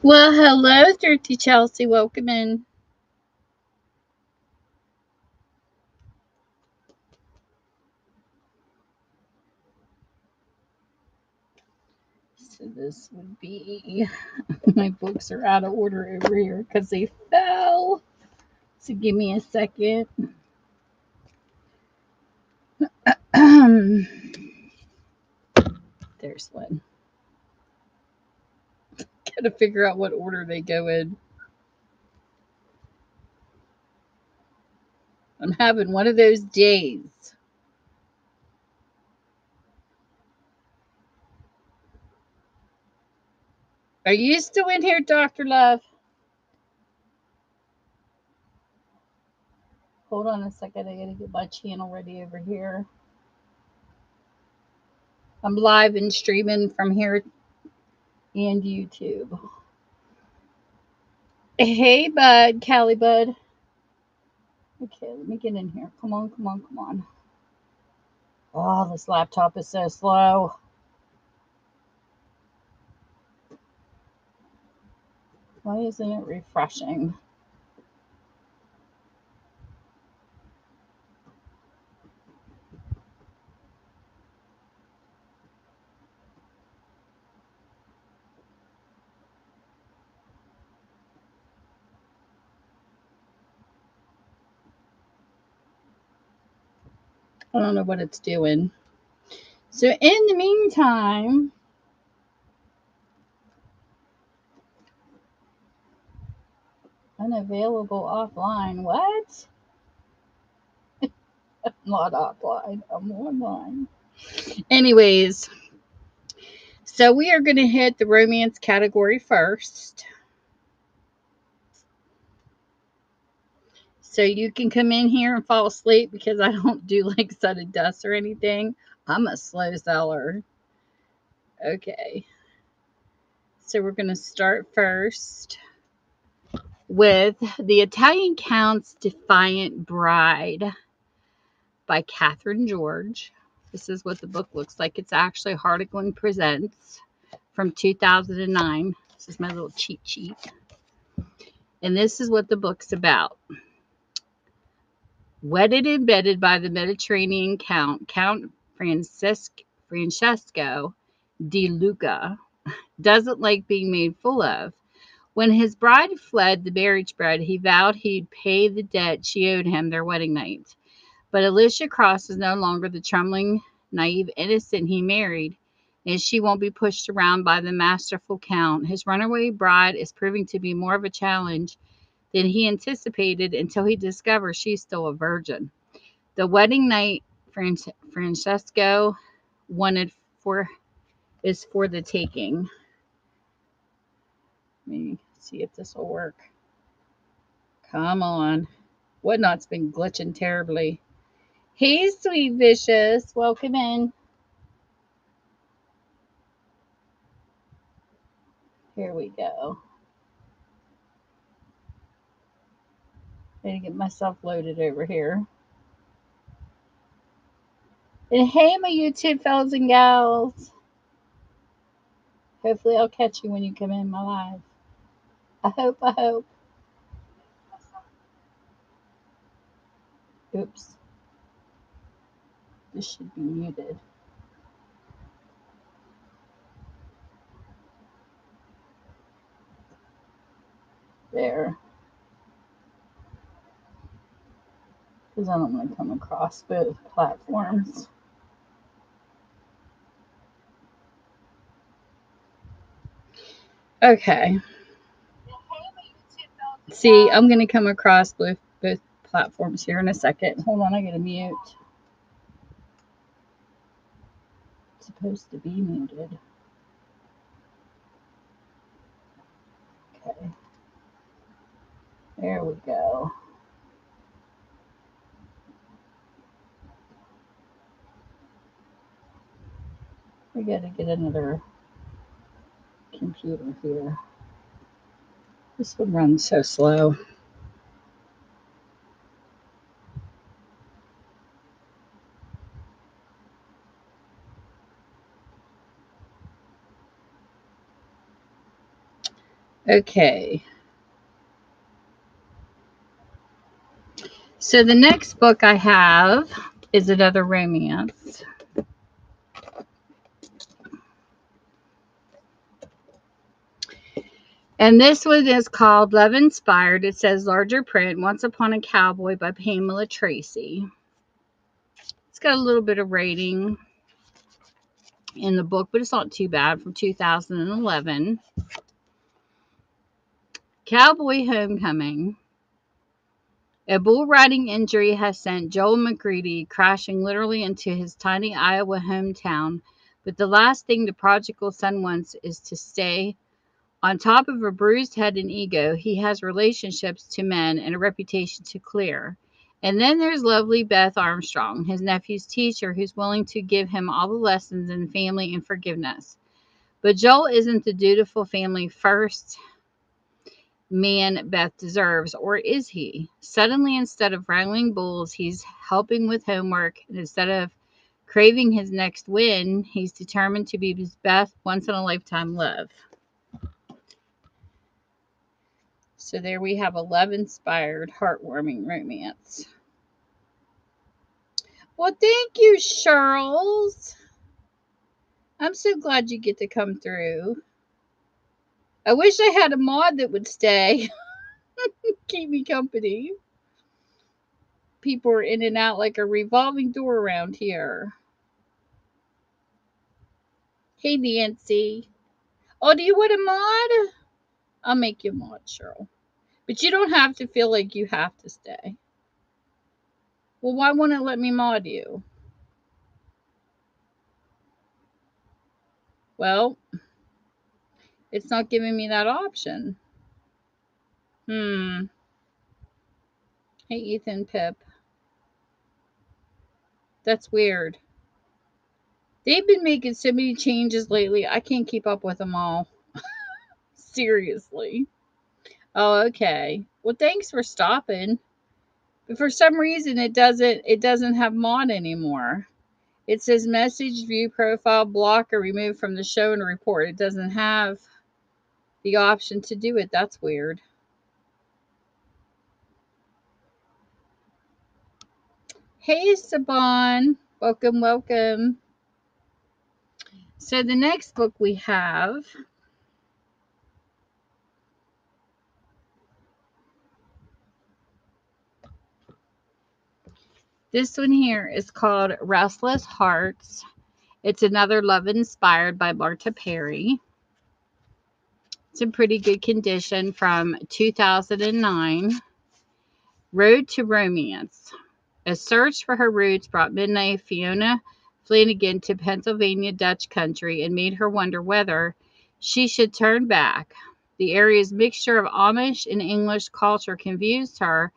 Well, hello, Thrifty Chelsea. Welcome in. So this would be my books are out of order over here because they fell. So give me a second. There's one. Gotta figure out what order they go in. I'm having one of those days. Are you still in here, Dr. Love? Hold on a second. I gotta get my channel ready over here. I'm live and streaming from here and YouTube. Hey, bud, Callie, bud. Okay, let me get in here. Come on, come on, come on. Oh, this laptop is so slow. Why isn't it refreshing? I don't know what it's doing. So, in the meantime, unavailable offline. What? I'm not offline. I'm online. Anyways, so we are going to hit the romance category first. So you can come in here and fall asleep because I don't do like sudden deaths or anything. I'm a slow seller. Okay. So we're going to start first with The Italian Count's Defiant Bride by Catherine George. This is what the book looks like. It's actually Harlequin Presents from 2009. This is my little cheat sheet. And this is what the book's about. Wedded and bedded by the Mediterranean Count, Francesco di Luca, doesn't like being made full of. When his bride fled the marriage bed, he vowed he'd pay the debt she owed him their wedding night. But Alicia Cross is no longer the trembling, naive innocent he married, and she won't be pushed around by the masterful Count. His runaway bride is proving to be more of a challenge than he anticipated until he discovers she's still a virgin. The wedding night Francesco wanted for is for the taking. Let me see if this will work. Come on. Whatnot's been glitching terribly. Hey, sweet vicious. Welcome in. Here we go. I need to get myself loaded over here. And hey, my YouTube fellas and gals. Hopefully, I'll catch you when you come in my live. I hope, I hope. Oops. This should be muted. There. Because I don't want to come across both platforms. Okay. See, I'm going to come across both platforms here in a second. Hold on, I got to mute. It's supposed to be muted. Okay. There we go. We got to get another computer here. This one runs so slow. Okay. So the next book I have is another romance. And this one is called Love Inspired. It says larger print, Once Upon a Cowboy by Pamela Tracy. It's got a little bit of rating in the book, but it's not too bad, from 2011. Cowboy Homecoming. A bull riding injury has sent Joel McCready crashing literally into his tiny Iowa hometown, but the last thing the prodigal son wants is to stay. On top of a bruised head and ego, he has relationships to men and a reputation to clear. And then there's lovely Beth Armstrong, his nephew's teacher, who's willing to give him all the lessons in family and forgiveness. But Joel isn't the dutiful family first man Beth deserves, or is he? Suddenly, instead of wrangling bulls, he's helping with homework, and instead of craving his next win, he's determined to be his best once in a lifetime love. So there we have a love-inspired, heartwarming romance. Well, thank you, Charles. I'm so glad you get to come through. I wish I had a mod that would stay. Keep me company. People are in and out like a revolving door around here. Hey, Nancy. Oh, do you want a mod? I'll make you a mod, Cheryl. But you don't have to feel like you have to stay. Well, why won't it let me mod you? Well, it's not giving me that option. Hey, Ethan Pip. That's weird. They've been making so many changes lately. I can't keep up with them all. Seriously. Oh, okay. Well, thanks for stopping. But for some reason it doesn't have mod anymore. It says message, view profile, block, or remove from the show and report. It doesn't have the option to do it. That's weird. Hey, Saban. Welcome, welcome. So the next book we have this one here is called Restless Hearts. It's another love inspired by Marta Perry. It's in pretty good condition from 2009. Road to Romance. A search for her roots brought midnight Fiona Flanagan to Pennsylvania Dutch country and made her wonder whether she should turn back. The area's mixture of Amish and English culture confused her,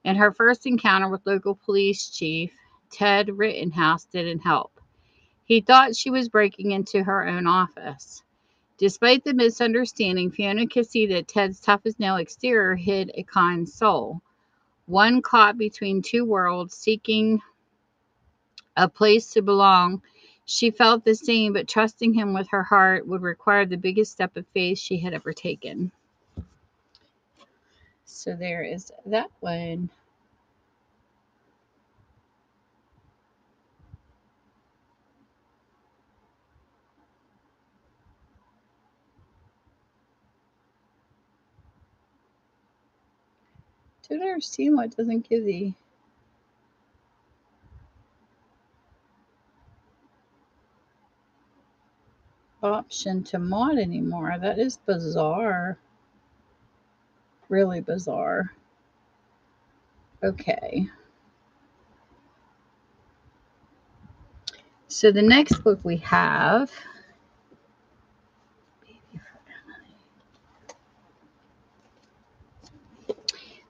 and her first encounter with local police chief Ted Rittenhouse didn't help. He thought she was breaking into her own office. Despite the misunderstanding, Fiona could see that Ted's tough as nail exterior hid a kind soul, one caught between two worlds, seeking a place to belong. She felt the same, but trusting him with her heart would require the biggest step of faith she had ever taken. So there is that one. Don't understand why it doesn't give the option to mod anymore. That is bizarre. Really bizarre. Okay. So the next book we have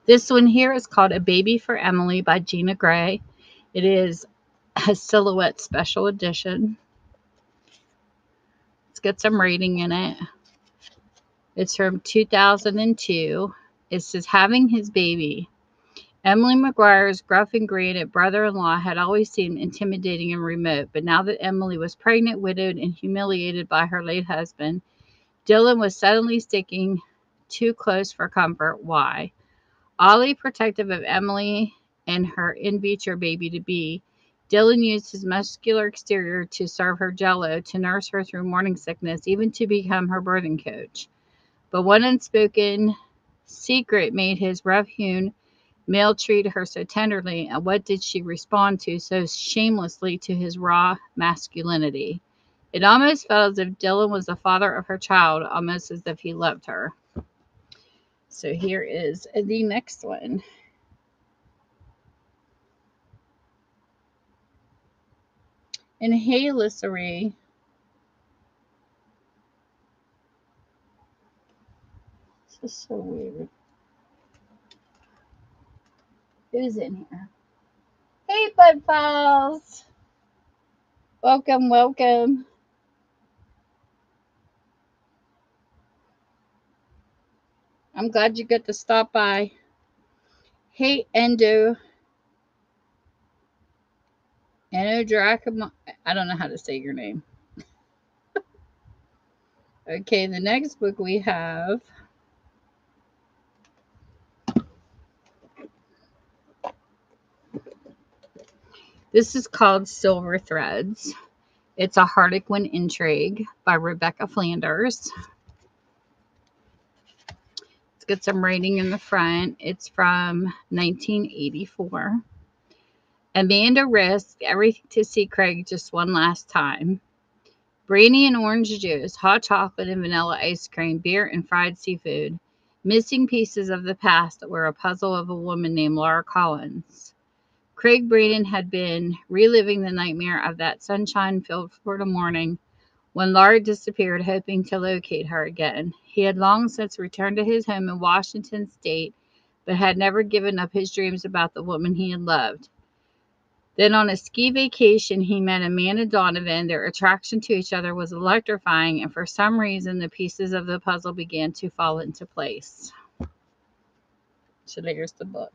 this one here is called A Baby for Emily by Gina Gray. It is a silhouette special edition. It's got some rating in it. It's from 2002. It says, having his baby. Emily McGuire's gruff and graded brother-in-law had always seemed intimidating and remote, but now that Emily was pregnant, widowed, and humiliated by her late husband, Dylan was suddenly sticking too close for comfort. Why? Ollie, protective of Emily and her in vitro baby to be, Dylan used his muscular exterior to serve her jello, to nurse her through morning sickness, even to become her birthing coach. But one unspoken secret made his rough-hewn male treat her so tenderly, and what did she respond to so shamelessly to his raw masculinity? It almost felt as if Dylan was the father of her child, almost as if he loved her. So here is the next one. And hey, Lissery. This is so weird. Who's in here? Hey, Bud Files. Welcome, welcome. I'm glad you got to stop by. Hey, Endo Dracoma. I don't know how to say your name. Okay, the next book we have. This is called Silver Threads. It's a Harlequin intrigue by Rebecca Flanders. It's got some writing in the front. It's from 1984. Amanda risked everything to see Craig just one last time. Brandy and orange juice, hot chocolate and vanilla ice cream, beer and fried seafood. Missing pieces of the past that were a puzzle of a woman named Laura Collins. Craig Braden had been reliving the nightmare of that sunshine-filled Florida morning when Laura disappeared, hoping to locate her again. He had long since returned to his home in Washington State, but had never given up his dreams about the woman he had loved. Then on a ski vacation, he met Amanda Donovan. Their attraction to each other was electrifying, and for some reason, the pieces of the puzzle began to fall into place. So there's the book.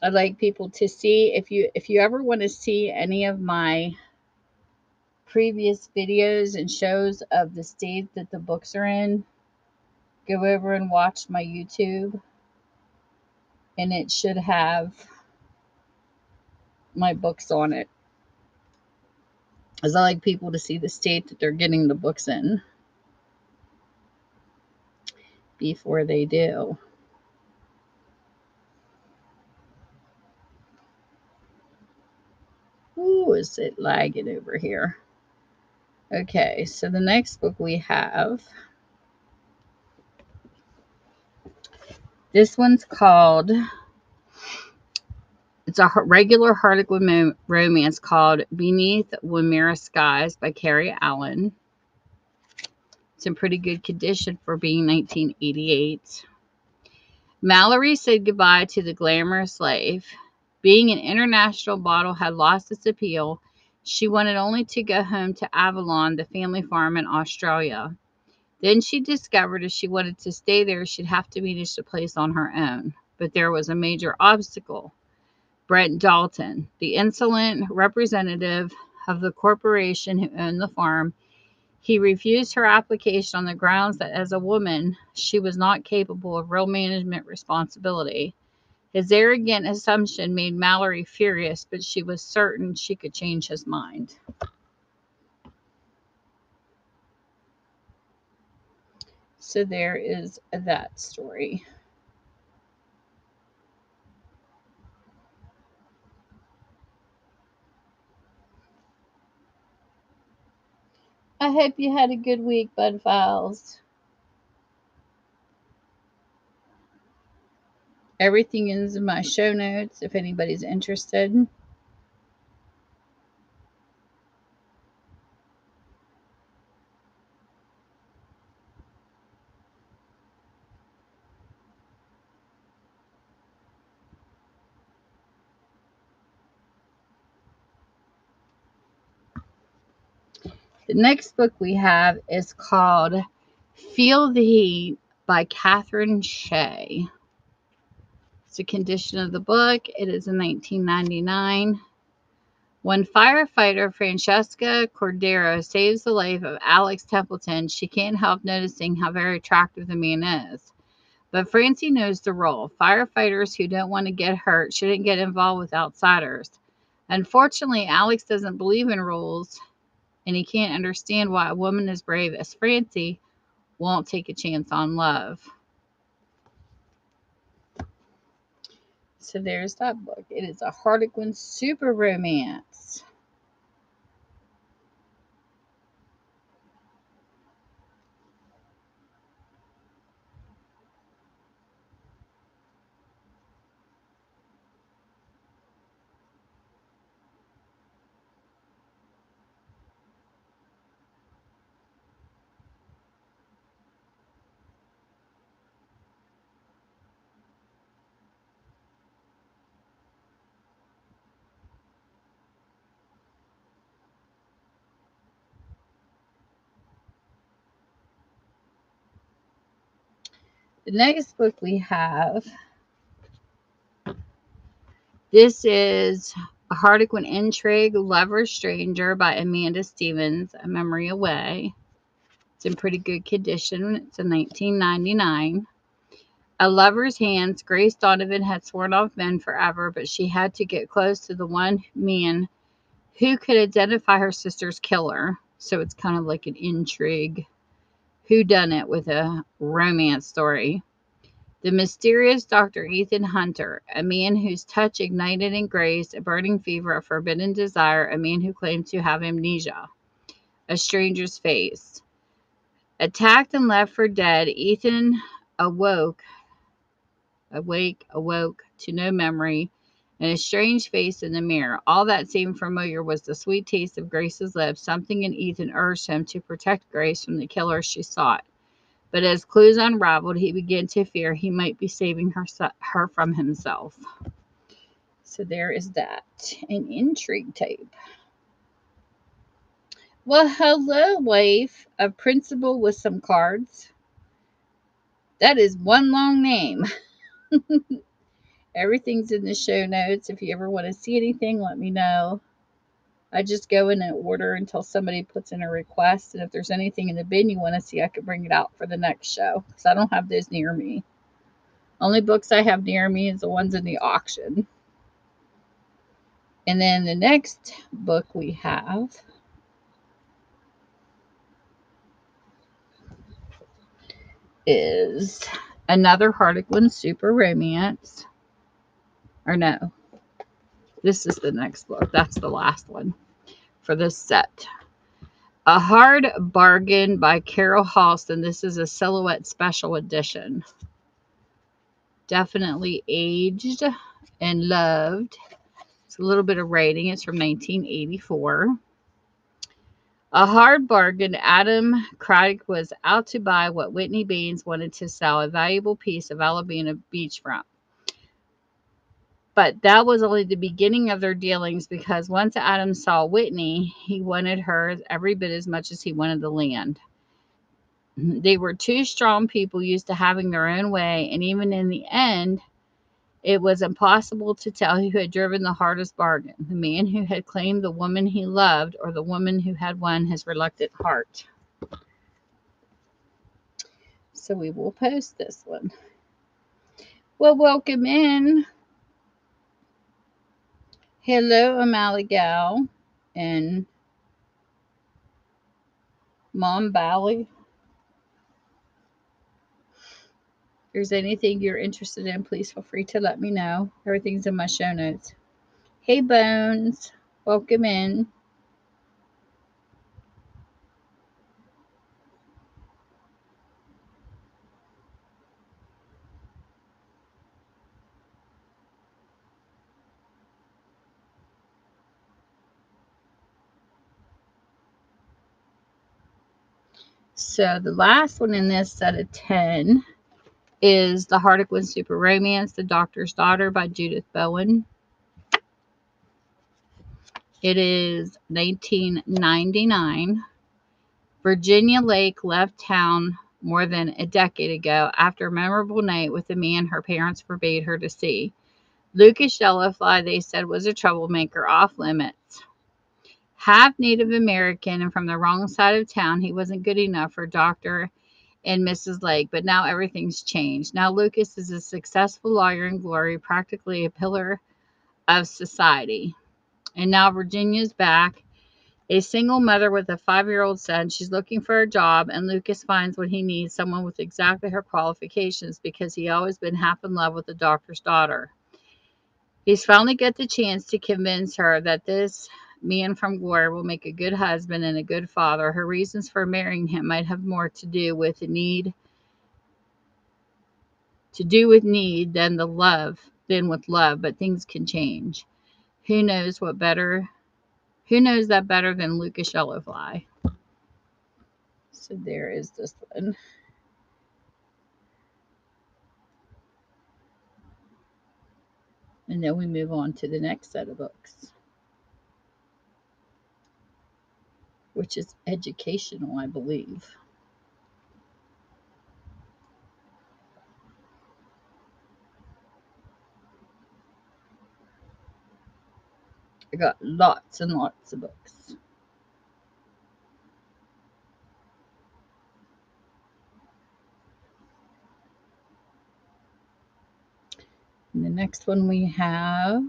I'd like people to see, if you ever want to see any of my previous videos and shows of the state that the books are in, go over and watch my YouTube, and it should have my books on it, as I like people to see the state that they're getting the books in before they do. Ooh, is it lagging over here? Okay, so the next book we have, this one's called, it's a regular Harlequin romance called Beneath Womerah Skies by Carrie Allen. It's in pretty good condition for being 1988. Mallory said goodbye to the glamorous life. Being an international model had lost its appeal. She wanted only to go home to Avalon, the family farm in Australia. Then she discovered if she wanted to stay there, she'd have to manage the place on her own. But there was a major obstacle. Brent Dalton, the insolent representative of the corporation who owned the farm, he refused her application on the grounds that as a woman, she was not capable of real management responsibility. His arrogant assumption made Mallory furious, but she was certain she could change his mind. So there is that story. I hope you had a good week, Bud Files. Everything is in my show notes if anybody's interested. The next book we have is called Feel the Heat by Catherine Shea. It's a condition of the book. It is a 1999 When firefighter Francesca Cordero saves the life of Alex Templeton, she can't help noticing how very attractive the man is. But Francie knows the rule. Firefighters who don't want to get hurt shouldn't get involved with outsiders. Unfortunately, Alex doesn't believe in rules, and he can't understand why a woman as brave as Francie won't take a chance on love. So there's that book. It is a Harlequin super romance. The next book we have, this is A Harlequin Intrigue, Lover Stranger by Amanda Stevens, A Memory Away. It's in pretty good condition. It's a 1999. A lover's hands, Grace Donovan had sworn off men forever, but she had to get close to the one man who could identify her sister's killer. So it's kind of like an intrigue whodunit with a romance story. The mysterious Dr. Ethan Hunter, a man whose touch ignited in Grace a burning fever, a forbidden desire, a man who claimed to have amnesia. A stranger's face. Attacked and left for dead, Ethan awoke to no memory and a strange face in the mirror. All that seemed familiar was the sweet taste of Grace's lips. Something in Ethan urged him to protect Grace from the killer she sought. But as clues unraveled, he began to fear he might be saving her from himself. So there is that. An intrigue tape. Well, hello, wife. A principal with some cards. That is one long name. Everything's in the show notes. If you ever want to see anything, let me know. I just go in and order until somebody puts in a request. And if there's anything in the bin you want to see, I could bring it out for the next show. Because I don't have those near me. Only books I have near me is the ones in the auction. And then the next book we have is another Harlequin super romance. Or no, this is the next book. That's the last one for this set. A Hard Bargain by Carol Halston. This is a Silhouette Special Edition. Definitely aged and loved. It's a little bit of rating. It's from 1984. A hard bargain. Adam Craddock was out to buy what Whitney Baines wanted to sell, a valuable piece of Alabama beachfront. But that was only the beginning of their dealings, because once Adam saw Whitney, he wanted her every bit as much as he wanted the land. They were two strong people used to having their own way, and even in the end, it was impossible to tell who had driven the hardest bargain, the man who had claimed the woman he loved or the woman who had won his reluctant heart. So we will post this one. Well, welcome in. Hello, Amaligal and Mom Bally. If there's anything you're interested in, please feel free to let me know. Everything's in my show notes. Hey, Bones. Welcome in. So the last one in this set of 10 is The Harlequin Super Romance, The Doctor's Daughter by Judith Bowen. It is 1999. Virginia Lake left town more than a decade ago after a memorable night with a man her parents forbade her to see. Lucas Yellowfly, they said, was a troublemaker off limits. Half Native American and from the wrong side of town, he wasn't good enough for Dr. and Mrs. Lake, but now everything's changed. Now Lucas is a successful lawyer in glory, practically a pillar of society. And now Virginia's back, a single mother with a 5-year-old son. She's looking for a job, and Lucas finds what he needs, someone with exactly her qualifications, because he always been half in love with the doctor's daughter. He's finally got the chance to convince her that this man from glory will make a good husband and a good father. Her reasons for marrying him might have more to do with need than with love, but things can change. Who knows what better who knows that better than Lucas Yellowfly? So there is this one. And then we move on to the next set of books, which is educational, I believe. I got lots and lots of books. And the next one we have,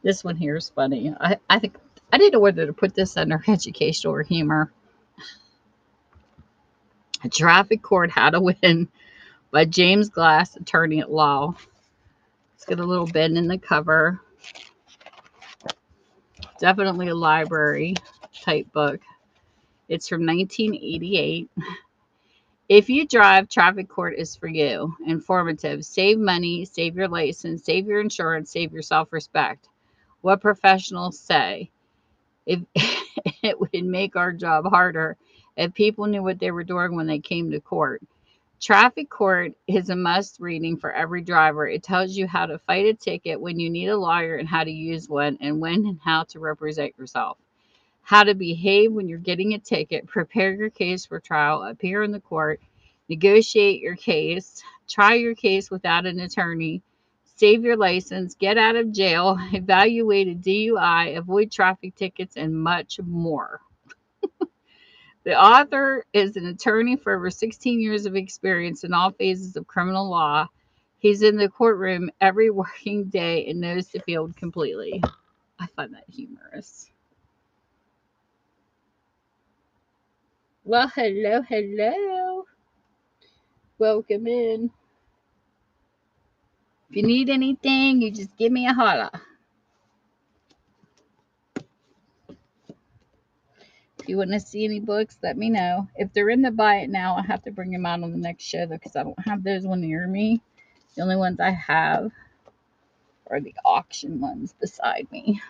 this one here is funny. I think I didn't know whether to put this under educational or humor. A Traffic Court How to Win by James Glass, attorney at law. It's got a little bend in the cover. Definitely a library type book. It's from 1988. If you drive, Traffic Court is for you. Informative. Save money, save your license, save your insurance, save your self-respect. What professionals say. If it would make our job harder if people knew what they were doing when they came to court. Traffic Court is a must reading for every driver. It tells you how to fight a ticket, when you need a lawyer and how to use one, and when and how to represent yourself. How to behave when you're getting a ticket, prepare your case for trial, appear in the court, negotiate your case, try your case without an attorney, save your license, get out of jail, evaluate a DUI, avoid traffic tickets, and much more. The author is an attorney for over 16 years of experience in all phases of criminal law. He's in the courtroom every working day and knows the field completely. I find that humorous. Well, hello, hello. Welcome in. If you need anything, you just give me a holler. If you want to see any books, let me know. If they're in the buy it now, I have to bring them out on the next show because I don't have those one near me. The only ones I have are the auction ones beside me.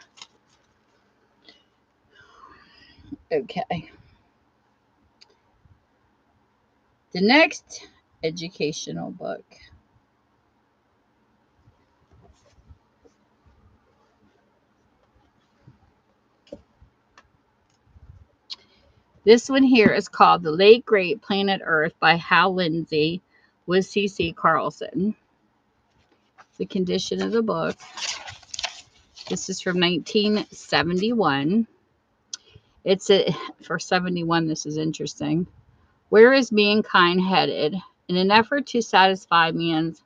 Okay. The next educational book. This one here is called The Late Great Planet Earth by Hal Lindsey with C.C. Carlson. The condition of the book. This is from 1971. For 71, this is interesting. Where is mankind headed? In an effort to satisfy man's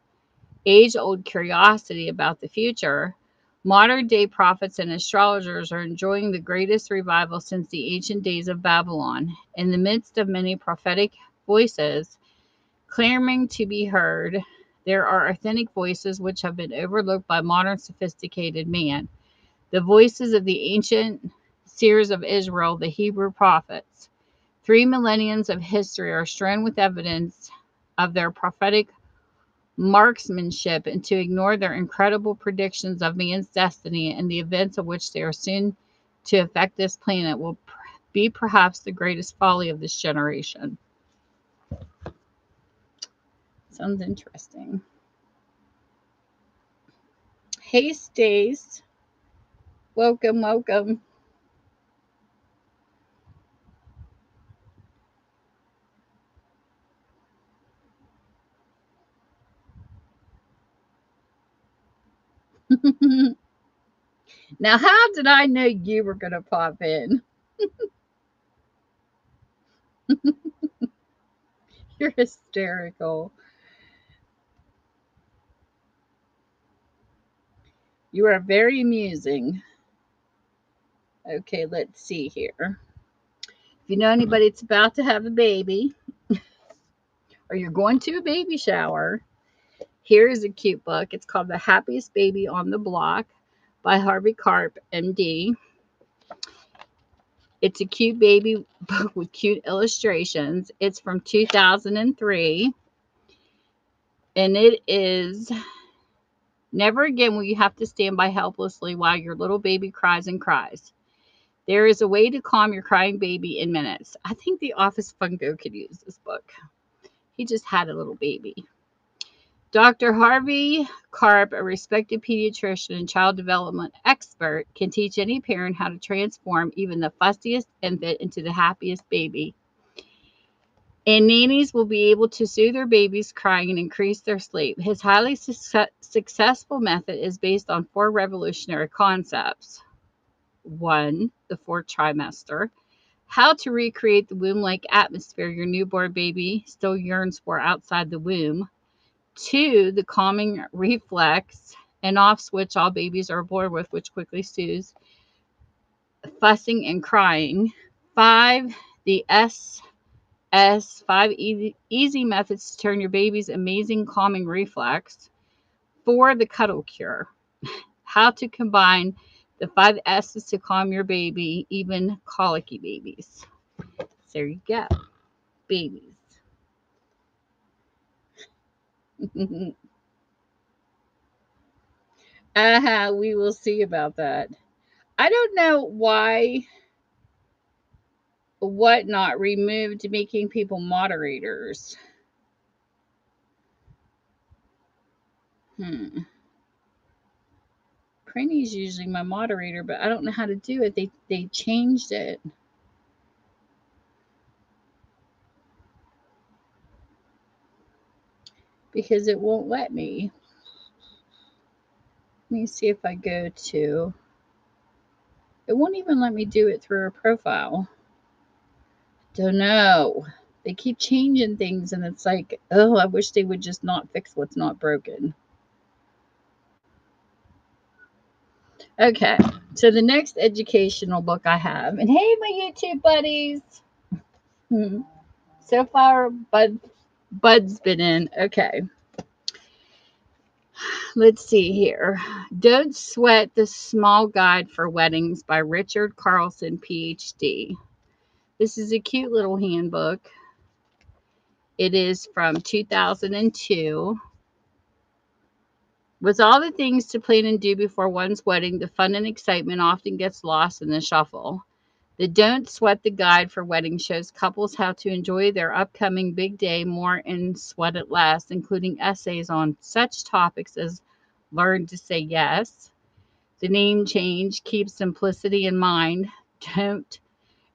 age-old curiosity about the future, modern-day prophets and astrologers are enjoying the greatest revival since the ancient days of Babylon. In the midst of many prophetic voices clamoring to be heard, there are authentic voices which have been overlooked by modern sophisticated man. The voices of the ancient seers of Israel, the Hebrew prophets. 3 millenniums of history are strewn with evidence of their prophetic marksmanship, and to ignore their incredible predictions of man's destiny and the events of which they are soon to affect this planet will be perhaps the greatest folly of this generation. Sounds interesting. Hey, Stace. Welcome, welcome. Now, how did I know you were going to pop in? You're hysterical. You are very amusing. Okay, let's see here. If you know anybody that's about to have a baby or you're going to a baby shower, here is a cute book. It's called The Happiest Baby on the Block by Harvey Karp, MD. It's a cute baby book with cute illustrations. It's from 2003, and it is Never again will you have to stand by helplessly while your little baby cries and cries. There is a way to calm your crying baby in minutes. I think the Office Funko could use this book. He just had a little baby. Dr. Harvey Karp, a respected pediatrician and child development expert, can teach any parent how to transform even the fussiest infant into the happiest baby. And nannies will be able to soothe their babies crying and increase their sleep. His highly successful method is based on 4 revolutionary concepts. 1, the 4th trimester. How to recreate the womb-like atmosphere your newborn baby still yearns for outside the womb. 2, the calming reflex, an off switch all babies are born with, which quickly soothes fussing and crying. 5, the S5 easy methods to turn your baby's amazing calming reflex. 4, the cuddle cure, how to combine the 5 S's to calm your baby, even colicky babies. So there you go, babies. We will see about that. I don't know why Whatnot removed making people moderators. Prinny's usually my moderator, but I don't know how to do it. They changed it. Because it won't let me. Let me see if I go to. It won't even let me do it through a profile. Don't know. They keep changing things, and it's like, oh, I wish they would just not fix what's not broken. Okay, so the next educational book I have, and hey, my YouTube buddies. So far, Bud's been in. Okay. Let's see here. Don't Sweat the Small Guide for Weddings by Richard Carlson, PhD. This is a cute little handbook. It is from 2002. With all the things to plan and do before one's wedding, the fun and excitement often gets lost in the shuffle. The Don't Sweat the Guide for Weddings shows couples how to enjoy their upcoming big day more and sweat it less, including essays on such topics as learn to say yes, the name change, keep simplicity in mind, don't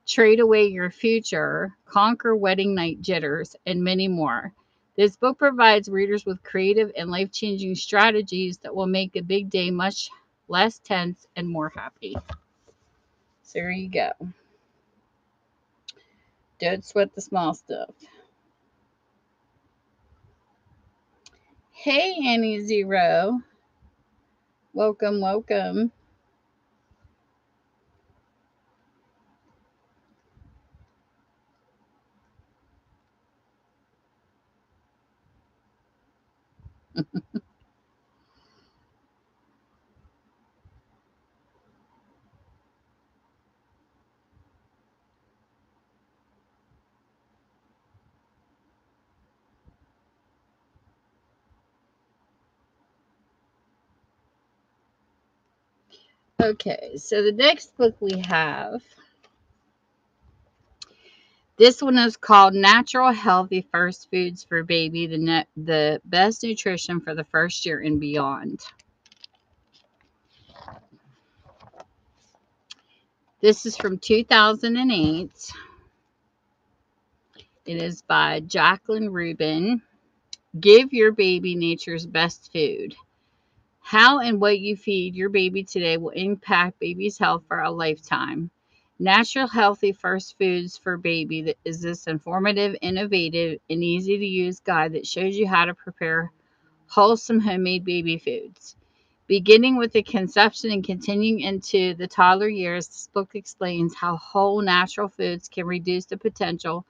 trade away your future, conquer wedding night jitters, and many more. This book provides readers with creative and life-changing strategies that will make a big day much less tense and more happy. So there you go. Don't sweat the small stuff. Hey, Annie Zero. Welcome, welcome. Okay, so the next book we have, this one is called Natural Healthy First Foods for Baby, the best nutrition for the first year and beyond. This is from 2008. It is by Jacqueline Rubin. Give your baby nature's best food. How and what you feed your baby today will impact baby's health for a lifetime. Natural Healthy First Foods for Baby is this informative, innovative, and easy to use guide that shows you how to prepare wholesome homemade baby foods. Beginning with the conception and continuing into the toddler years, this book explains how whole natural foods can reduce the potential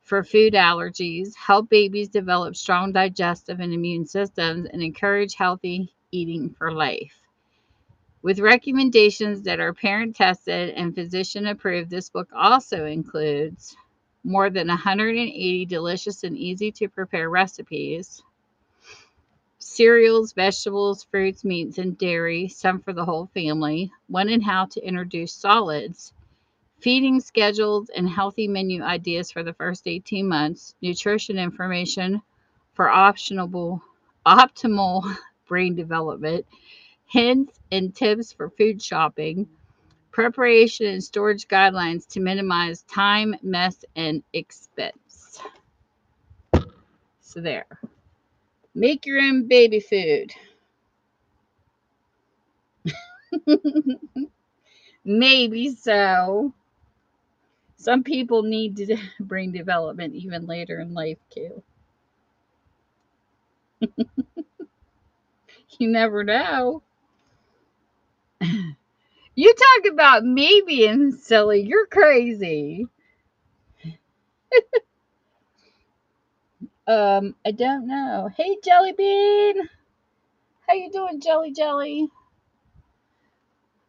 for food allergies, help babies develop strong digestive and immune systems, and encourage healthy eating for life. With recommendations that are parent tested and physician approved, this book also includes more than 180 delicious and easy to prepare recipes, cereals, vegetables, fruits, meats, and dairy, some for the whole family, when and how to introduce solids, feeding schedules, and healthy menu ideas for the first 18 months, nutrition information for optimal brain development, hints and tips for food shopping, preparation and storage guidelines to minimize time, mess, and expense. So there. Make your own baby food. Maybe so. Some people need to brain development even later in life too. You never know. You talk about me being silly. You're crazy. I don't know. Hey, Jelly Bean. How you doing, Jelly Jelly?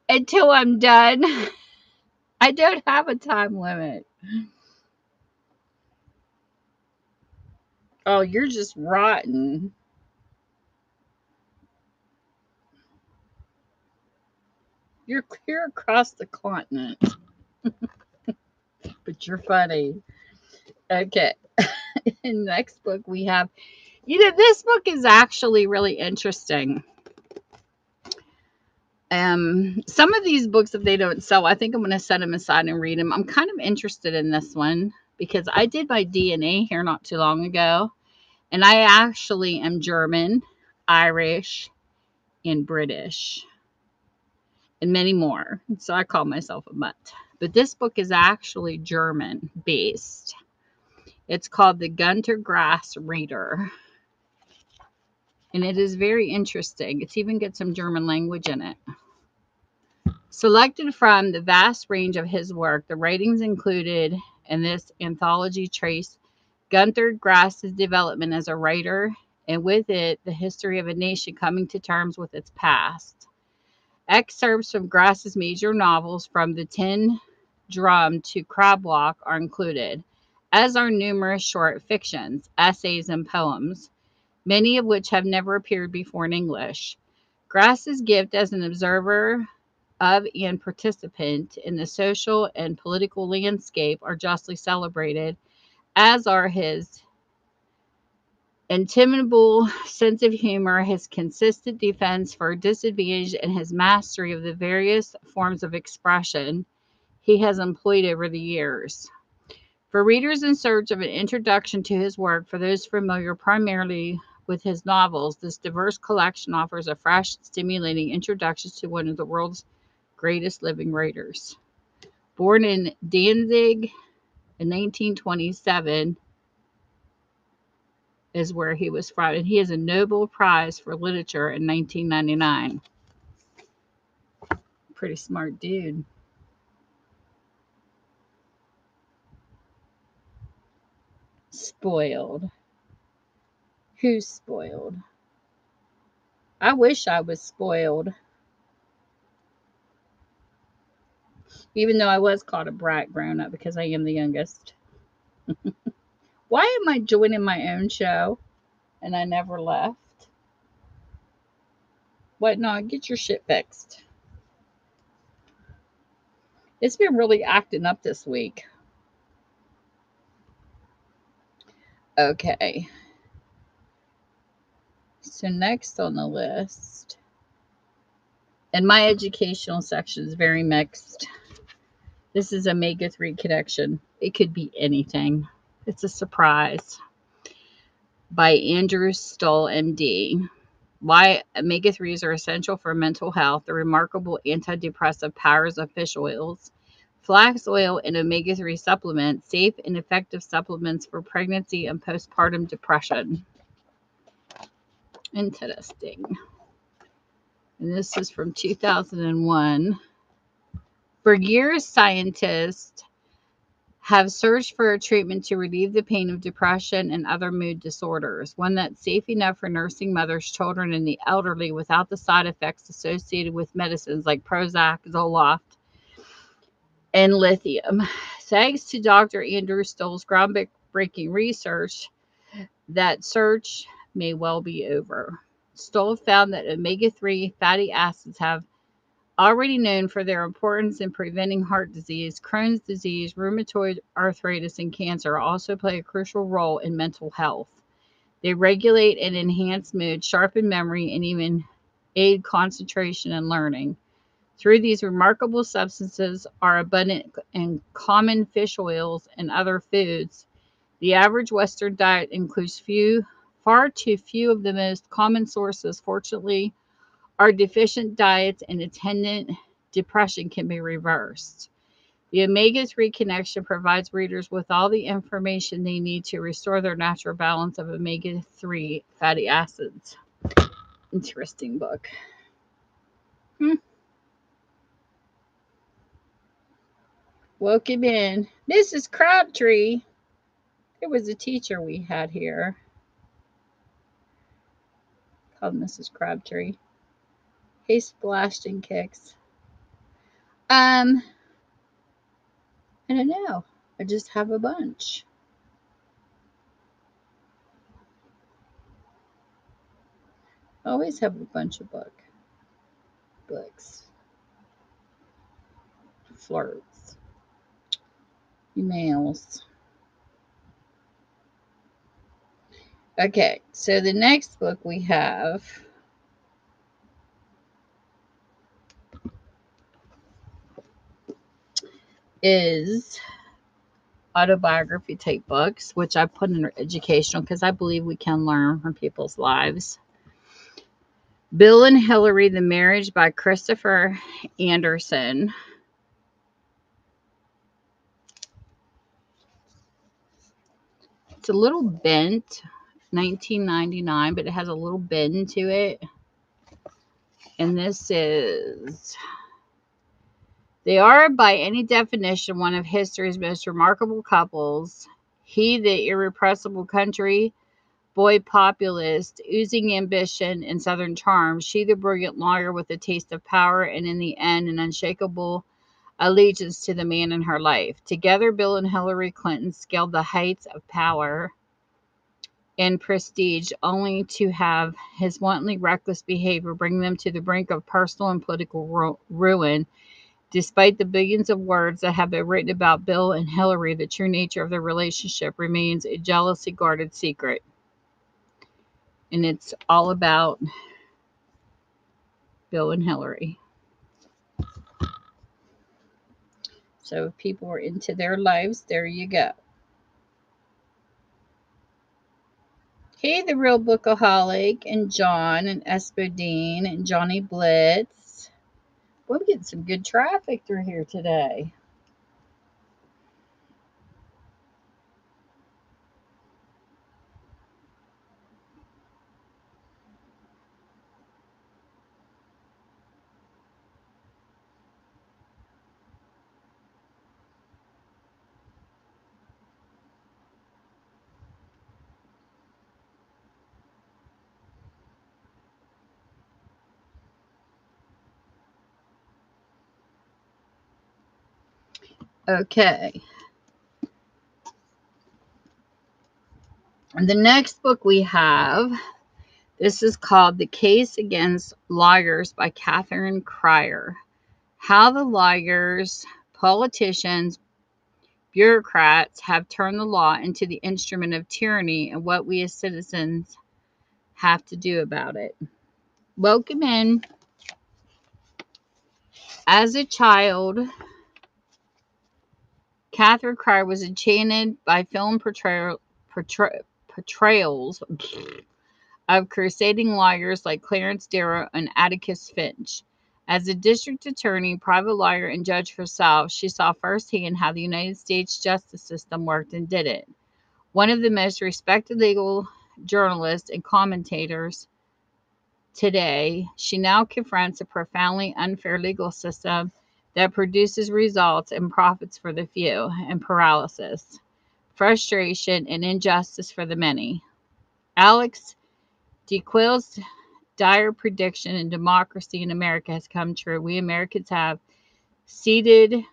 Until I'm done. I don't have a time limit. Oh, you're just rotten. You're clear across the continent, but you're funny. Okay. Next book we have, this book is actually really interesting. Some of these books, if they don't sell, I think I'm going to set them aside and read them. I'm kind of interested in this one because I did my DNA here not too long ago, and I actually am German, Irish, and British, and many more. So I call myself a mutt. But this book is actually German based. It's called The Gunter Grass Reader. And it is very interesting. It's even got some German language in it. Selected from the vast range of his work, the writings included in this anthology trace Gunter Grass's development as a writer, and with it, the history of a nation coming to terms with its past. Excerpts from Grass's major novels from The Tin Drum to Crab Walk are included, as are numerous short fictions, essays, and poems, many of which have never appeared before in English. Grass's gift as an observer of and participant in the social and political landscape are justly celebrated, as are his intimidable sense of humor, his consistent defense for disadvantage, and his mastery of the various forms of expression he has employed over the years. For readers in search of an introduction to his work, for those familiar primarily with his novels, this diverse collection offers a fresh, stimulating introduction to one of the world's greatest living writers. Born in Danzig in 1927 is where he was from, and he has a Nobel Prize for Literature in 1999. Pretty smart dude. Spoiled. Who's spoiled? I wish I was spoiled. Even though I was called a brat growing up because I am the youngest. Why am I joining my own show and I never left? What? No, get your shit fixed. It's been really acting up this week. Okay. So next on the list, and my educational section is very mixed. This is omega-3 connection. It could be anything. It's a surprise. By Andrew Stoll, MD. Why omega-3s are essential for mental health, the remarkable antidepressive powers of fish oils, flax oil and omega-3 supplements, safe and effective supplements for pregnancy and postpartum depression. Interesting. And this is from 2001. For years, scientists have searched for a treatment to relieve the pain of depression and other mood disorders, one that's safe enough for nursing mothers, children, and the elderly without the side effects associated with medicines like Prozac, Zoloft, and lithium. Thanks to Dr. Andrew Stoll's groundbreaking research, that search may well be over. Stoll found that omega-3 fatty acids have already known for their importance in preventing heart disease, Crohn's disease, rheumatoid arthritis, and cancer, also play a crucial role in mental health. They regulate and enhance mood, sharpen memory, and even aid concentration and learning. Through these remarkable substances are abundant in common fish oils and other foods. The average Western diet includes far too few of the most common sources. Fortunately, our deficient diets and attendant depression can be reversed. The omega-3 connection provides readers with all the information they need to restore their natural balance of omega-3 fatty acids. Interesting book. Welcome in. Mrs. Crabtree. There was a teacher we had here called Mrs. Crabtree. Hey, Splashed and Kicks. I don't know. I just have a bunch. I always have a bunch of books. Flirts. Emails. Okay, so the next book we have is autobiography type books, which I put in educational because I believe we can learn from people's lives. Bill and Hillary, The Marriage by Christopher Anderson. It's a little bent, 1999, but it has a little bend to it. And this is, they are by any definition one of history's most remarkable couples. He, the irrepressible country boy populist, oozing ambition and southern charm. She, the brilliant lawyer with a taste of power, and in the end, an unshakable allegiance to the man in her life. Together, Bill and Hillary Clinton scaled the heights of power and prestige, only to have his wantonly reckless behavior bring them to the brink of personal and political ruin. Despite the billions of words that have been written about Bill and Hillary, the true nature of their relationship remains a jealously guarded secret. And it's all about Bill and Hillary. So if people are into their lives, there you go. Hey, the Real Bookaholic, and John, and Espadine, and Johnny Blitz. We're getting some good traffic through here today. Okay. And the next book we have, this is called The Case Against Lawyers by Catherine Cryer. How the lawyers, politicians, bureaucrats have turned the law into the instrument of tyranny, and what we as citizens have to do about it. Welcome in. As a child, Catherine Cryer was enchanted by film portrayals of crusading lawyers like Clarence Darrow and Atticus Finch. As a district attorney, private lawyer, and judge herself, she saw firsthand how the United States justice system worked and did it. One of the most respected legal journalists and commentators today, she now confronts a profoundly unfair legal system that produces results and profits for the few and paralysis, frustration, and injustice for the many. Alex DeQuille's dire prediction in democracy in America has come true. We Americans have ceded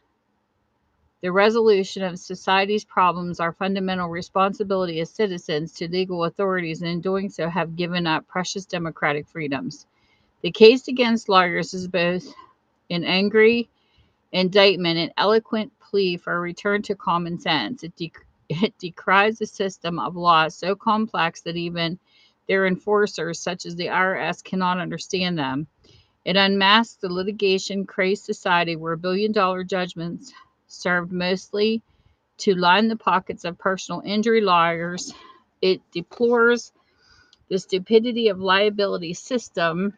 the resolution of society's problems, our fundamental responsibility as citizens, to legal authorities, and in doing so have given up precious democratic freedoms. The case against lawyers is both an angry indictment and eloquent plea for a return to common sense. It decries a system of law so complex that even their enforcers, such as the IRS, cannot understand them. It unmasks the litigation crazed society where $1 billion judgments served mostly to line the pockets of personal injury lawyers. It deplores the stupidity of liability system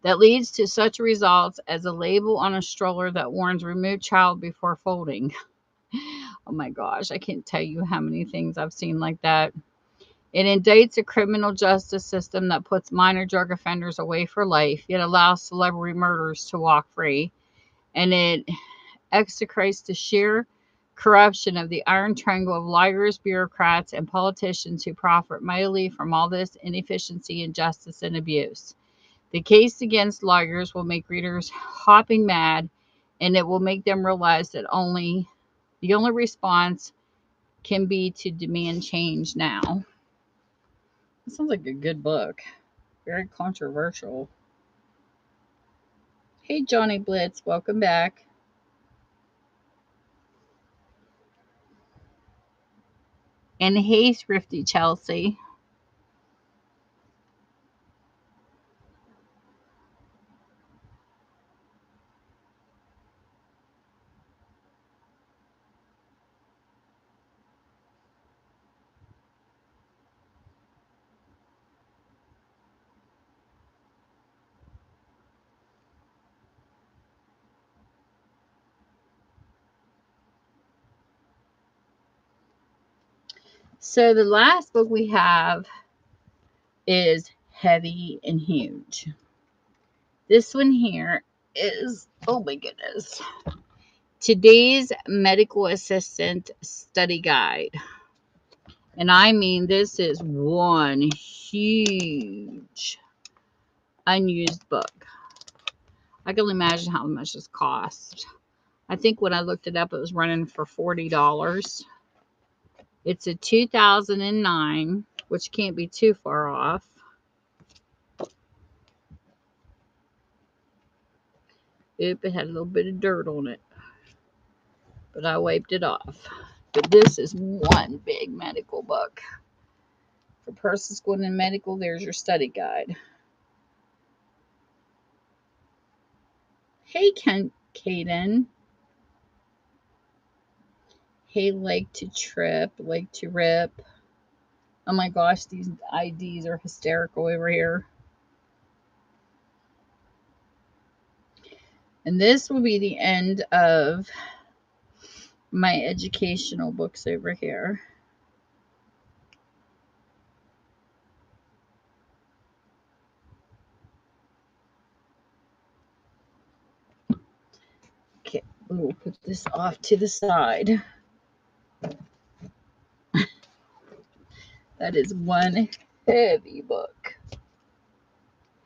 that leads to such results as a label on a stroller that warns remove child before folding. Oh my gosh, I can't tell you how many things I've seen like that. It indicts a criminal justice system that puts minor drug offenders away for life, yet allows celebrity murderers to walk free. And it execrates the sheer corruption of the iron triangle of lawyers, bureaucrats, and politicians who profit mightily from all this inefficiency, injustice, and abuse. The case against lawyers will make readers hopping mad, and it will make them realize that the only response can be to demand change now. That sounds like a good book. Very controversial. Hey, Johnny Blitz, welcome back. And hey, Thrifty Chelsea. So the last book we have is Heavy and Huge. This one here is, oh my goodness, Today's Medical Assistant Study Guide. And I mean, this is one huge unused book. I can imagine how much this cost. I think when I looked it up, it was running for $40. It's a 2009, which can't be too far off. Oop, it had a little bit of dirt on it, but I wiped it off. But this is one big medical book. For persons going in medical, there's your study guide. Hey, Caden. Hey, like to trip, like to rip. Oh my gosh, these IDs are hysterical over here. And this will be the end of my educational books over here. Okay, we'll put this off to the side. That is one heavy book.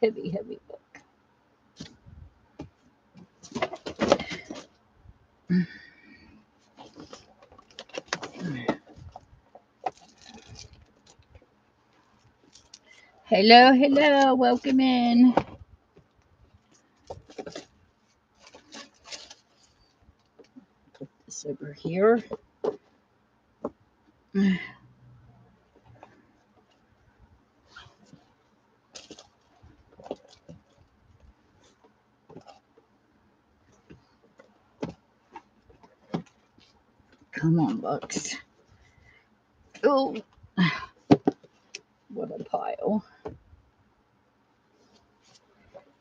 Heavy, heavy book. Hello, hello, welcome in. Put this over here. Come on, books. Oh, what the pile.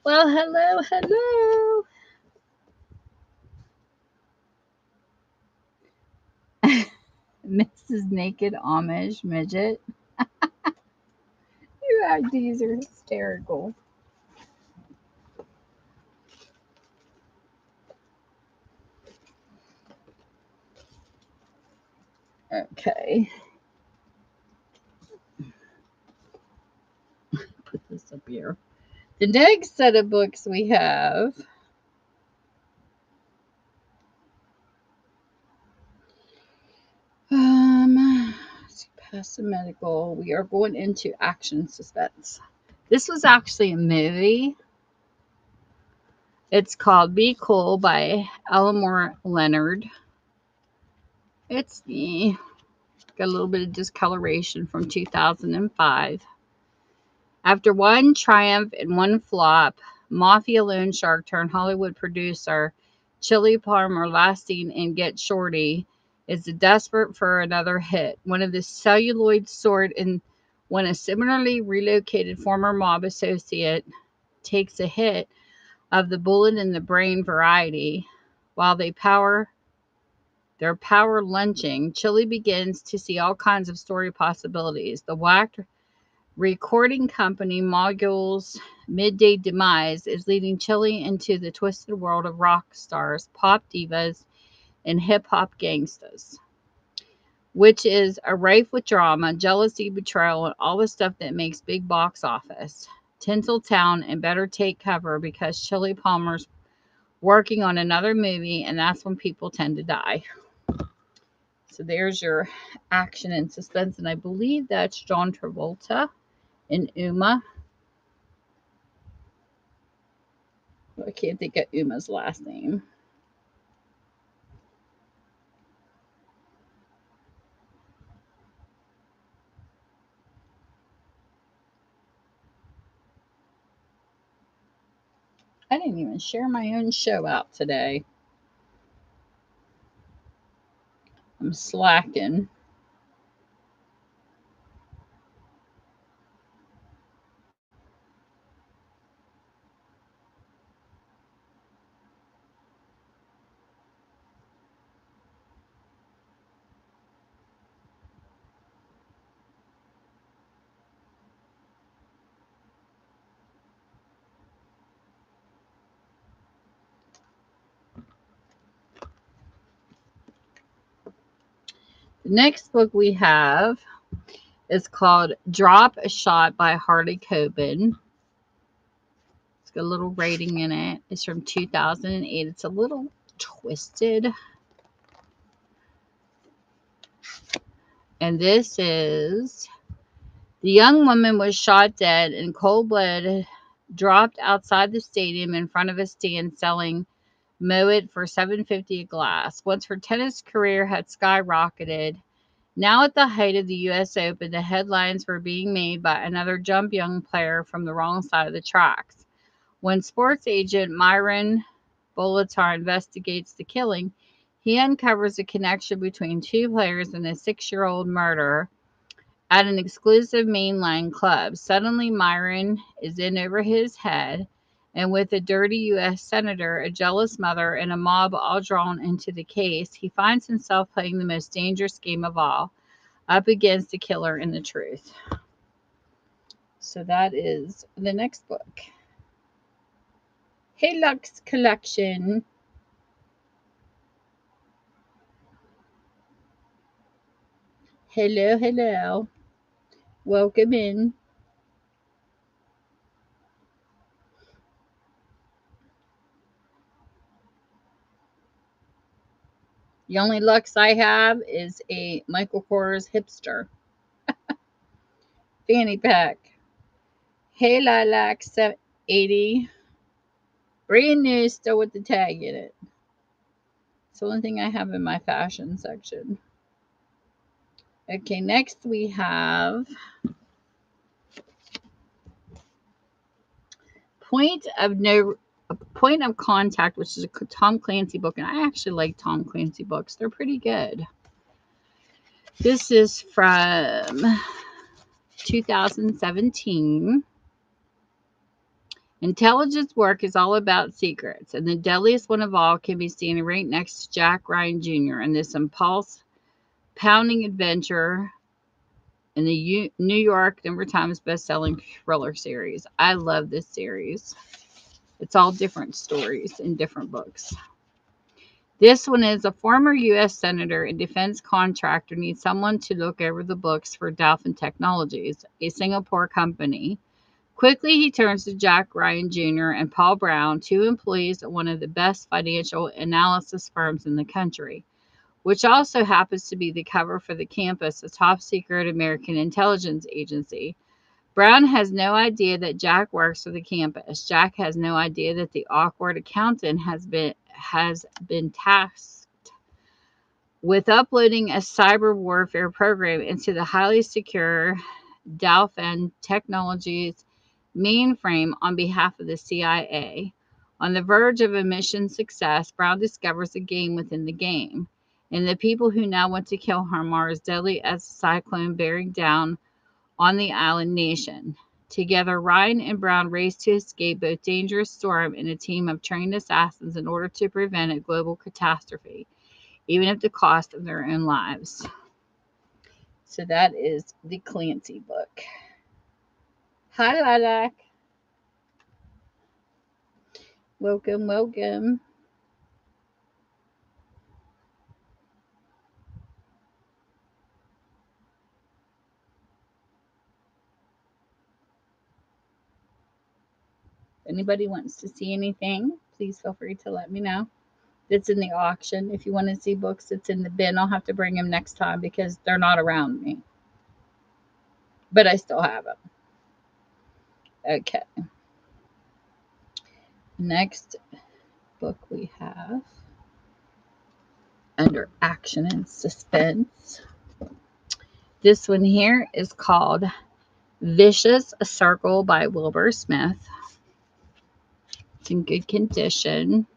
Well, hello, hello. Mrs. Naked Amish Midget. Your ideas are hysterical. Okay. Put this up here. The next set of books we have past the medical. We are going into action suspense. This was actually a movie. It's called Be Cool by Elmore Leonard. It's got a little bit of discoloration from 2005. After one triumph and one flop, Mafia loan shark turned Hollywood producer Chili Palmer lasting and Get Shorty is desperate for another hit. One of the celluloid sort, and when a similarly relocated former mob associate takes a hit of the bullet in the brain variety, while their power lunching, Chili begins to see all kinds of story possibilities. The whacked recording company Mogul's midday demise is leading Chili into the twisted world of rock stars, pop divas, and hip-hop gangsters, which is a rife with drama, jealousy, betrayal, and all the stuff that makes big box office. Tinseltown and better take cover because Chili Palmer's working on another movie, and that's when people tend to die. So there's your action and suspense, and I believe that's John Travolta and Uma. I can't think of Uma's last name. I didn't even share my own show out today. I'm slacking. The next book we have is called Drop a Shot by Harley Coben. It's got a little rating in it. It's from 2008. It's a little twisted. And this is: the young woman was shot dead in cold blood, dropped outside the stadium in front of a stand selling Moet for $7.50 a glass. Once her tennis career had skyrocketed, now at the height of the U.S. Open, the headlines were being made by another jump young player from the wrong side of the tracks. When sports agent Myron Bolitar investigates the killing, he uncovers a connection between two players and a 6-year-old murder at an exclusive mainline club. Suddenly, Myron is in over his head, and with a dirty U.S. senator, a jealous mother, and a mob all drawn into the case, he finds himself playing the most dangerous game of all, up against the killer and the truth. So that is the next book. Hey, Lux Collection. Hello, hello. Welcome in. The only Lux I have is a Michael Kors hipster fanny pack. Hey, Lilac 80. Brand new, still with the tag in it. It's the only thing I have in my fashion section. Okay, next we have Point of Contact, which is a Tom Clancy book, and I actually like Tom Clancy books. They're pretty good. This is from 2017. Intelligence work is all about secrets, and the deadliest one of all can be seen right next to Jack Ryan Jr. in this impulse pounding adventure in the New York Number Times best-selling thriller series. I love this series. It's all different stories in different books. This one is a former U.S. Senator and defense contractor needs someone to look over the books for Defiant Technologies, a Singapore company. Quickly, he turns to Jack Ryan Jr. and Paul Brown, two employees at one of the best financial analysis firms in the country, which also happens to be the cover for the campus, a top-secret American intelligence agency. Brown has no idea that Jack works for the campus. Jack has no idea that the awkward accountant has been tasked with uploading a cyber warfare program into the highly secure Defiant Technologies mainframe on behalf of the CIA. On the verge of a mission success, Brown discovers a game within the game, and the people who now want to kill him are as deadly as a cyclone bearing down on the island nation. Together, Ryan and Brown race to escape both dangerous storm and a team of trained assassins in order to prevent a global catastrophe, even at the cost of their own lives. So that is the Clancy book. Hi, Lilac. Welcome, welcome. If anybody wants to see anything, please feel free to let me know. It's in the auction. If you want to see books, it's in the bin. I'll have to bring them next time because they're not around me. But I still have them. Okay. Next book we have under action and suspense. This one here is called Vicious Circle by Wilbur Smith. It's in good condition.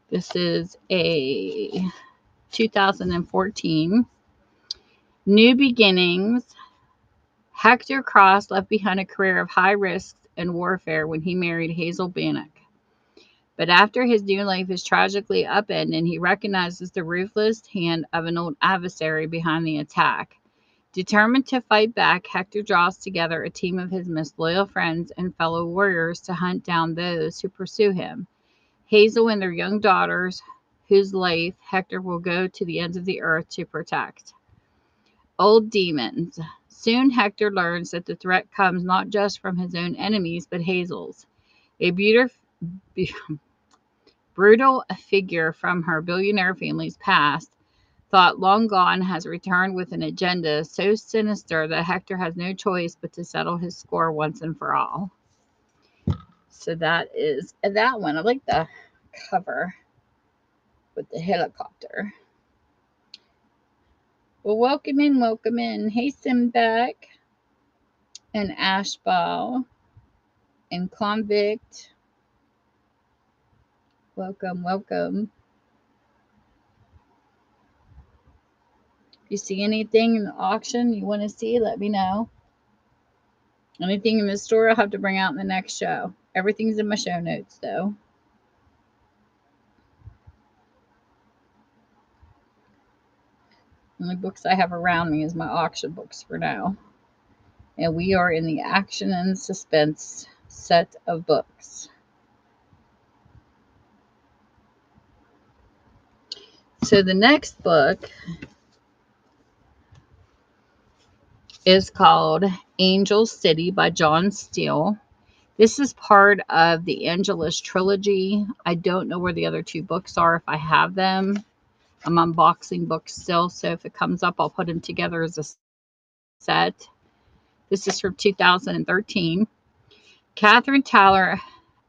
This is a 2014. New beginnings. Hector Cross left behind a career of high risks and warfare when he married Hazel Bannock. But after his new life is tragically upended, he recognizes the ruthless hand of an old adversary behind the attack. Determined to fight back, Hector draws together a team of his most loyal friends and fellow warriors to hunt down those who pursue him. Hazel and their young daughters, whose life Hector will go to the ends of the earth to protect. Old demons. Soon Hector learns that the threat comes not just from his own enemies, but Hazel's. A brutal figure from her billionaire family's past, thought long gone, has returned with an agenda so sinister that Hector has no choice but to settle his score once and for all. So that is that one. I like the cover with the helicopter. Well, welcome in. Hey, Simbeck and Ashball and Convict. Welcome. If you see anything in the auction you want to see, let me know. Anything in the store I'll have to bring out in the next show. Everything's in my show notes, though. The only books I have around me is my auction books for now. And we are in the action and suspense set of books. So the next book is called Angel City by John Steele. This is part of the Angelus trilogy. I don't know where the other two books are, if I have them. I'm unboxing books still, so if it comes up, I'll put them together as a set. This is from 2013. Catherine Tyler,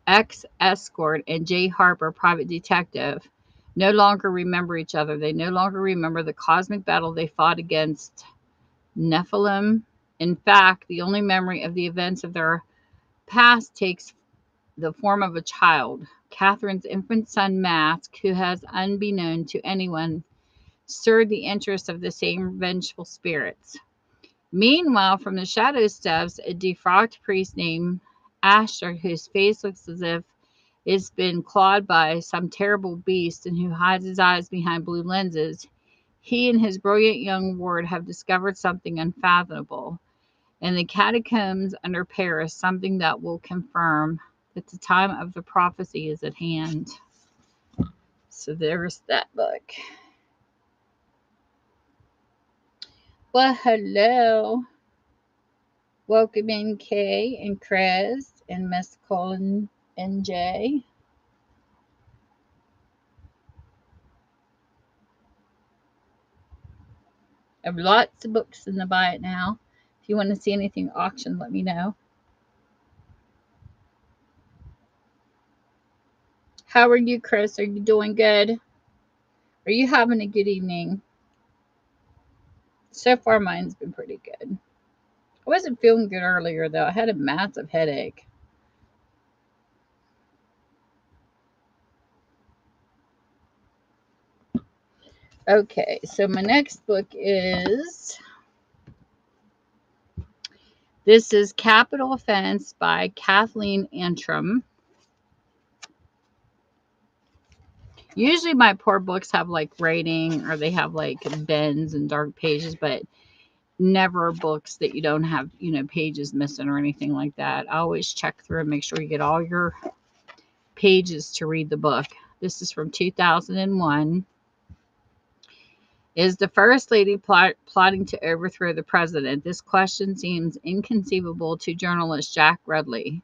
ex-escort, and Jay Harper, private detective, no longer remember each other. They no longer remember the cosmic battle they fought against Nephilim. In fact, the only memory of the events of their past takes the form of a child. Catherine's infant son, Mask, who has, unbeknown to anyone, stirred the interest of the same vengeful spirits. Meanwhile, from the shadow steps, a defrocked priest named Asher, whose face looks as if it's been clawed by some terrible beast and who hides his eyes behind blue lenses, he and his brilliant young ward have discovered something unfathomable in the catacombs under Paris, something that will confirm that the time of the prophecy is at hand. So there's that book. Well, hello. Welcome in Kay and Chris and Miss Colin and Jay. I have lots of books in the buy it now. If you want to see anything auctioned, let me know. How are you, Chris? Are you doing good? Are you having a good evening? So far, mine's been pretty good. I wasn't feeling good earlier, though. I had a massive headache. Okay, so my next book is This is Capital Offense by Kathleen Antrim. Usually my poor books have like writing or they have like bends and dark pages, but never books that you don't have, pages missing or anything like that. I always check through and make sure you get all your pages to read the book. This is from 2001. Is the First Lady plotting to overthrow the president? This question seems inconceivable to journalist Jack Rudley.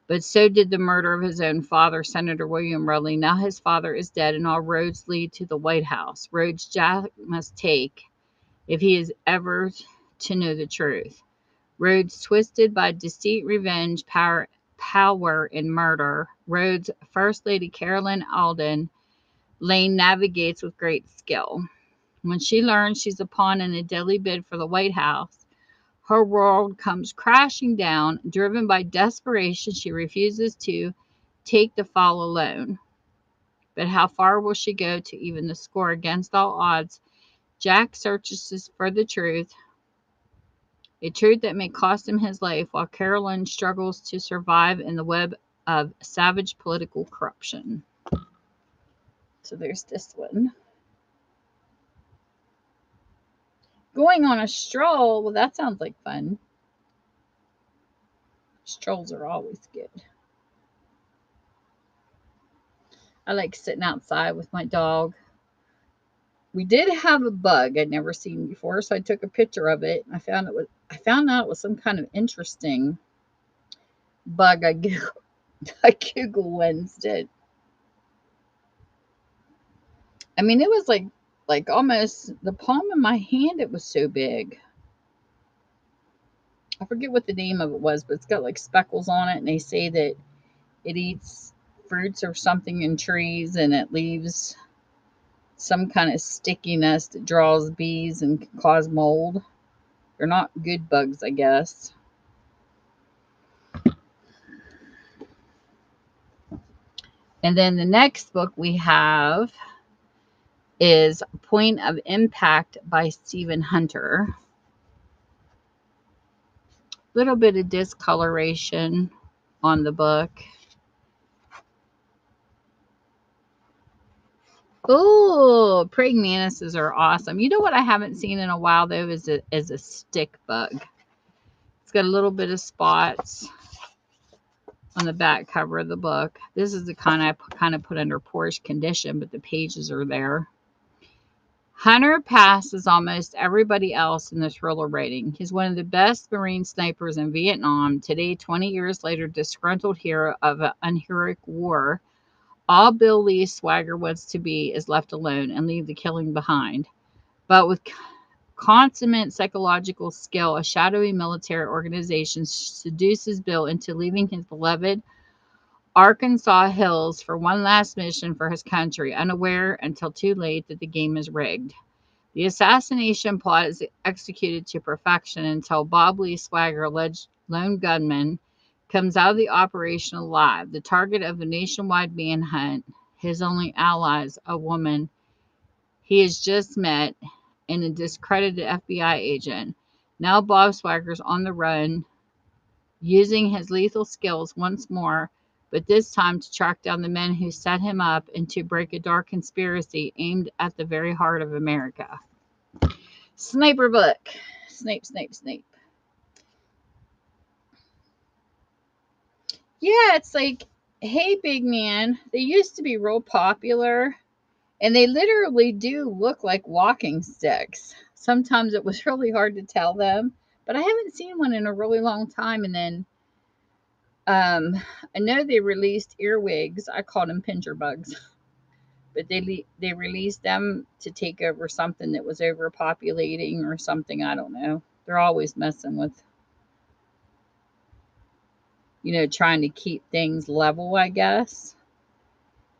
But so did the murder of his own father, Senator William Rudley. Now his father is dead, and all roads lead to the White House. Roads Jack must take if he is ever to know the truth. Roads twisted by deceit, revenge, power, and murder. Roads First Lady Carolyn Alden Lane navigates with great skill. When she learns she's a pawn in a deadly bid for the White House, her world comes crashing down. Driven by desperation, she refuses to take the fall alone. But how far will she go to even the score against all odds? Jack searches for the truth, a truth that may cost him his life, while Carolyn struggles to survive in the web of savage political corruption. So there's this one. Going on a stroll. Well, that sounds like fun. Strolls are always good. I like sitting outside with my dog. We did have a bug I'd never seen before, so I took a picture of it. I found out it was some kind of interesting bug. I Google Wednesday. I mean, it was like almost the palm of my hand. It was so big. I forget what the name of it was, but it's got like speckles on it, and they say that it eats fruits or something in trees, and it leaves some kind of stickiness that draws bees and can cause mold. They're not good bugs, I guess. And then the next book we have is Point of Impact by Stephen Hunter. Little bit of discoloration on the book. Oh, praying mantises are awesome. You know what I haven't seen in a while though is a stick bug. It's got a little bit of spots on the back cover of the book. This is the kind I kind of put under poorish condition, but the pages are there. Hunter passes almost everybody else in the thriller rating. He's one of the best Marine snipers in Vietnam. Today, 20 years later, disgruntled hero of an unheroic war. All Bill Lee's swagger wants to be is left alone and leave the killing behind. But with consummate psychological skill, a shadowy military organization seduces Bill into leaving his beloved Arkansas hills for one last mission for his country, unaware until too late that the game is rigged. The assassination plot is executed to perfection until Bob Lee Swagger, alleged lone gunman, comes out of the operation alive, the target of a nationwide manhunt. His only allies, a woman he has just met and a discredited FBI agent. Now Bob Swagger's on the run, using his lethal skills once more, but this time to track down the men who set him up and to break a dark conspiracy aimed at the very heart of America. Sniper book. Snape, Snape, Snape. Yeah, it's like, hey, big man, they used to be real popular, and they literally do look like walking sticks. Sometimes it was really hard to tell them, but I haven't seen one in a really long time. And then I know they released earwigs. I called them pincher bugs, but they released them to take over something that was overpopulating or something. I don't know. They're always messing with, trying to keep things level, I guess.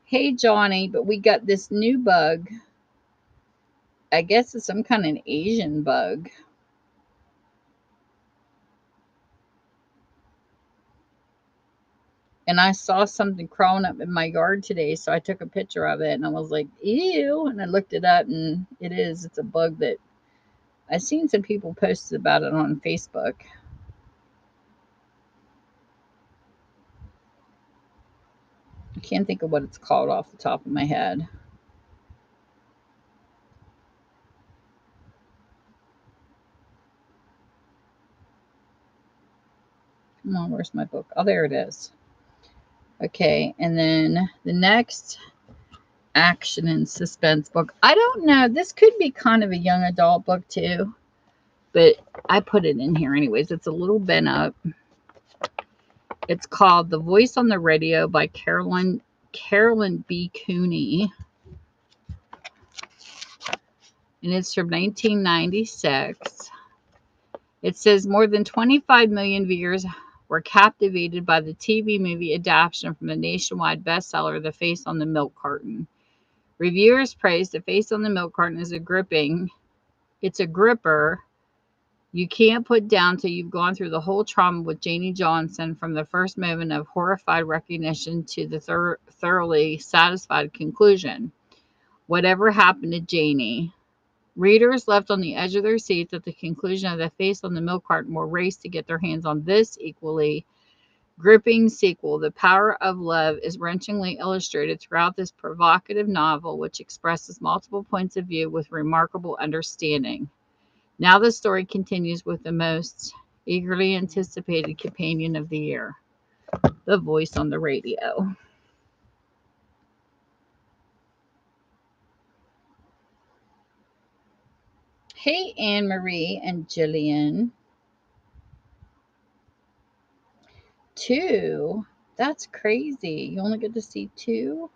Hey, Johnny, but we got this new bug. I guess it's some kind of Asian bug. And I saw something crawling up in my yard today, so I took a picture of it and I was like, ew. And I looked it up, and it's a bug that I've seen some people posted about it on Facebook. I can't think of what it's called off the top of my head. Come on, where's my book? Oh, there it is. Okay, and then the next action and suspense book. I don't know. This could be kind of a young adult book too, but I put it in here anyways. It's a little bent up. It's called The Voice on the Radio by Carolyn B. Cooney. And it's from 1996. It says more than 25 million viewers were captivated by the TV movie adaptation from the nationwide bestseller, The Face on the Milk Carton. Reviewers praised The Face on the Milk Carton as it's a gripper you can't put down till you've gone through the whole trauma with Janie Johnson, from the first moment of horrified recognition to the thoroughly satisfied conclusion. Whatever happened to Janie? Readers left on the edge of their seats at the conclusion of The Face on the Milk Carton will race to get their hands on this equally gripping sequel. The power of love is wrenchingly illustrated throughout this provocative novel, which expresses multiple points of view with remarkable understanding. Now the story continues with the most eagerly anticipated companion of the year, The Voice on the Radio. Hey, Anne Marie and Jillian. 2? That's crazy. You only get to see 2?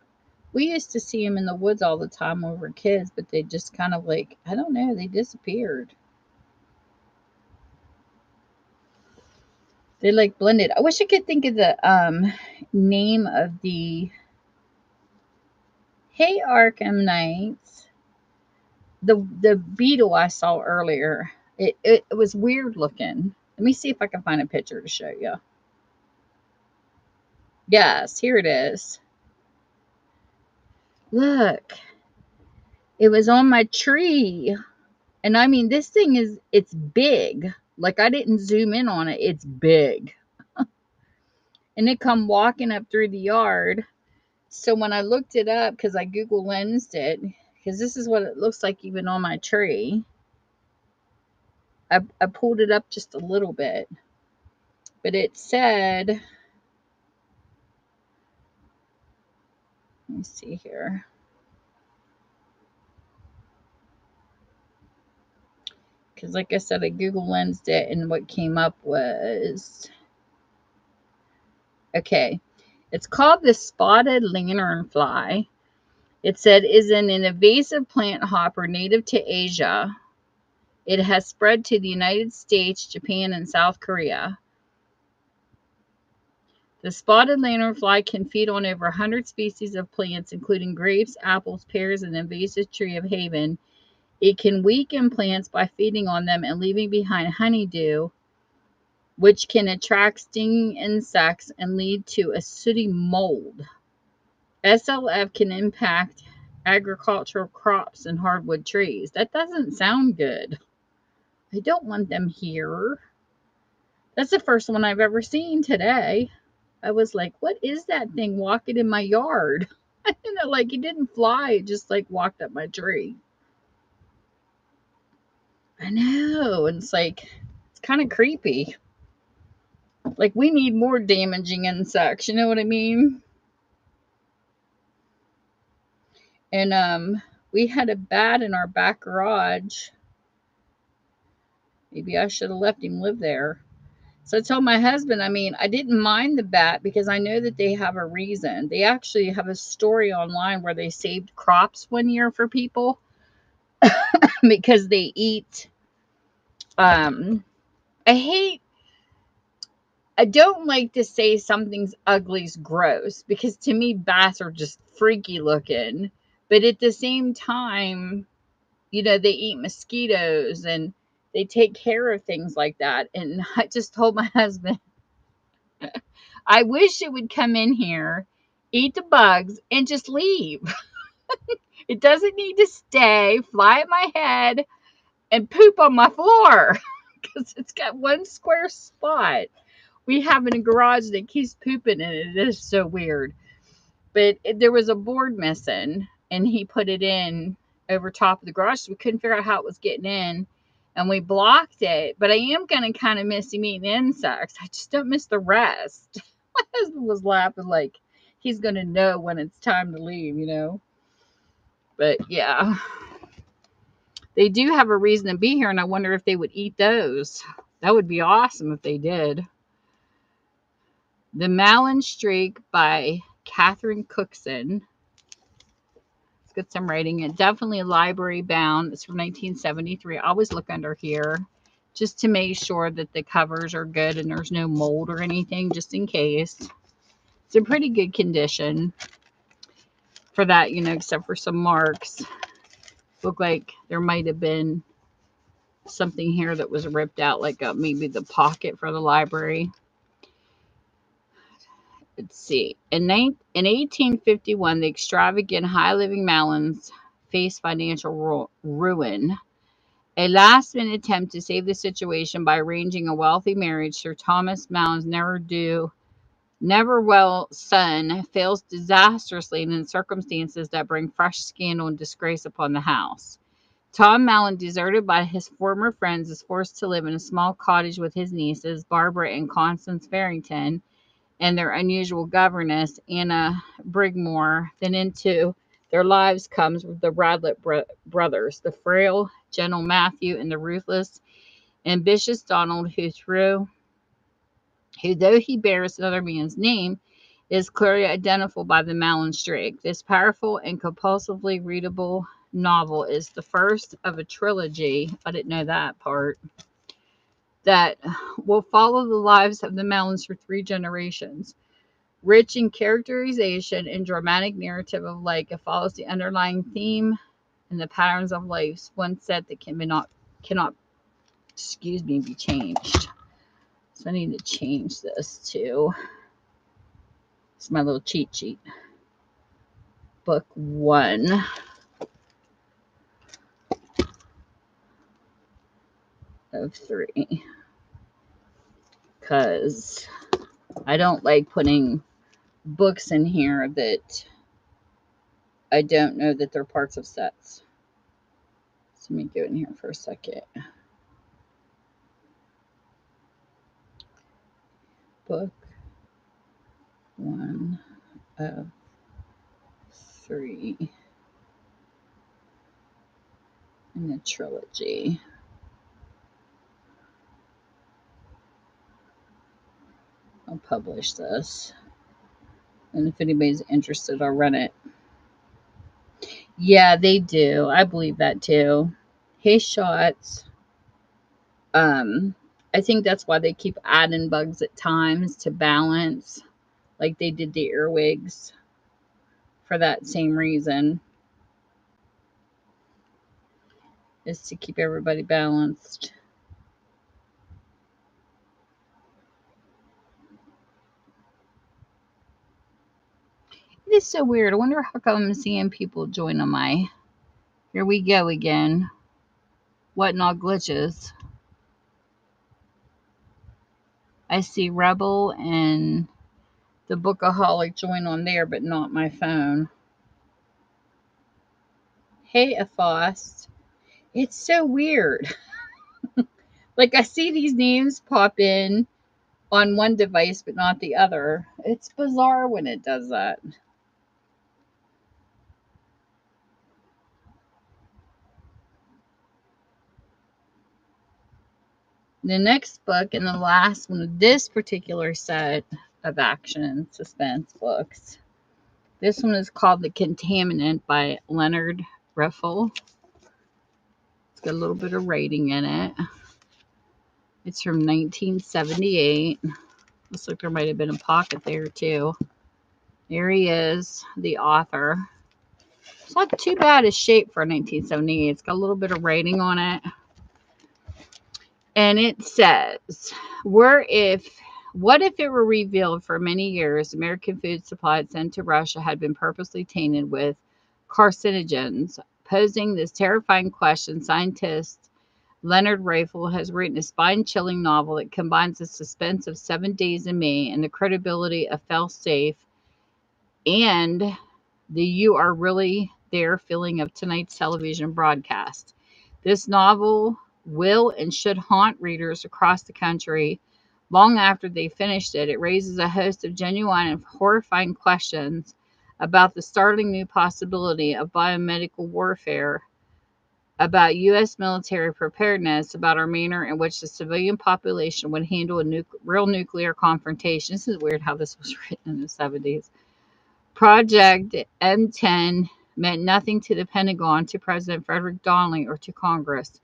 We used to see them in the woods all the time when we were kids, but they just kind of like, I don't know, they disappeared. They like blended. I wish I could think of the name of the. Hey, Arkham Knights. The beetle I saw earlier. It was weird looking. Let me see if I can find a picture to show you. Yes, here it is. Look. It was on my tree. And I mean, this thing it's big. Like, I didn't zoom in on it. It's big. And it come walking up through the yard. So when I looked it up, because I Google lensed it, because this is what it looks like even on my tree. I pulled it up just a little bit. But it said, let me see here. Because like I said, I Google lensed it, and what came up was, okay, it's called the spotted lanternfly. It said is an invasive plant hopper native to Asia. It has spread to the United States, Japan, and South Korea. The spotted lanternfly can feed on over 100 species of plants, including grapes, apples, pears, and the invasive tree of haven. It can weaken plants by feeding on them and leaving behind honeydew, which can attract stinging insects and lead to a sooty mold. SLF can impact agricultural crops and hardwood trees. That doesn't sound good. I don't want them here. That's the first one I've ever seen today. I was like, what is that thing walking in my yard? Like it didn't fly, it just like walked up my tree. I know. And it's like, it's kind of creepy. Like we need more damaging insects, you know what I mean? And we had a bat in our back garage. Maybe I should have left him live there. So I told my husband, I mean, I didn't mind the bat because I know that they have a reason. They actually have a story online where they saved crops one year for people because they eat um I hate I don't like to say something's ugly's gross because to me bats are just freaky looking. But at the same time, they eat mosquitoes and they take care of things like that. And I just told my husband, I wish it would come in here, eat the bugs, and just leave. It doesn't need to stay, fly at my head, and poop on my floor because it's got one square spot we have in a garage that keeps pooping in it. It is so weird. But there was a board missing, and he put it in over top of the garage, so we couldn't figure out how it was getting in. And we blocked it. But I am going to kind of miss him eating insects. I just don't miss the rest. My husband was laughing like he's going to know when it's time to leave. But yeah, they do have a reason to be here, and I wonder if they would eat those. That would be awesome if they did. The Malin Streak by Catherine Cookson. Let's get some writing. It definitely library bound. It's from 1973. I always look under here just to make sure that the covers are good and there's no mold or anything, just in case. It's in pretty good condition for that, except for some marks. Look like there might have been something here that was ripped out, like maybe the pocket for the library. Let's see. In 1851, the extravagant, high-living Malins faced financial ruin. A last-minute attempt to save the situation by arranging a wealthy marriage, Sir Thomas Malin's never-well son fails disastrously in circumstances that bring fresh scandal and disgrace upon the house. Tom Malin, deserted by his former friends, is forced to live in a small cottage with his nieces, Barbara and Constance Farrington, and their unusual governess, Anna Brigmore. Then into their lives comes the Radlett brothers, the frail, gentle Matthew, and the ruthless, ambitious Donald, who though he bears another man's name, is clearly identifiable by the Malin streak. This powerful and compulsively readable novel is the first of a trilogy. I didn't know that part. That will follow the lives of the Malins for 3 generations. Rich in characterization and dramatic narrative of life, it follows the underlying theme and the patterns of life, one set that cannot be changed. So I need to change this to, it's my little cheat sheet. Book 1 of 3. Because I don't like putting books in here that I don't know that they're parts of sets. So let me go in here for a second. Book 1 of 3 in the trilogy. I'll publish this. And if anybody's interested, I'll run it. Yeah, they do. I believe that too. Hey, shots. I think that's why they keep adding bugs at times to balance, like they did the earwigs, for that same reason, is to keep everybody balanced. It is so weird. I wonder how come I'm seeing people join on my. Here we go again. What in all glitches? I see Rebel and the Bookaholic join on there, but not my phone. Hey, Afost. It's so weird. Like, I see these names pop in on one device, but not the other. It's bizarre when it does that. The next book and the last one of this particular set of action and suspense books. This one is called The Contaminant by Leonard Riffle. It's got a little bit of writing in it. It's from 1978. Looks like there might have been a pocket there too. There he is, the author. It's not too bad a shape for 1978. It's got a little bit of writing on it. And it says, what if it were revealed for many years American food supplies sent to Russia had been purposely tainted with carcinogens? Posing this terrifying question, scientist Leonard Riffle has written a spine-chilling novel that combines the suspense of 7 Days in May and the credibility of Failsafe and the "you are really there" feeling of tonight's television broadcast. This novel will and should haunt readers across the country long after they finished it. It raises a host of genuine and horrifying questions about the startling new possibility of biomedical warfare, about U.S. military preparedness, about our manner in which the civilian population would handle a real nuclear confrontation. This is weird how this was written in the 70s. Project M10 meant nothing to the Pentagon, to President Frederick Donnelly, or to Congress.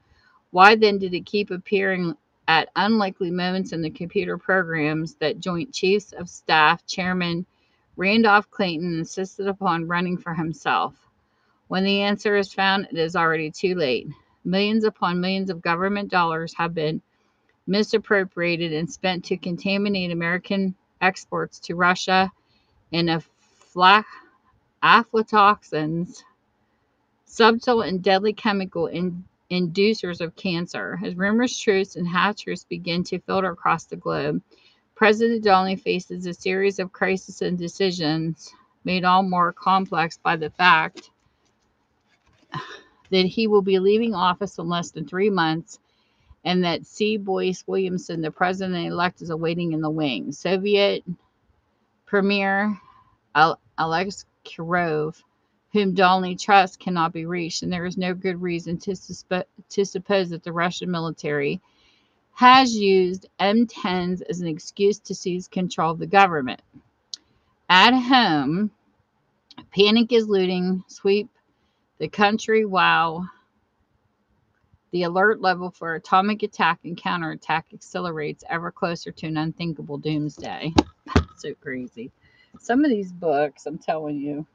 Why then did it keep appearing at unlikely moments in the computer programs that Joint Chiefs of Staff Chairman Randolph Clayton insisted upon running for himself? When the answer is found, it is already too late. Millions upon millions of government dollars have been misappropriated and spent to contaminate American exports to Russia in aflatoxins, subtle and deadly chemical inducers of cancer. As rumors, truths, and half-truths begin to filter across the globe, President Donnelly faces a series of crises and decisions made all more complex by the fact that he will be leaving office in less than 3 months, and that C. Boyce Williamson, the president-elect, is awaiting in the wings. Soviet Premier Alex Kirov, whom Donnelly trusts, cannot be reached, and there is no good reason to suppose that the Russian military has used M10s as an excuse to seize control of the government. At home, panic is looting sweep the country while the alert level for atomic attack and counterattack accelerates ever closer to an unthinkable doomsday. So crazy. Some of these books, I'm telling you,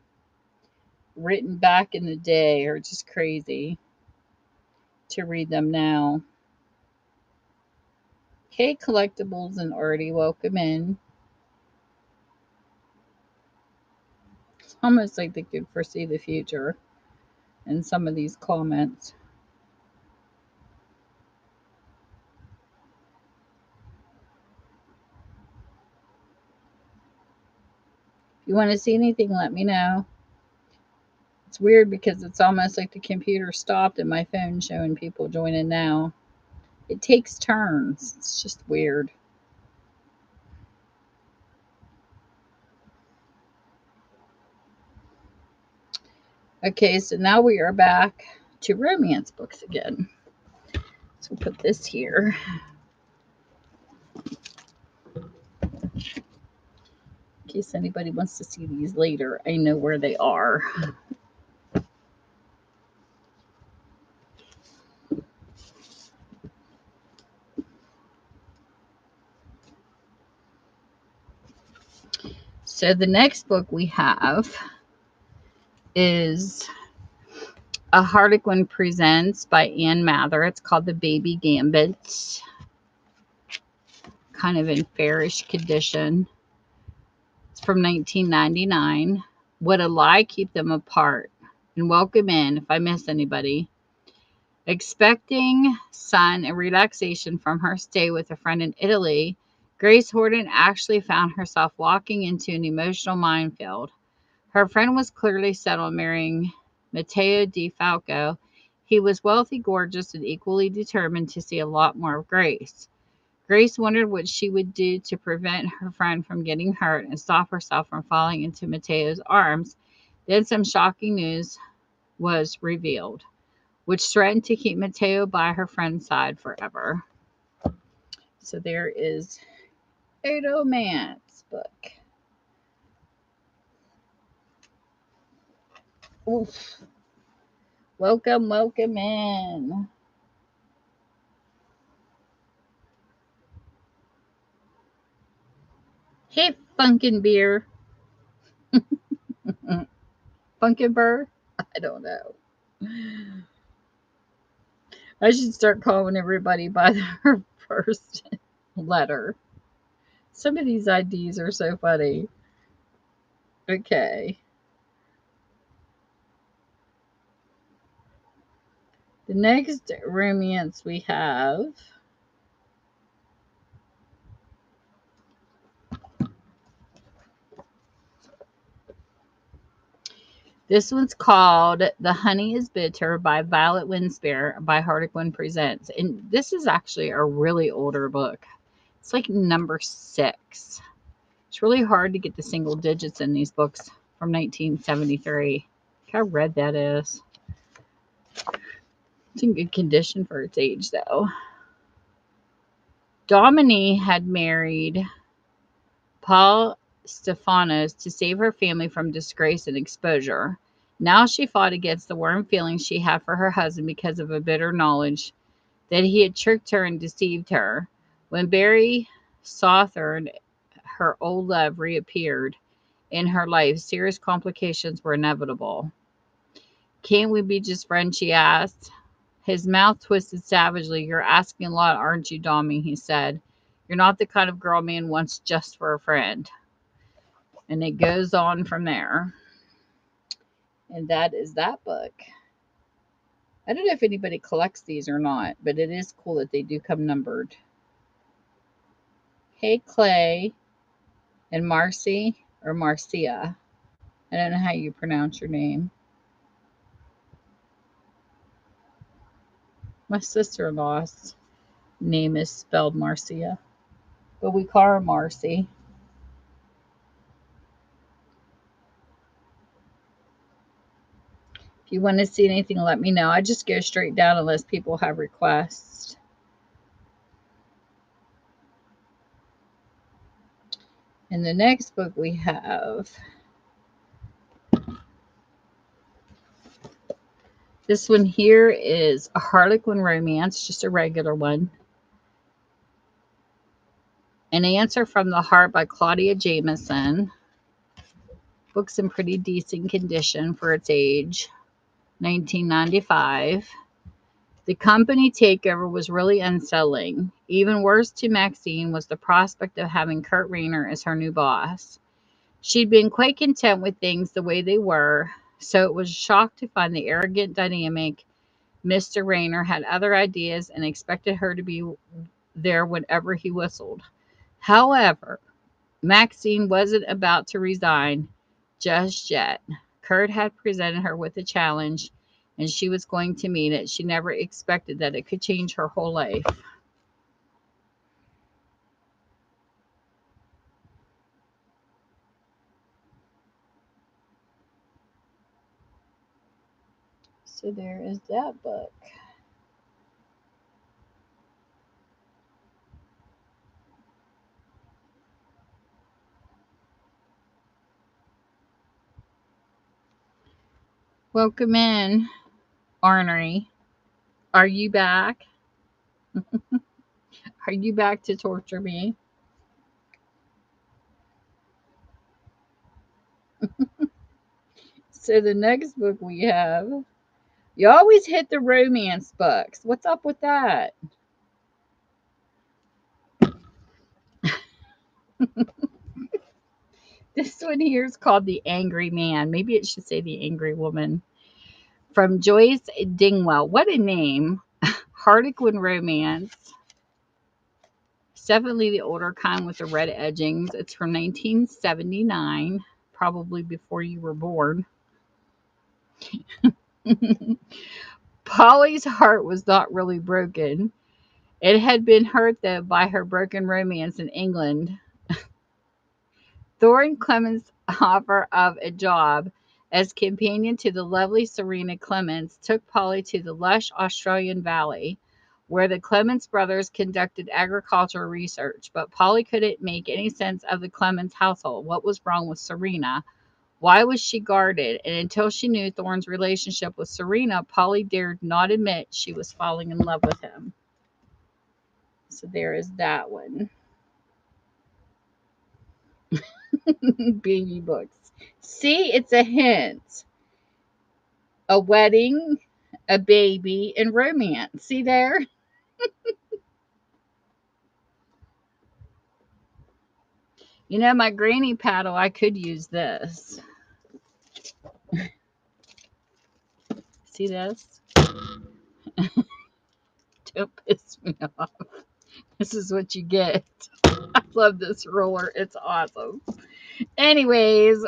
written back in the day are just crazy to read them now. Okay, collectibles and Artie, welcome in. It's almost like they could foresee the future in some of these comments. If you want to see anything, let me know. It's weird because it's almost like the computer stopped and my phone showing people joining now. It takes turns. It's just weird. Okay, so now we are back to romance books again. So we'll put this here. In case anybody wants to see these later, I know where they are. So the next book we have is A Harlequin Presents by Ann Mather. It's called The Baby Gambit. Kind of in fairish condition. It's from 1999. Would a lie keep them apart? And welcome in, if I miss anybody. Expecting sun and relaxation from her stay with a friend in Italy, Grace Horton actually found herself walking into an emotional minefield. Her friend was clearly set on marrying Matteo Di Falco. He was wealthy, gorgeous, and equally determined to see a lot more of Grace. Grace wondered what she would do to prevent her friend from getting hurt and stop herself from falling into Matteo's arms. Then some shocking news was revealed, which threatened to keep Matteo by her friend's side forever. So there is a romance book. Oof. Welcome, welcome in. Hey, Funkin' Beer. Funkin' Burr? I don't know. I should start calling everybody by their first letter. Some of these IDs are so funny. Okay. The next romance we have. This one's called The Honey is Bitter by Violet Winspear by Harlequin Presents. And this is actually a really older book. It's like number 6. It's really hard to get the single digits in these books from 1973. Look how red that is. It's in good condition for its age, though. Dominique had married Paul Stefanos to save her family from disgrace and exposure. Now she fought against the warm feelings she had for her husband because of a bitter knowledge that he had tricked her and deceived her. When Barry Southern, her old love, reappeared in her life, serious complications were inevitable. Can't we be just friends? She asked. His mouth twisted savagely. You're asking a lot, aren't you, Dommy? He said. You're not the kind of girl man wants just for a friend. And it goes on from there. And that is that book. I don't know if anybody collects these or not, but it is cool that they do come numbered. Hey, Clay and Marcy or Marcia. I don't know how you pronounce your name. My sister-in-law's name is spelled Marcia, but we call her Marcy. If you want to see anything, let me know. I just go straight down unless people have requests. And the next book we have, this one here is a Harlequin romance, just a regular one. An Answer from the Heart by Claudia Jameson. Book's in pretty decent condition for its age. 1995. The company takeover was really unsettling. Even worse to Maxine was the prospect of having Kurt Rayner as her new boss. She'd been quite content with things the way they were, so it was a shock to find the arrogant, dynamic Mr. Rayner had other ideas and expected her to be there whenever he whistled. However, Maxine wasn't about to resign just yet. Kurt had presented her with a challenge, and she was going to meet it. She never expected that it could change her whole life. So there is that book. Welcome in, Ornery. Are you back? Are you back to torture me? So the next book we have, you always hit the romance books. What's up with that? This one here is called The Angry Man. Maybe it should say The Angry Woman. From Joyce Dingwell. What a name. Harlequin romance. definitely the older kind with the red edgings. It's from 1979, probably before you were born. Polly's heart was not really broken. It had been hurt, though, by her broken romance in England. Thorin Clements' offer of a job as companion to the lovely Serena Clements took Polly to the lush Australian valley, where the Clements brothers conducted agricultural research. But Polly couldn't make any sense of the Clements household. What was wrong with Serena? Why was she guarded? And until she knew Thorne's relationship with Serena, Polly dared not admit she was falling in love with him. So there is that one. Baby books. See, it's a hint. A wedding, a baby, and romance. See there? You know, my granny paddle, I could use this. See this? Don't piss me off. This is what you get. I love this ruler. It's awesome. Anyways,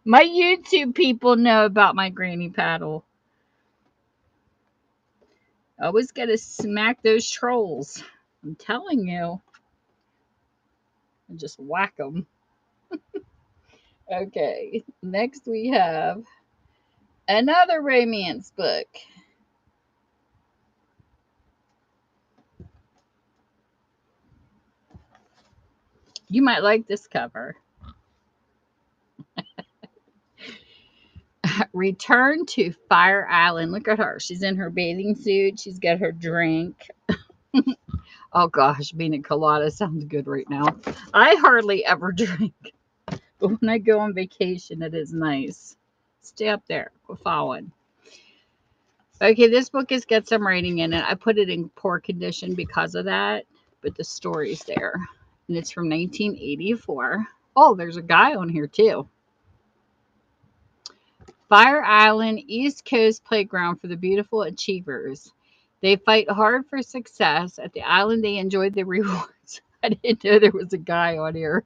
my YouTube people know about my granny paddle. Always got to smack those trolls. I'm telling you. And just whack them. Okay, next we have another romance book. You might like this cover. Return to Fire Island. Look at her. She's in her bathing suit. She's got her drink. Oh gosh, being a colada sounds good right now. I hardly ever drink, but when I go on vacation, it is nice. Stay up there. We're following. Okay, this book has got some writing in it. I put it in poor condition because of that, but the story's there. And it's from 1984. Oh, there's a guy on here too. Fire Island, East Coast playground for the beautiful achievers. They fight hard for success. At the island, they enjoyed the rewards. I didn't know there was a guy on here.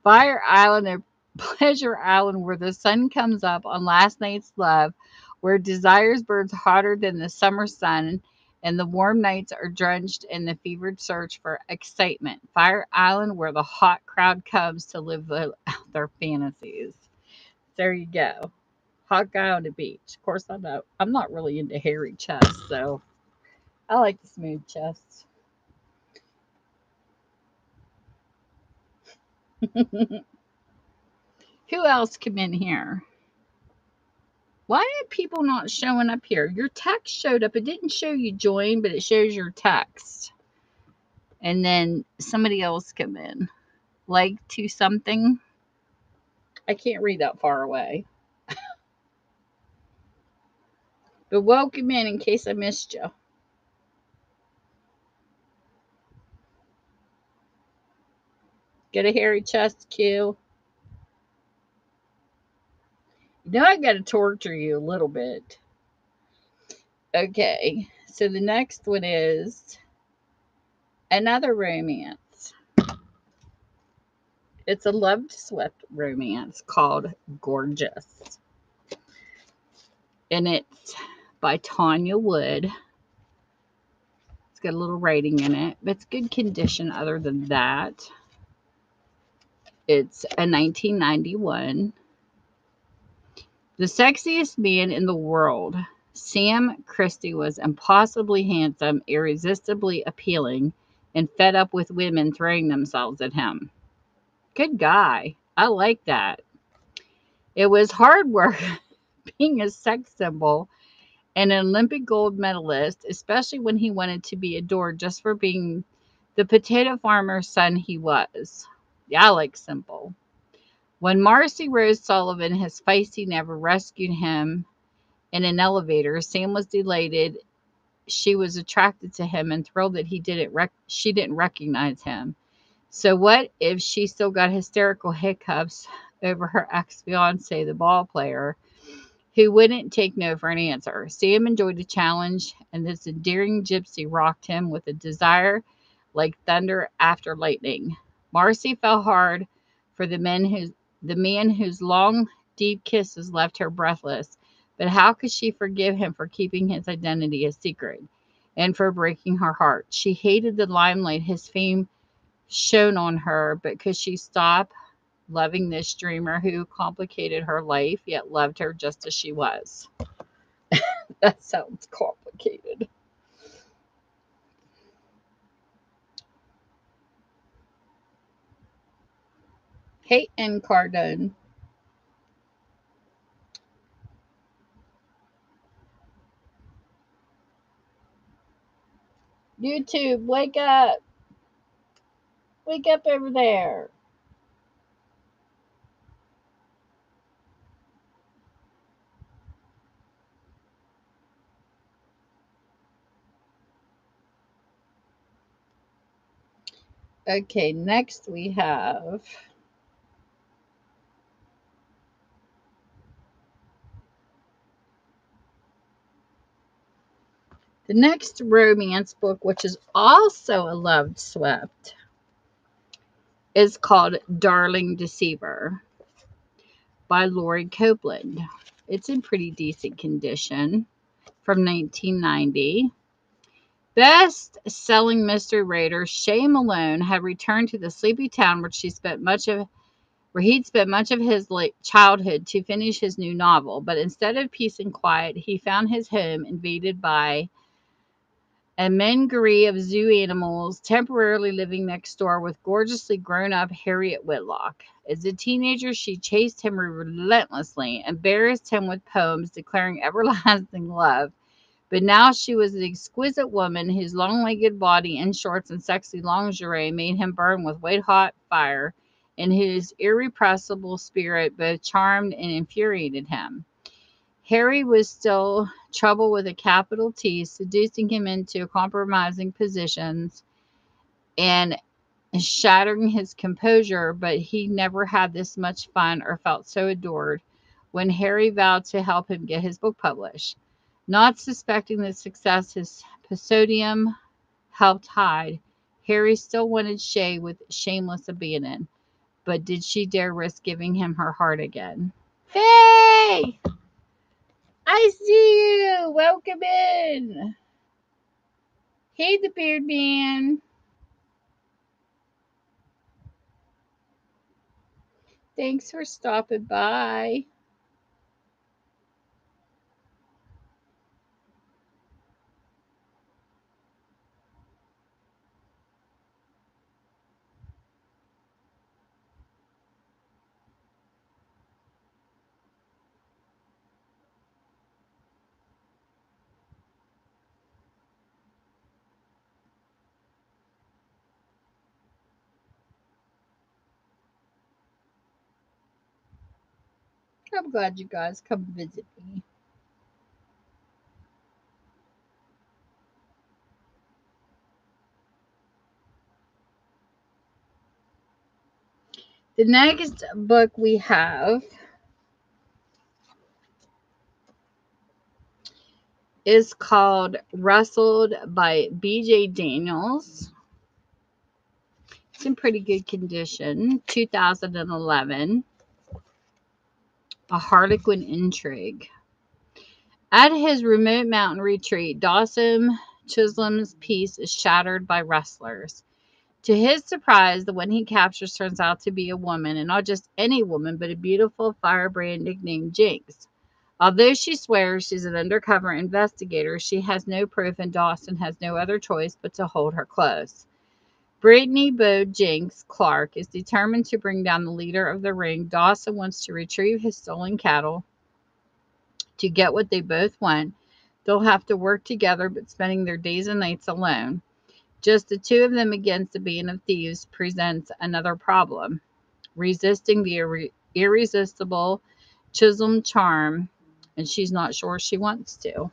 Fire Island and Pleasure Island, where the sun comes up on last night's love, where desires burns hotter than the summer sun, and the warm nights are drenched in the fevered search for excitement. Fire Island, where the hot crowd comes to live out their fantasies. There you go. Hot guy on the beach. Of course, I'm not really into hairy chests, so I like the smooth chests. Who else come in here? Why are people not showing up here? Your text showed up. It didn't show you join, but it shows your text. And then somebody else come in. Like to something. I can't read that far away. But welcome in case I missed you. Get a hairy chest, Q. You know I got to torture you a little bit. Okay, so the next one is another romance. It's a love swept romance called Gorgeous. And it's by Tanya Wood. It's got a little writing in it, but it's good condition other than that. It's a 1991. The sexiest man in the world, Sam Christie, was impossibly handsome, irresistibly appealing, and fed up with women throwing themselves at him. Good guy. I like that. It was hard work being a sex symbol and an Olympic gold medalist, especially when he wanted to be adored just for being the potato farmer's son he was. Yeah, I like simple. When Marcy Rose Sullivan, his feisty neighbor, rescued him in an elevator, Sam was delighted. She was attracted to him and thrilled that she didn't recognize him. So what if she still got hysterical hiccups over her ex-fiance, the ball player? who wouldn't take no for an answer. Sam enjoyed the challenge, and this endearing gypsy rocked him with a desire like thunder after lightning. Marcy fell hard for the man whose long, deep kisses left her breathless. But how could she forgive him for keeping his identity a secret and for breaking her heart? She hated the limelight his fame shone on her, but could she stop loving this dreamer who complicated her life, yet loved her just as she was? That sounds complicated. Kate and Cardone. YouTube, wake up. Wake up over there. Okay, next we have the next romance book, which is also a Loved Swept, is called Darling Deceiver by Lori Copeland. It's in pretty decent condition from 1990. Best-selling mystery writer Shay Malone had returned to the sleepy town where he'd spent much of his late childhood to finish his new novel. But instead of peace and quiet, he found his home invaded by a menagerie of zoo animals temporarily living next door with gorgeously grown-up Harriet Whitlock. As a teenager, she chased him relentlessly, embarrassed him with poems declaring everlasting love. But now she was an exquisite woman whose long-legged body in shorts and sexy lingerie made him burn with white-hot fire, and whose irrepressible spirit both charmed and infuriated him. Harry was still trouble with a capital T, seducing him into compromising positions and shattering his composure, but he never had this much fun or felt so adored when Harry vowed to help him get his book published. Not suspecting the success his pseudonym helped hide, Harry still wanted Shay with shameless abandon. But did she dare risk giving him her heart again? Hey! I see you! Welcome in! Hey, the Beard Man! Thanks for stopping by. I'm glad you guys come visit me. The next book we have is called Rustled by B.J. Daniels. It's in pretty good condition. 2011. A Harlequin Intrigue. At his remote mountain retreat, Dawson Chisholm's peace is shattered by rustlers. To his surprise, the one he captures turns out to be a woman, and not just any woman, but a beautiful firebrand nicknamed Jinx. Although she swears she's an undercover investigator, she has no proof, and Dawson has no other choice but to hold her close. Brittany Bowe Jinx Clark is determined to bring down the leader of the ring. Dawson wants to retrieve his stolen cattle. To get what they both want, they'll have to work together, but spending their days and nights alone. Just the two of them against a band of thieves presents another problem. Resisting the irresistible Chisholm charm, and she's not sure she wants to.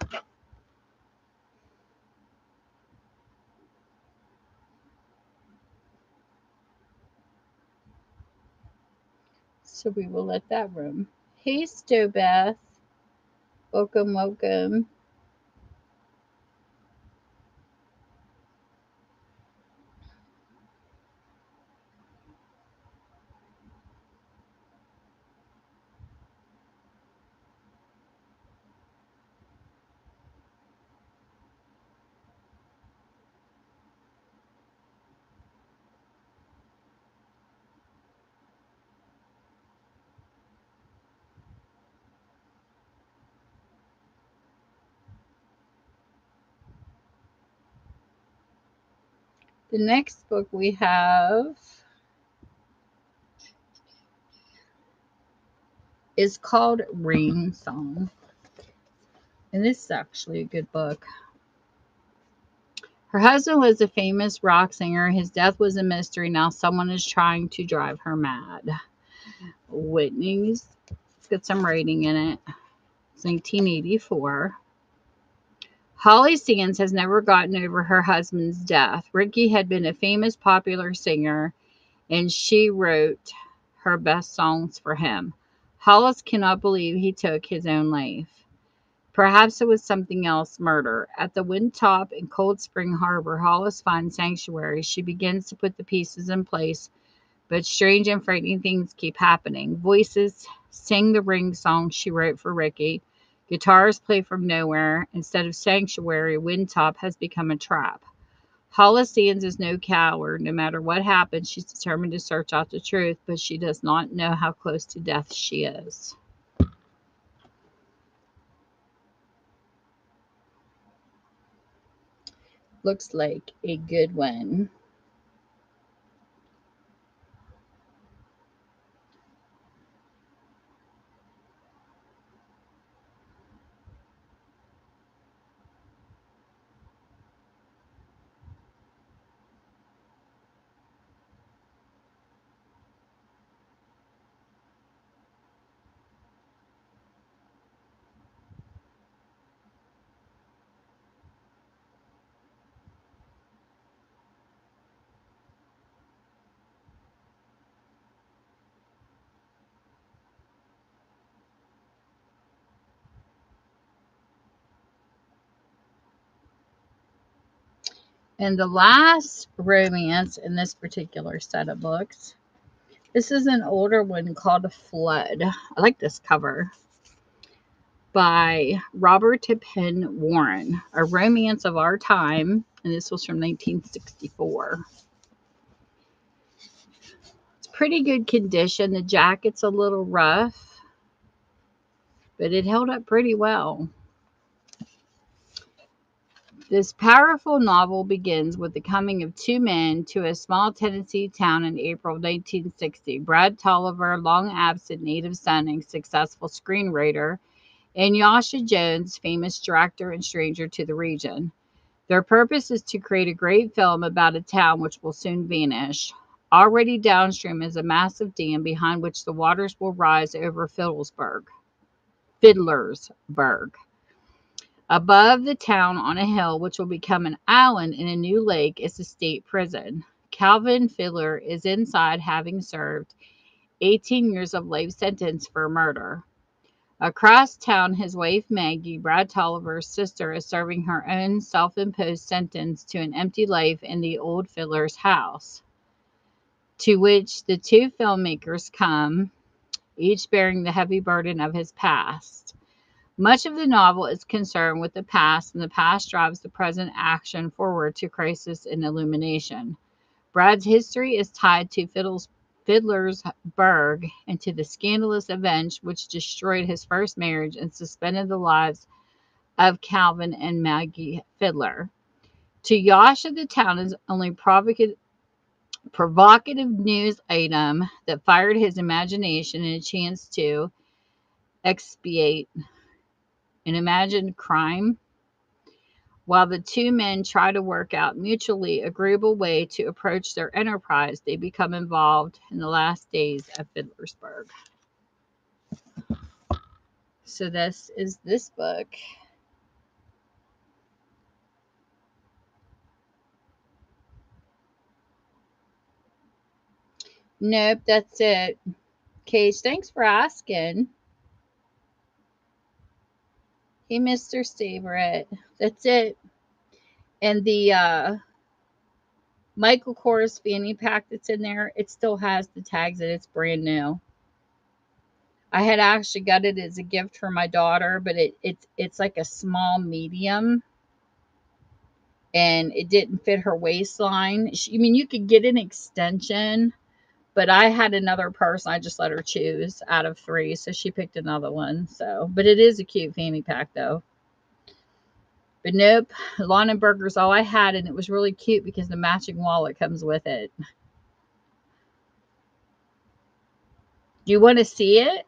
So we will let that room. Hey, Stobeth. Welcome, welcome. The next book we have is called Rain Song. And this is actually a good book. Her husband was a famous rock singer. His death was a mystery. Now someone is trying to drive her mad. Whitney's. It's got some writing in it. It's 1984. Holly Sands has never gotten over her husband's death. Ricky had been a famous popular singer, and she wrote her best songs for him. Hollis cannot believe he took his own life. Perhaps it was something else, murder. At the Windtop in Cold Spring Harbor, Hollis finds sanctuary. She begins to put the pieces in place, but strange and frightening things keep happening. Voices sing the ring song she wrote for Ricky. Guitars play from nowhere. Instead of sanctuary, Windtop has become a trap. Hollis Sands is no coward. No matter what happens, she's determined to search out the truth, but she does not know how close to death she is. Looks like a good one. And the last romance in this particular set of books, this is an older one called Flood. I like this cover. By Robert Penn Warren, a romance of our time, and this was from 1964. It's pretty good condition. The jacket's a little rough, but it held up pretty well. This powerful novel begins with the coming of two men to a small Tennessee town in April 1960. Brad Tolliver, long absent native son and successful screenwriter, and Yasha Jones, famous director and stranger to the region. Their purpose is to create a great film about a town which will soon vanish. Already downstream is a massive dam behind which the waters will rise over Fiddlersburg. Above the town on a hill, which will become an island in a new lake, is the state prison. Calvin Fiddler is inside, having served 18 years of life sentence for murder. Across town, his wife Maggie, Brad Tolliver's sister, is serving her own self-imposed sentence to an empty life in the old Fiddler's house, to which the two filmmakers come, each bearing the heavy burden of his past. Much of the novel is concerned with the past, and the past drives the present action forward to crisis and illumination. Brad's history is tied to Fiddlersburg and to the scandalous event which destroyed his first marriage and suspended the lives of Calvin and Maggie Fiddler. To Yasha, the town is only provocative news item that fired his imagination and a chance to expiate an imagined crime, while the two men try to work out mutually agreeable way to approach their enterprise. They become involved in the last days of Fiddlersburg. So this is this book. Nope, that's it. Cage, thanks for asking. Hey, Mr. Favorite. That's it. And the Michael Kors fanny pack that's in there, it still has the tags and it's brand new. I had actually got it as a gift for my daughter, but it's like a small medium and it didn't fit her waistline. I mean, you could get an extension, but I had another person. I just let her choose out of three, so she picked another one. So, but it is a cute fanny pack though. But nope, Lawn and Burger's all I had, and it was really cute because the matching wallet comes with it. Do you want to see it?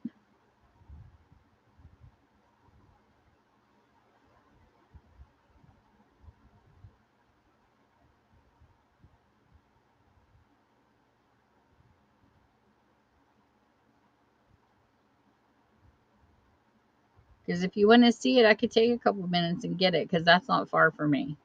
Because if you want to see it, I could take a couple minutes and get it because that's not far from me.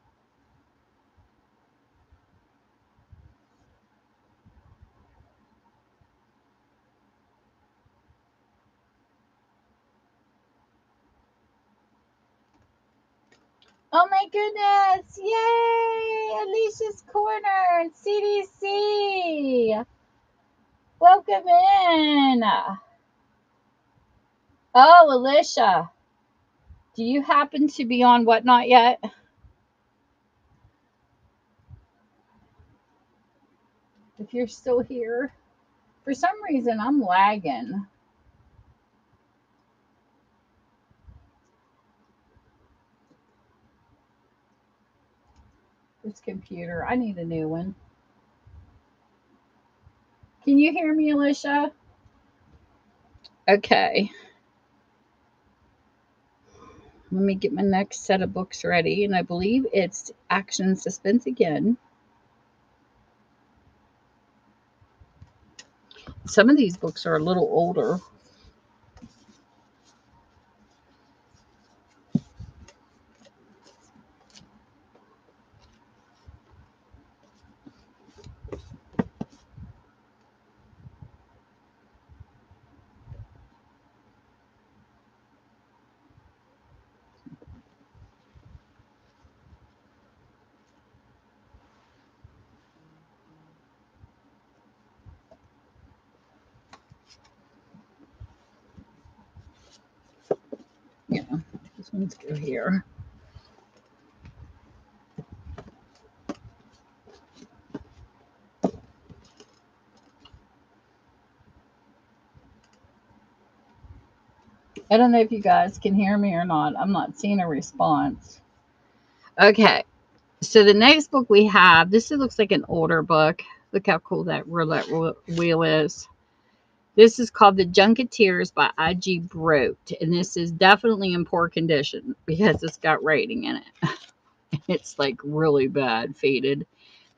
Oh my goodness! Yay! Alicia's Corner, CDC. Welcome in. Oh, Alicia, do you happen to be on Whatnot yet? If you're still here, for some reason I'm lagging. This computer, I need a new one. Can you hear me, Alicia? Okay. Let me get my next set of books ready, and I believe it's Action Suspense again. Some of these books are a little older. Yeah, these ones go here. I don't know if you guys can hear me or not. I'm not seeing a response. Okay, so the next book we have, this looks like an older book. Look how cool that roulette wheel is. This is called The Junketeers by I.G. Brote, and this is definitely in poor condition because it's got writing in it. It's like really bad, faded,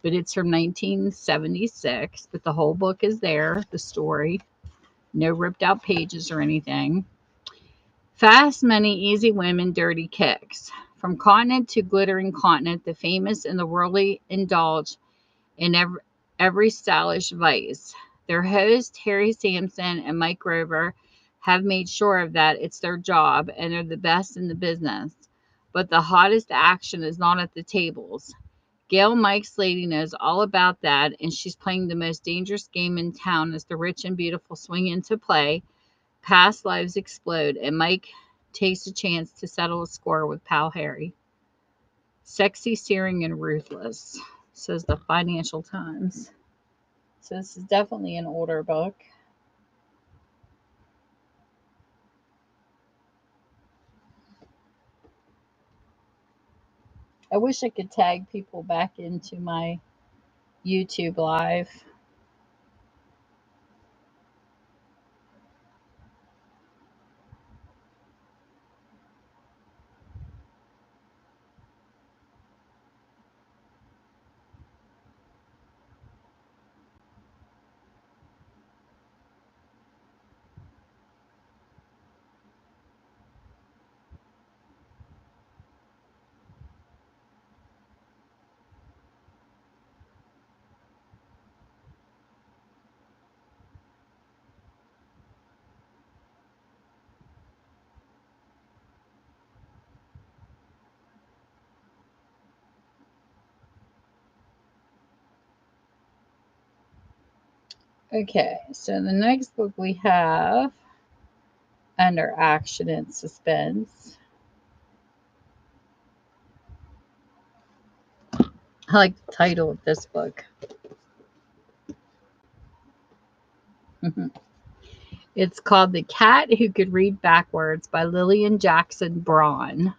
but it's from 1976. But the whole book is there, the story, no ripped out pages or anything. Fast money, easy women, dirty kicks. From continent to glittering continent, the famous and the worldly indulge in every stylish vice. Their hosts, Harry Sampson and Mike Grover, have made sure of that it's their job and they're the best in the business. But the hottest action is not at the tables. Gail Mike's lady knows all about that, and she's playing the most dangerous game in town as the rich and beautiful swing into play. Past lives explode, and Mike takes a chance to settle a score with pal Harry. Sexy, searing, and ruthless, says the Financial Times. So this is definitely an older book. I wish I could tag people back into my YouTube live. Okay, so the next book we have under action and suspense. I like the title of this book. It's called The Cat Who Could Read Backwards by Lillian Jackson Braun.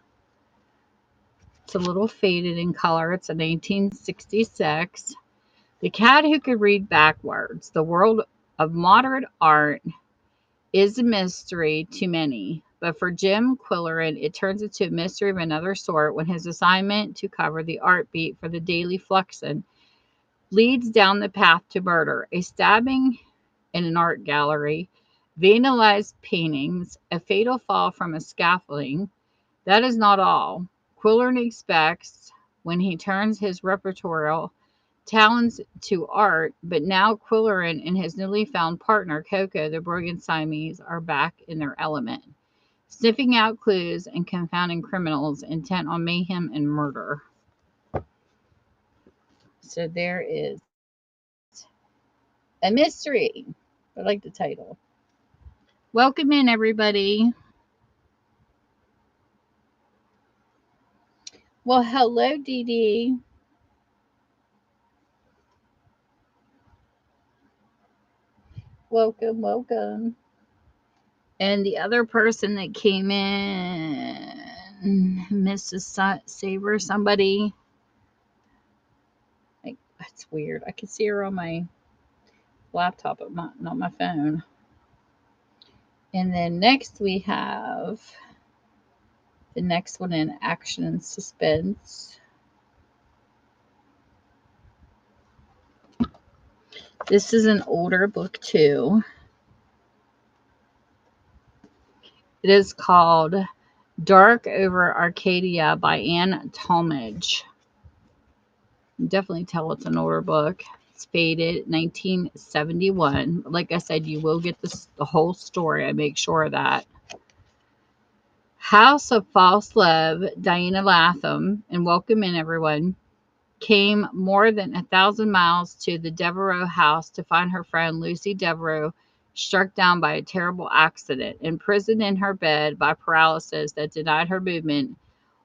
It's a little faded in color. It's a 1966. The Cat Who Could Read Backwards. The world of modern art is a mystery to many, but for Jim Quillerin, it turns into a mystery of another sort when his assignment to cover the art beat for the Daily Fluxen leads down the path to murder. A stabbing in an art gallery, vandalized paintings, a fatal fall from a scaffolding. That is not all. Quillerin expects when he turns his repertorial talents to art, but now Quillerin and his newly found partner, Coco, the brilliant Siamese, are back in their element, sniffing out clues and confounding criminals intent on mayhem and murder. So there is a mystery. I like the title. Welcome in, everybody. Well, hello, Dee Dee. Welcome, welcome. And the other person that came in, Mrs. Saber, somebody. Like, that's weird. I can see her on my laptop, but not my phone. And then next we have the next one in action and suspense. This is an older book too. It is called Dark Over Arcadia by Anne Talmadge. You can definitely tell it's an older book. It's faded, 1971. Like I said, you will get the whole story. I make sure of that. House of False Love, Diana Latham, and welcome in everyone, came more than 1,000 miles to the Devereaux house to find her friend Lucy Devereaux struck down by a terrible accident, imprisoned in her bed by paralysis that denied her movement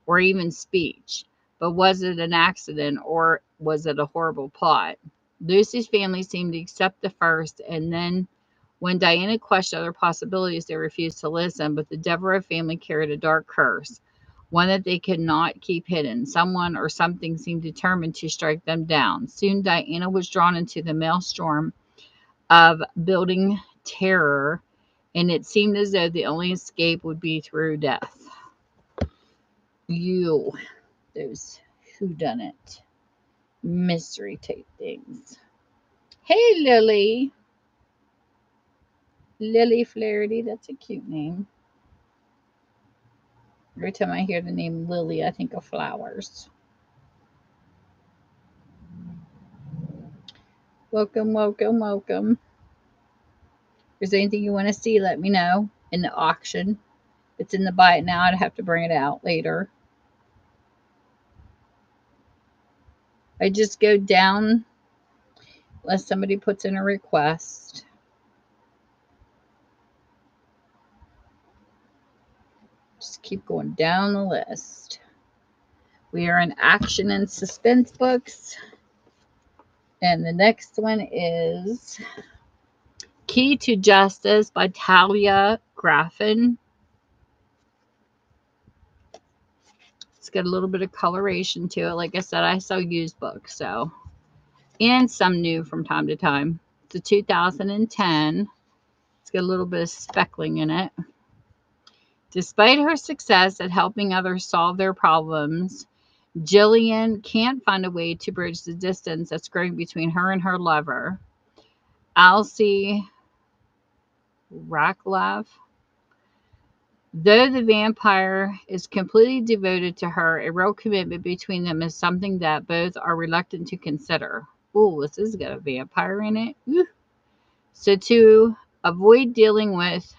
or even speech. But was it an accident or was it a horrible plot? Lucy's family seemed to accept the first, and then when Diana questioned other possibilities, they refused to listen. But the Devereaux family carried a dark curse, one that they could not keep hidden. Someone or something seemed determined to strike them down. Soon Diana was drawn into the maelstrom of building terror, and it seemed as though the only escape would be through death. You, those whodunit mystery type things. Hey, Lily. Lily Flaherty, that's a cute name. Every time I hear the name Lily, I think of flowers. Welcome, welcome, welcome. If there's anything you want to see, let me know in the auction. If it's in the buy it now, I'd have to bring it out later. I just go down unless somebody puts in a request. Just keep going down the list. We are in action and suspense books. And the next one is Key to Justice by Talia Graffin. It's got a little bit of coloration to it. Like I said, I sell used books, so, and some new from time to time. It's a 2010. It's got a little bit of speckling in it. Despite her success at helping others solve their problems, Jillian can't find a way to bridge the distance that's growing between her and her lover, Alcee Racklev. Though the vampire is completely devoted to her, a real commitment between them is something that both are reluctant to consider. Ooh, this has got a vampire in it. Ooh. So to avoid dealing with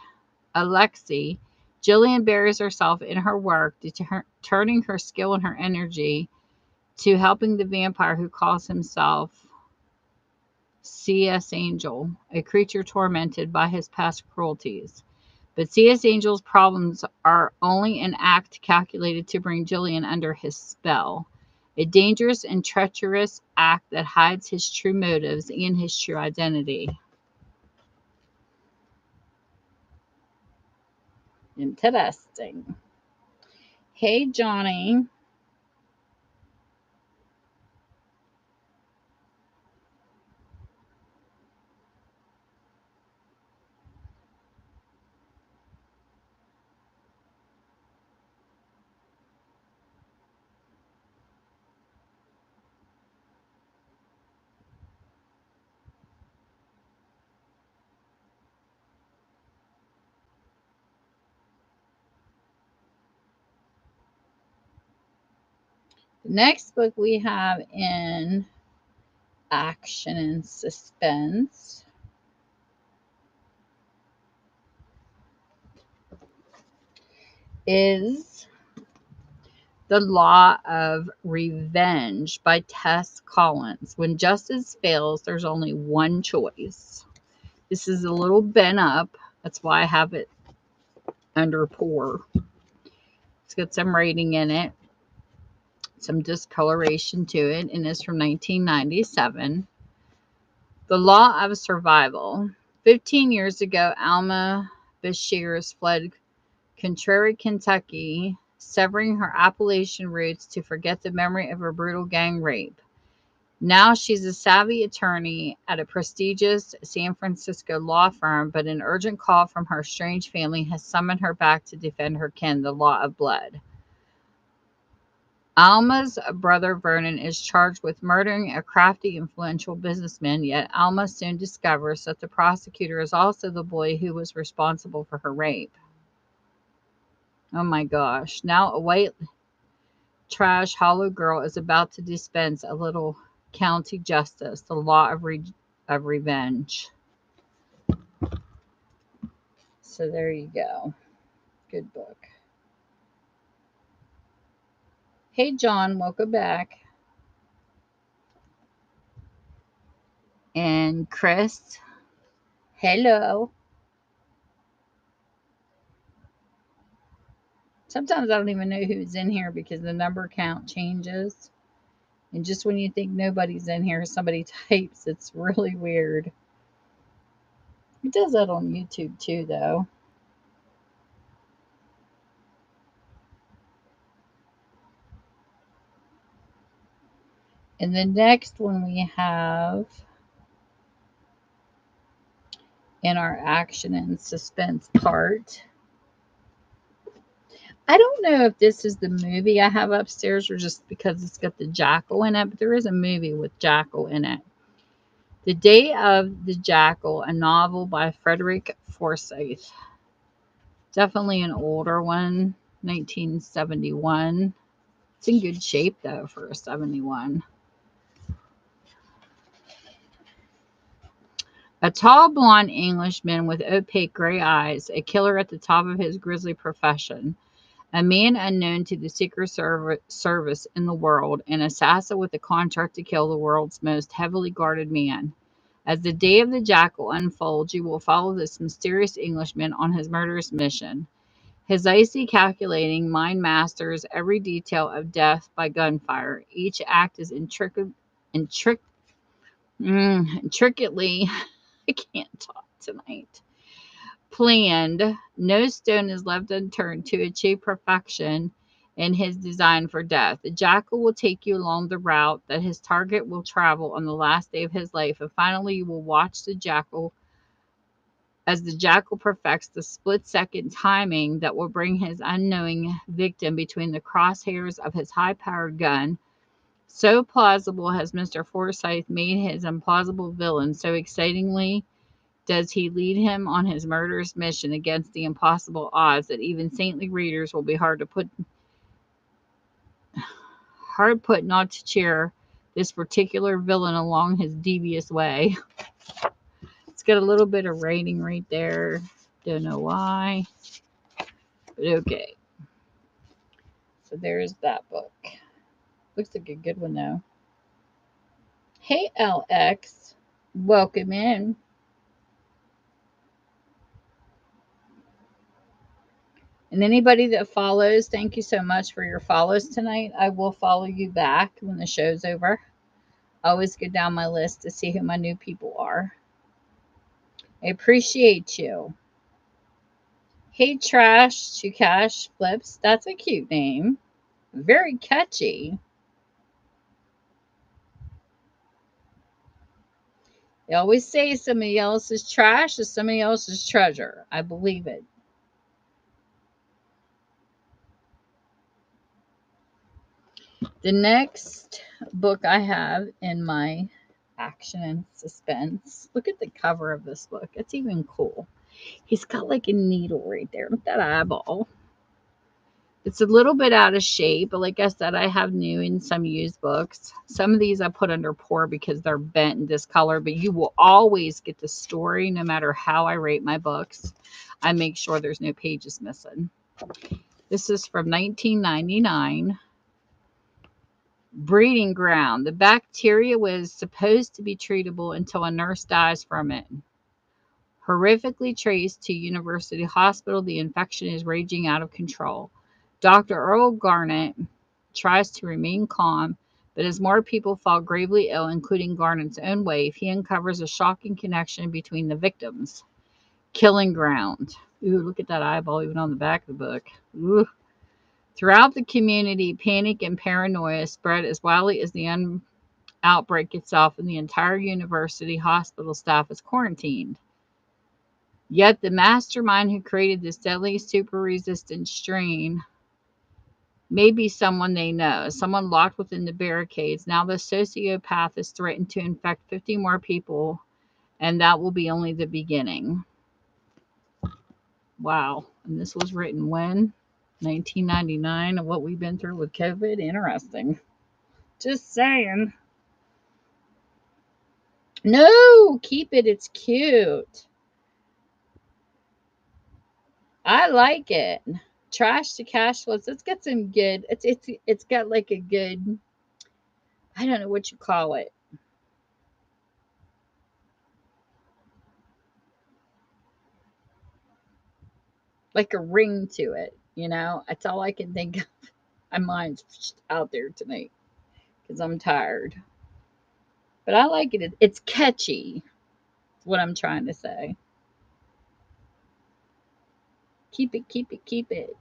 Alexei, Jillian buries herself in her work, turning her skill and her energy to helping the vampire who calls himself C.S. Angel, a creature tormented by his past cruelties. But C.S. Angel's problems are only an act calculated to bring Jillian under his spell. A dangerous and treacherous act that hides his true motives and his true identity. Interesting. Hey, Johnny. The next book we have in action and suspense is The Law of Revenge by Tess Collins. When justice fails, there's only one choice. This is a little bent up. That's why I have it under pour. It's got some writing in it, some discoloration to it, and it's from 1997. The Law of Survival. 15 years ago, Alma Bashirs fled Contrary, Kentucky, severing her Appalachian roots to forget the memory of her brutal gang rape. Now she's a savvy attorney at a prestigious San Francisco law firm, but an urgent call from her estranged family has summoned her back to defend her kin, the law of blood. Alma's brother Vernon is charged with murdering a crafty, influential businessman, yet Alma soon discovers that the prosecutor is also the boy who was responsible for her rape. Oh my gosh. Now a white trash hollow girl is about to dispense a little county justice, the law of revenge. So there you go. Good book. Hey John, welcome back. And Chris, hello. Sometimes I don't even know who's in here because the number count changes. And just when you think nobody's in here, somebody types. It's really weird. It does that on YouTube too, though. And the next one we have in our action and suspense part. I don't know if this is the movie I have upstairs or just because it's got the jackal in it, but there is a movie with jackal in it. The Day of the Jackal, a novel by Frederick Forsyth. Definitely an older one, 1971. It's in good shape though for a 71. A tall blonde Englishman with opaque gray eyes, a killer at the top of his grisly profession. A man unknown to the Secret Service in the world, an assassin with a contract to kill the world's most heavily guarded man. As the Day of the Jackal unfolds, you will follow this mysterious Englishman on his murderous mission. His icy calculating mind masters every detail of death by gunfire. Each act is intricately, I can't talk tonight, planned. No stone is left unturned to achieve perfection in his design for death. The jackal will take you along the route that his target will travel on the last day of his life, and finally you will watch the jackal as the jackal perfects the split-second timing that will bring his unknowing victim between the crosshairs of his high-powered gun. So plausible has Mr. Forsyth made his implausible villain, so excitingly does he lead him on his murderous mission against the impossible odds that even saintly readers will be hard put not to cheer this particular villain along his devious way. It's got a little bit of rating right there. Don't know why. But okay. So there's that book. Looks like a good one though. Hey LX. Welcome in. And anybody that follows, thank you so much for your follows tonight. I will follow you back when the show's over. I always go down my list to see who my new people are. I appreciate you. Hey, Trash to Cash Flips. That's a cute name. Very catchy. They always say somebody else's trash is somebody else's treasure. I believe it. The next book I have in my action and suspense. Look at the cover of this book. It's even cool. He's got like a needle right there. Look at that eyeball. It's a little bit out of shape, but like I said, I have new and some used books. Some of these I put under poor because they're bent and discolored, but you will always get the story no matter how I rate my books. I make sure there's no pages missing. This is from 1999. Breeding ground. The bacteria was supposed to be treatable until a nurse dies from it. Horrifically traced to University Hospital, the infection is raging out of control. Dr. Earl Garnett tries to remain calm, but as more people fall gravely ill, including Garnett's own wife, he uncovers a shocking connection between the victims. Killing ground. Ooh, look at that eyeball even on the back of the book. Ooh. Throughout the community, panic and paranoia spread as widely as the outbreak itself, and the entire university hospital staff is quarantined. Yet the mastermind who created this deadly super-resistant strain may be someone they know, someone locked within the barricades. Now the sociopath is threatened to infect 50 more people, and that will be only the beginning. Wow. And this was written when? 1999, of what we've been through with COVID. Interesting. Just saying. No, keep it. It's cute. I like it. Trash to cash flows. It's got some good. It's got like a good. I don't know what you call it. Like a ring to it. You know, that's all I can think of. My mind's just out there tonight because I'm tired. But I like it. It's catchy. Is what I'm trying to say. Keep it. Keep it. Keep it.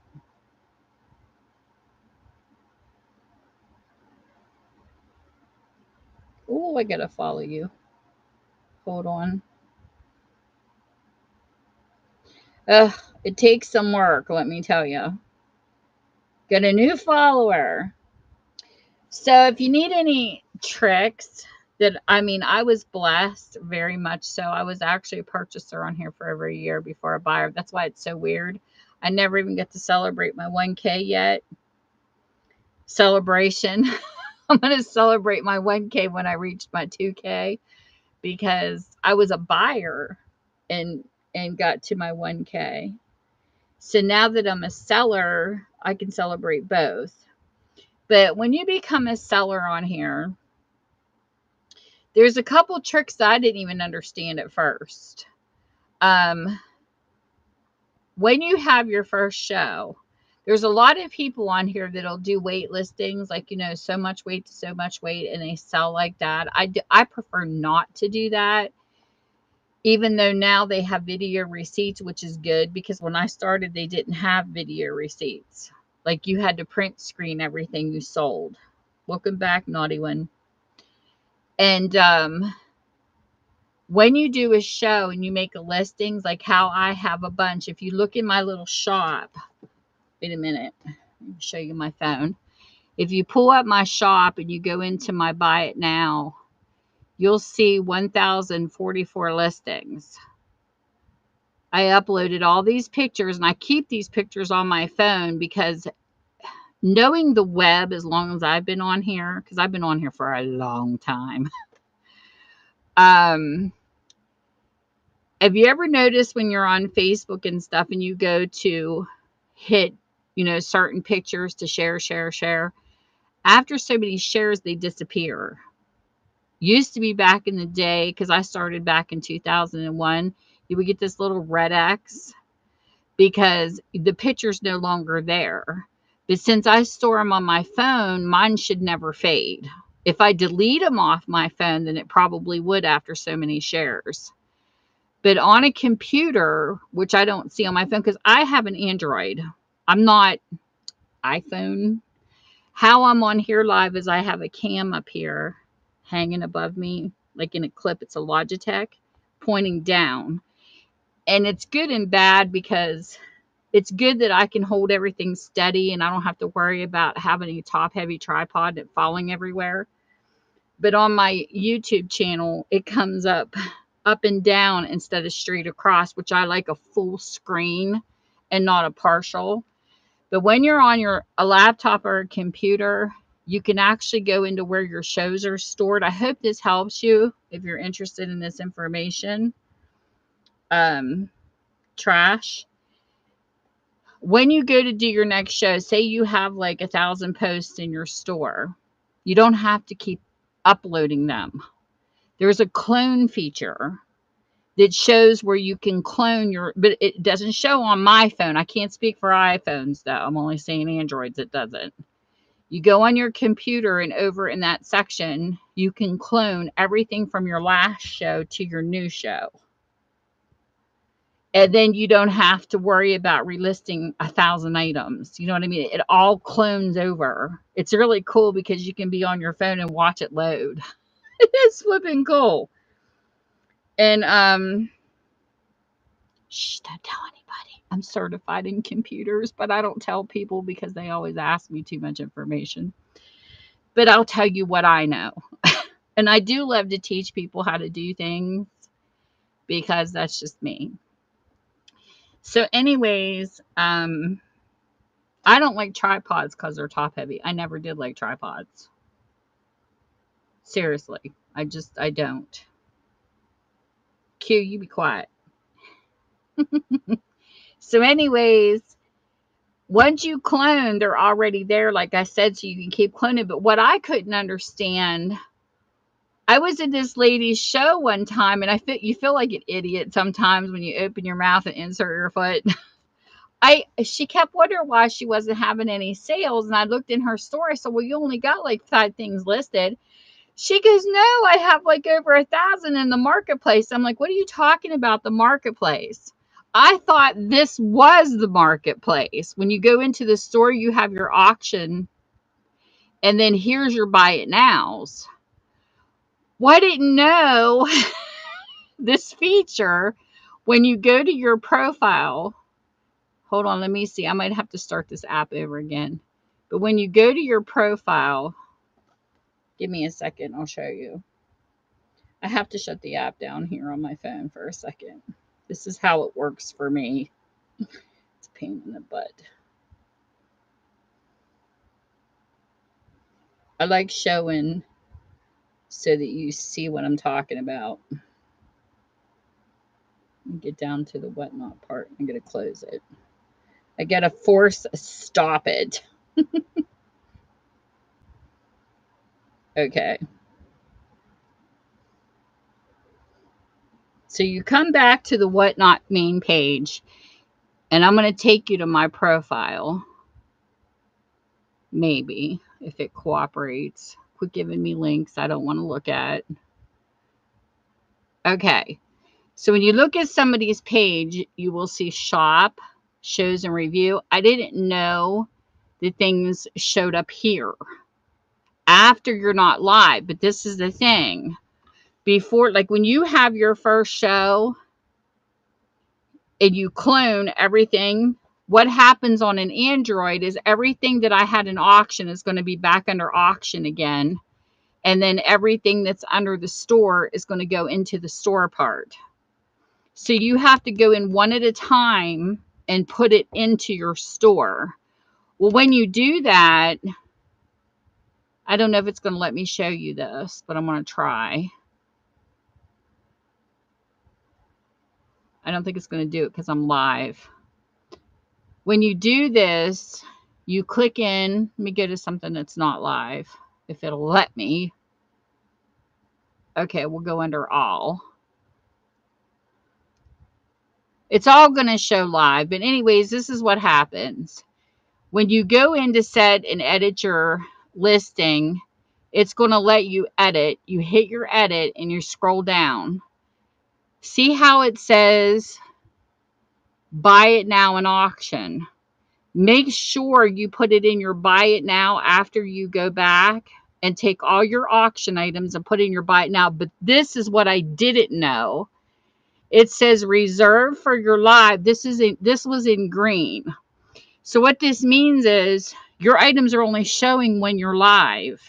Oh, I gotta follow you. Hold on. Ugh, it takes some work, let me tell you. Got a new follower. So if you need any tricks that I was blessed very much so. I was actually a purchaser on here for over a year before a buyer. That's why it's so weird. I never even get to celebrate my 1K yet. Celebration. I'm going to celebrate my 1K when I reach my 2K because I was a buyer and got to my 1K. So now that I'm a seller, I can celebrate both. But when you become a seller on here, there's a couple tricks that I didn't even understand at first. Um, when you have your first show, there's a lot of people on here that'll do weight listings, like, so much weight to so much weight, and they sell like that. I prefer not to do that, even though now they have video receipts, which is good because when I started, they didn't have video receipts. Like you had to print screen everything you sold. Welcome back, naughty one. And when you do a show and you make a listings, like how I have a bunch, if you look in my little shop, wait a minute, let me show you my phone. If you pull up my shop and you go into my buy it now, you'll see 1,044 listings. I uploaded all these pictures and I keep these pictures on my phone because knowing the web as long as I've been on here, because I've been on here for a long time. Have you ever noticed when you're on Facebook and stuff and you go to hit, certain pictures to share, after so many shares, they disappear. Used to be back in the day, because I started back in 2001, you would get this little red X because the picture's no longer there. But since I store them on my phone, mine should never fade. If I delete them off my phone, then it probably would after so many shares. But on a computer, which I don't see on my phone because I have an Android, I'm not iPhone. How I'm on here live is I have a cam up here hanging above me, like in a clip. It's a Logitech pointing down. And it's good and bad because it's good that I can hold everything steady and I don't have to worry about having a top heavy tripod and falling everywhere. But on my YouTube channel, it comes up and down instead of straight across, which I like a full screen and not a partial. But when you're on a laptop or a computer, you can actually go into where your shows are stored. I hope this helps you if you're interested in this information. Trash. When you go to do your next show, say you have like 1,000 posts in your store, you don't have to keep uploading them. There's a clone feature that shows where you can clone but it doesn't show on my phone. I can't speak for iPhones though. I'm only saying Androids, it doesn't. You go on your computer and over in that section, you can clone everything from your last show to your new show. And then you don't have to worry about relisting 1,000 items. You know what I mean? It all clones over. It's really cool because you can be on your phone and watch it load. It's flipping cool. And shh, don't tell anybody. I'm certified in computers, but I don't tell people because they always ask me too much information. But I'll tell you what I know. And I do love to teach people how to do things because that's just me. So anyways, I don't like tripods because they're top heavy. I never did like tripods. Seriously. I don't. Q, you be quiet. So anyways, once you clone, they're already there, like I said, so you can keep cloning. But what I couldn't understand, I was in this lady's show one time, and you feel like an idiot sometimes when you open your mouth and insert your foot. She kept wondering why she wasn't having any sales, and I looked in her store. I said, "Well, you only got like 5 things listed." She goes, "No, I have like over 1,000 in the marketplace." I'm like, "What are you talking about, the marketplace?" I thought this was the marketplace. When you go into the store, you have your auction, and then here's your buy it nows. Well, I didn't know this feature. When you go to your profile, hold on, let me see. I might have to start this app over again. But when you go to your profile, give me a second, I'll show you. I have to shut the app down here on my phone for a second. This is how it works for me. It's a pain in the butt. I like showing so that you see what I'm talking about. Get down to the whatnot part. I'm going to close it. I got to force stop it. Okay. So you come back to the whatnot main page, and I'm going to take you to my profile. Maybe, if it cooperates. Quit giving me links I don't want to look at. Okay. So when you look at somebody's page, you will see shop, shows and review. I didn't know that things showed up here after you're not live, but this is the thing. Before, like when you have your first show and you clone everything, what happens on an Android is everything that I had in auction is going to be back under auction again. And then everything that's under the store is going to go into the store part. So you have to go in one at a time and put it into your store. Well, when you do that, I don't know if it's going to let me show you this, but I'm going to try. I don't think it's going to do it because I'm live. When you do this, you click in. Let me go to something that's not live, if it'll let me. Okay, we'll go under all. It's all going to show live. But anyways, this is what happens. When you go in to set and edit your listing, it's going to let you edit. You hit your edit and you scroll down. See how it says buy it now in auction. Make sure you put it in your buy it now after you go back and take all your auction items and put in your buy it now. But this is what I didn't know. It says reserve for your live. This was in green. So what this means is your items are only showing when you're live.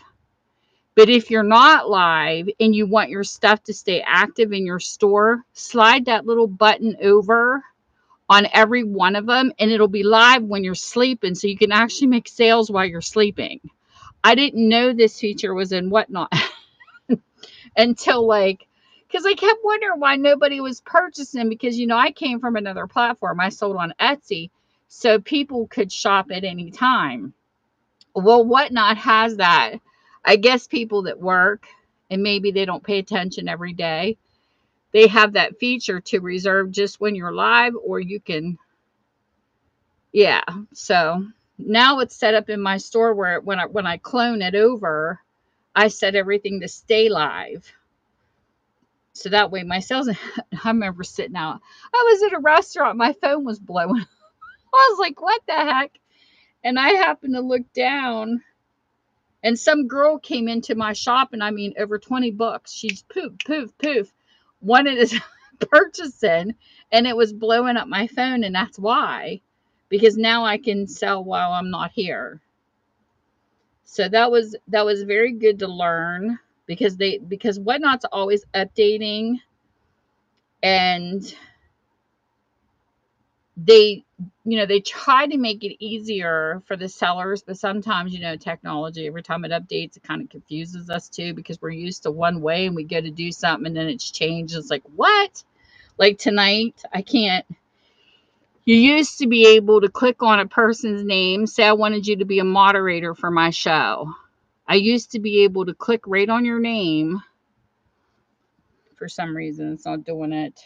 But if you're not live and you want your stuff to stay active in your store, slide that little button over on every one of them and it'll be live when you're sleeping, so you can actually make sales while you're sleeping. I didn't know this feature was in Whatnot until because I kept wondering why nobody was purchasing, because I came from another platform. I sold on Etsy, so people could shop at any time. Well, Whatnot has that. I guess people that work and maybe they don't pay attention every day, they have that feature to reserve just when you're live, or you can, yeah. So now it's set up in my store where when I clone it over, I set everything to stay live. So that way my sales, I remember sitting out, I was at a restaurant, my phone was blowing. I was like, what the heck? And I happened to look down and some girl came into my shop, and I mean, over 20 books. She's poof, poof, poof, wanted to purchasing, and it was blowing up my phone. And that's why, because now I can sell while I'm not here. So that was very good to learn, because Whatnot's always updating, and they they try to make it easier for the sellers, but sometimes technology, every time it updates, it kind of confuses us too, because we're used to one way and we go to do something and then it's changed. It's like, what? Like tonight, I can't. You used to be able to click on a person's name, say I wanted you to be a moderator for my show. I used to be able to click right on your name. For some reason it's not doing it,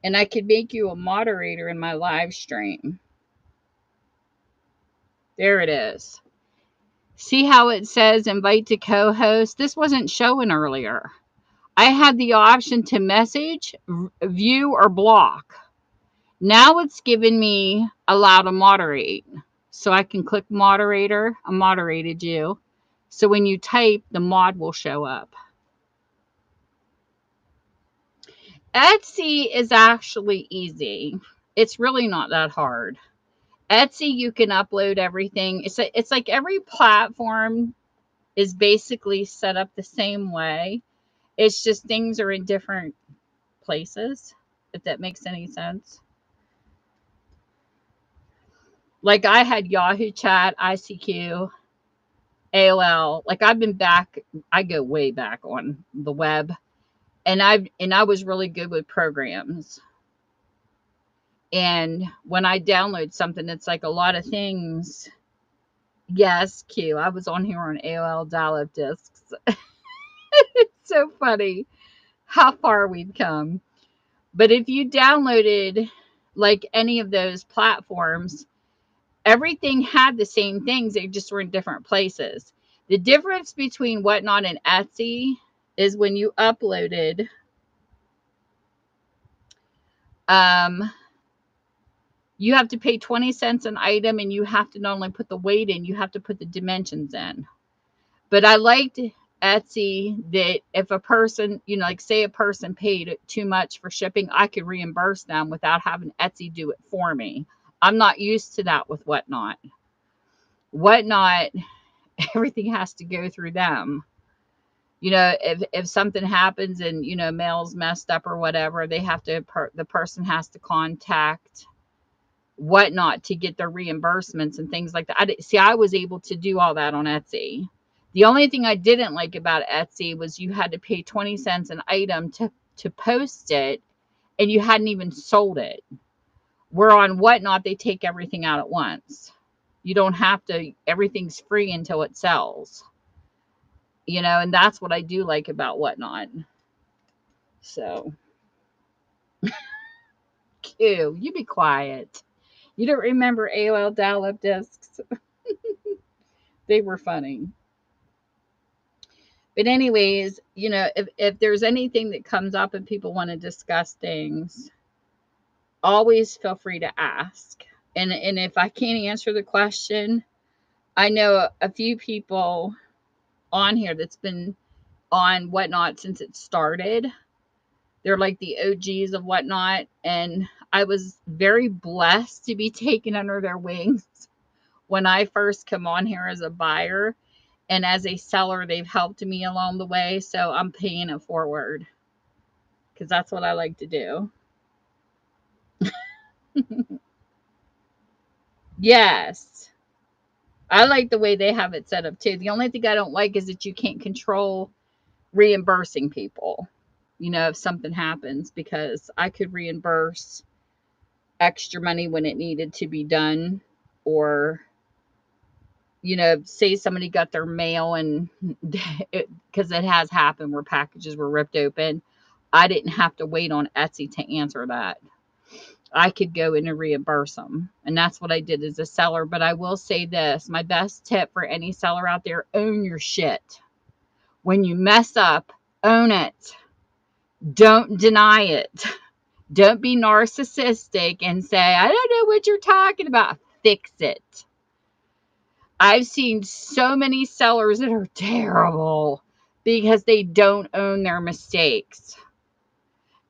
and I could make you a moderator in my live stream. There it is. See how it says invite to co-host? This wasn't showing earlier. I had the option to message, view, or block. Now it's giving me allow to moderate. So I can click moderator. I moderated you. So when you type, the mod will show up. Etsy is actually easy. It's really not that hard. Etsy, you can upload everything. It's like every platform is basically set up the same way. It's just things are in different places, if that makes any sense. Like I had Yahoo Chat, ICQ, AOL. Like I've been back, I go way back on the web, and I was really good with programs. And when I download something, it's like a lot of things. Yes, Q. I was on here on AOL dial-up discs. It's so funny how far we've come. But if you downloaded like any of those platforms, everything had the same things. They just were in different places. The difference between Whatnot and Etsy is when you uploaded, you have to pay 20 cents an item, and you have to not only put the weight in, you have to put the dimensions in. But I liked Etsy that if a person, like say a person paid too much for shipping, I could reimburse them without having Etsy do it for me. I'm not used to that with Whatnot. Whatnot, everything has to go through them. If something happens and, mail's messed up or whatever, they have to, the person has to contact Whatnot to get their reimbursements and things like that. I was able to do all that on Etsy. The only thing I didn't like about Etsy was you had to pay 20 cents an item to post it, and you hadn't even sold it. Where on Whatnot, they take everything out at once. You don't have to, everything's free until it sells. and that's what I do like about Whatnot. So, Q, you be quiet. You don't remember AOL dial-up discs? They were funny. But anyways, if there's anything that comes up and people want to discuss things, always feel free to ask. And if I can't answer the question, I know a few people on here that's been on Whatnot since it started. They're like the OGs of Whatnot, and I was very blessed to be taken under their wings when I first come on here as a buyer. And as a seller, they've helped me along the way. So I'm paying it forward because that's what I like to do. Yes. I like the way they have it set up too. The only thing I don't like is that you can't control reimbursing people, if something happens, because I could reimburse extra money when it needed to be done, or say somebody got their mail and because it has happened where packages were ripped open. I didn't have to wait on Etsy to answer that. I could go in and reimburse them. And that's what I did as a seller. But I will say this, my best tip for any seller out there: own your shit. When you mess up, own it. Don't deny it. Don't be narcissistic and say, I don't know what you're talking about. Fix it. I've seen so many sellers that are terrible because they don't own their mistakes.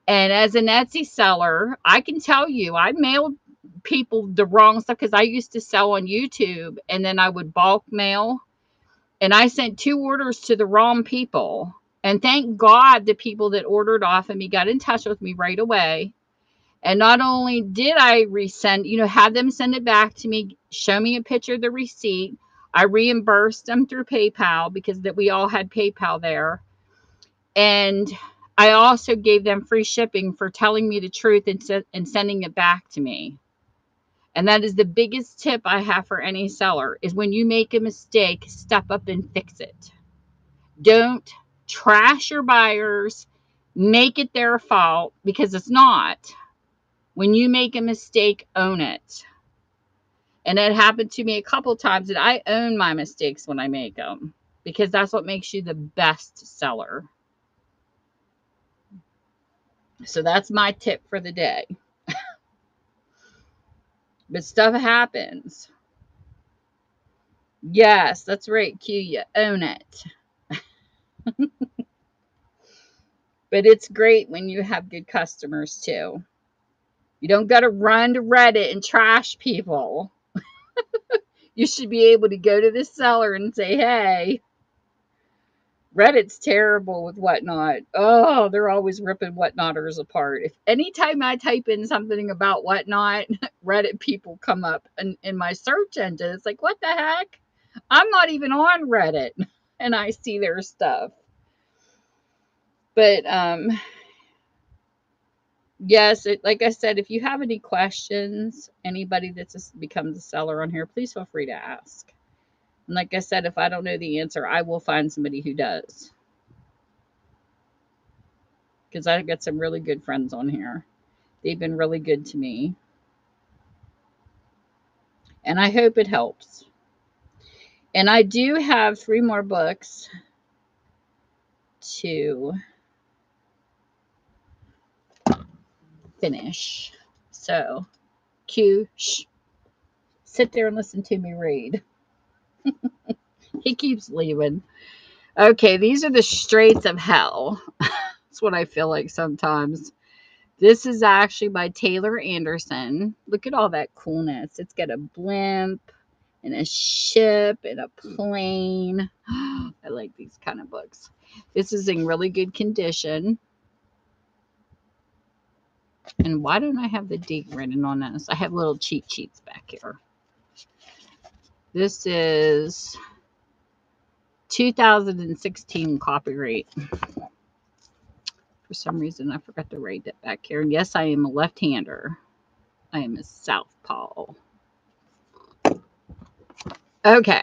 And as an Etsy seller, I can tell you, I mailed people the wrong stuff because I used to sell on YouTube, and then I would bulk mail, and I sent 2 orders to the wrong people. And thank God the people that ordered off of me got in touch with me right away. And not only did I resend, have them send it back to me, show me a picture of the receipt. I reimbursed them through PayPal because that we all had PayPal there. And I also gave them free shipping for telling me the truth and sending it back to me. And that is the biggest tip I have for any seller is when you make a mistake, step up and fix it. Don't trash your buyers, make it their fault, because it's not. When you make a mistake, own it. And it happened to me a couple times, and I own my mistakes when I make them because that's what makes you the best seller. So that's my tip for the day. But stuff happens. Yes, that's right, Q. You own it. But it's great when you have good customers too. You don't got to run to Reddit and trash people. You should be able to go to the seller and say, hey, Reddit's terrible with Whatnot. Oh, they're always ripping Whatnotters apart. If anytime I type in something about Whatnot, Reddit people come up in my search engine. It's like, what the heck? I'm not even on Reddit, and I see their stuff. But yes, like I said, if you have any questions, anybody that's becomes a seller on here, please feel free to ask. And like I said, if I don't know the answer, I will find somebody who does. Because I've got some really good friends on here. They've been really good to me. And I hope it helps. And I do have 3 more books to finish. So, Q, sit there and listen to me read. He keeps leaving. Okay, these are the Straits of Hell. That's what I feel like sometimes. This is actually by Taylor Anderson. Look at all that coolness. It's got a blimp and a ship and a plane. I like these kind of books. This is in really good condition. And why don't I have the date written on this? I have little cheat sheets back here. This is 2016 copyright. For some reason, I forgot to write that back here. And yes, I am a left-hander. I am a southpaw. Okay.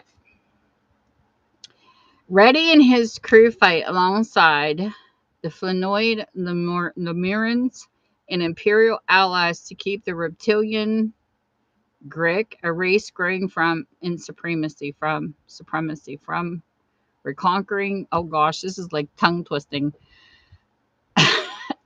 Ready in his crew fight alongside the Flanoid Lemurans and Imperial allies to keep the reptilian Grick, a race growing from reconquering. Oh gosh, this is like tongue twisting.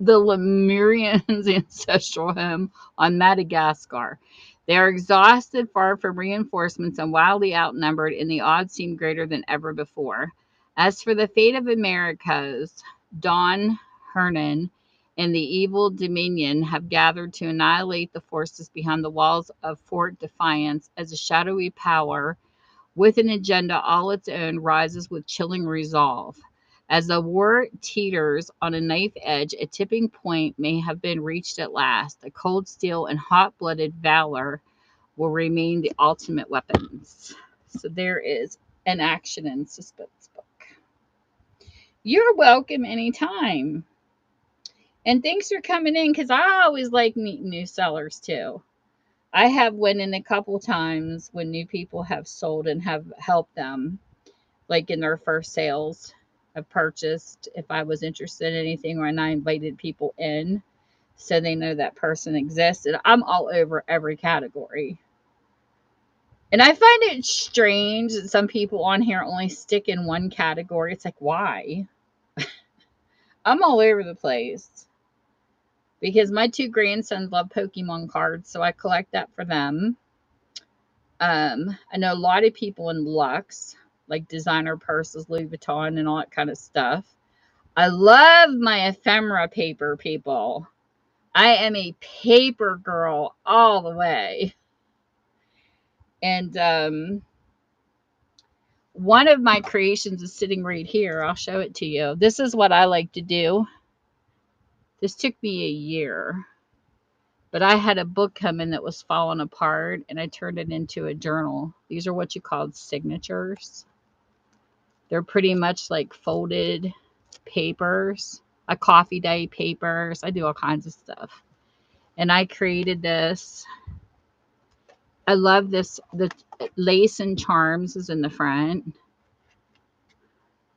The Lemurians' ancestral home on Madagascar. They are exhausted, far from reinforcements, and wildly outnumbered, and the odds seem greater than ever before. As for the fate of Americas, Don Hernan and the evil Dominion have gathered to annihilate the forces behind the walls of Fort Defiance as a shadowy power with an agenda all its own rises with chilling resolve. As the war teeters on a knife edge, a tipping point may have been reached at last. A cold steel and hot blooded valor will remain the ultimate weapons. So there is an action and suspense book. You're welcome anytime. And thanks for coming in because I always like meeting new sellers too. I have went in a couple times when new people have sold and have helped them, like in their first sales. I've purchased if I was interested in anything, or I invited people in so they know that person existed. I'm all over every category. And I find it strange that some people on here only stick in one category. It's like, why? I'm all over the place because my two grandsons love Pokemon cards, so I collect that for them. I know a lot of people in luxe, like designer purses, Louis Vuitton, and all that kind of stuff. I love my ephemera paper, people. I am a paper girl all the way. And one of my creations is sitting right here. I'll show it to you. This is what I like to do. This took me a year, but I had a book come in that was falling apart, and I turned it into a journal. These are what you call signatures. They're pretty much like folded papers, a coffee day papers. I do all kinds of stuff. And I created this. I love this. The lace and charms is in the front.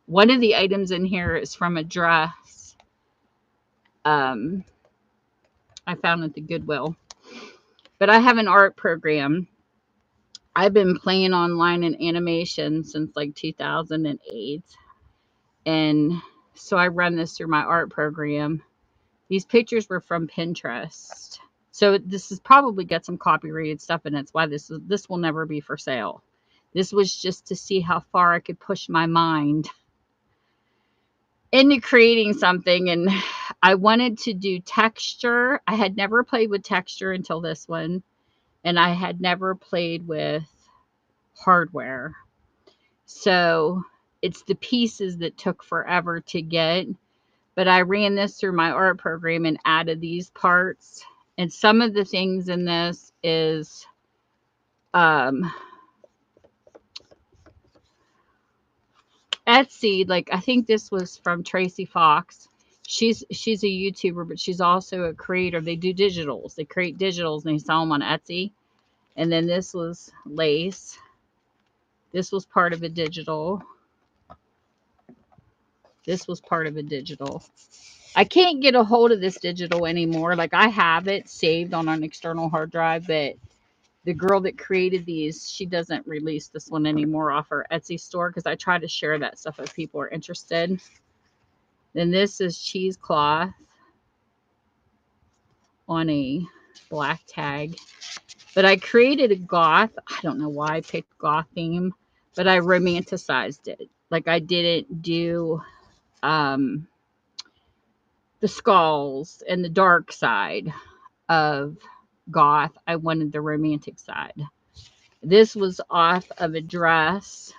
One of the items in here is from a dress I found at the Goodwill. But I have an art program. I've been playing online in animation since like 2008. And so I run this through my art program. These pictures were from Pinterest. So this has probably got some copyrighted stuff in it. That's why this will never be for sale. This was just to see how far I could push my mind into creating something. And I wanted to do texture. I had never played with texture until this one. And I had never played with hardware. So it's the pieces that took forever to get. But I ran this through my art program and added these parts. And some of the things in this is Etsy. Like I think this was from Tracy Fox. She's a YouTuber, but she's also a creator. They do digitals. They create digitals and they sell them on Etsy. And then this was lace. This was part of a digital. This was part of a digital. I can't get a hold of this digital anymore. Like I have it saved on an external hard drive, but the girl that created these, she doesn't release this one anymore off her Etsy store because I try to share that stuff if people are interested. Then this is cheesecloth on a black tag. But I created a goth. I don't know why I picked goth theme, but I romanticized it. Like I didn't do the skulls and the dark side of goth. I wanted the romantic side. This was off of a dress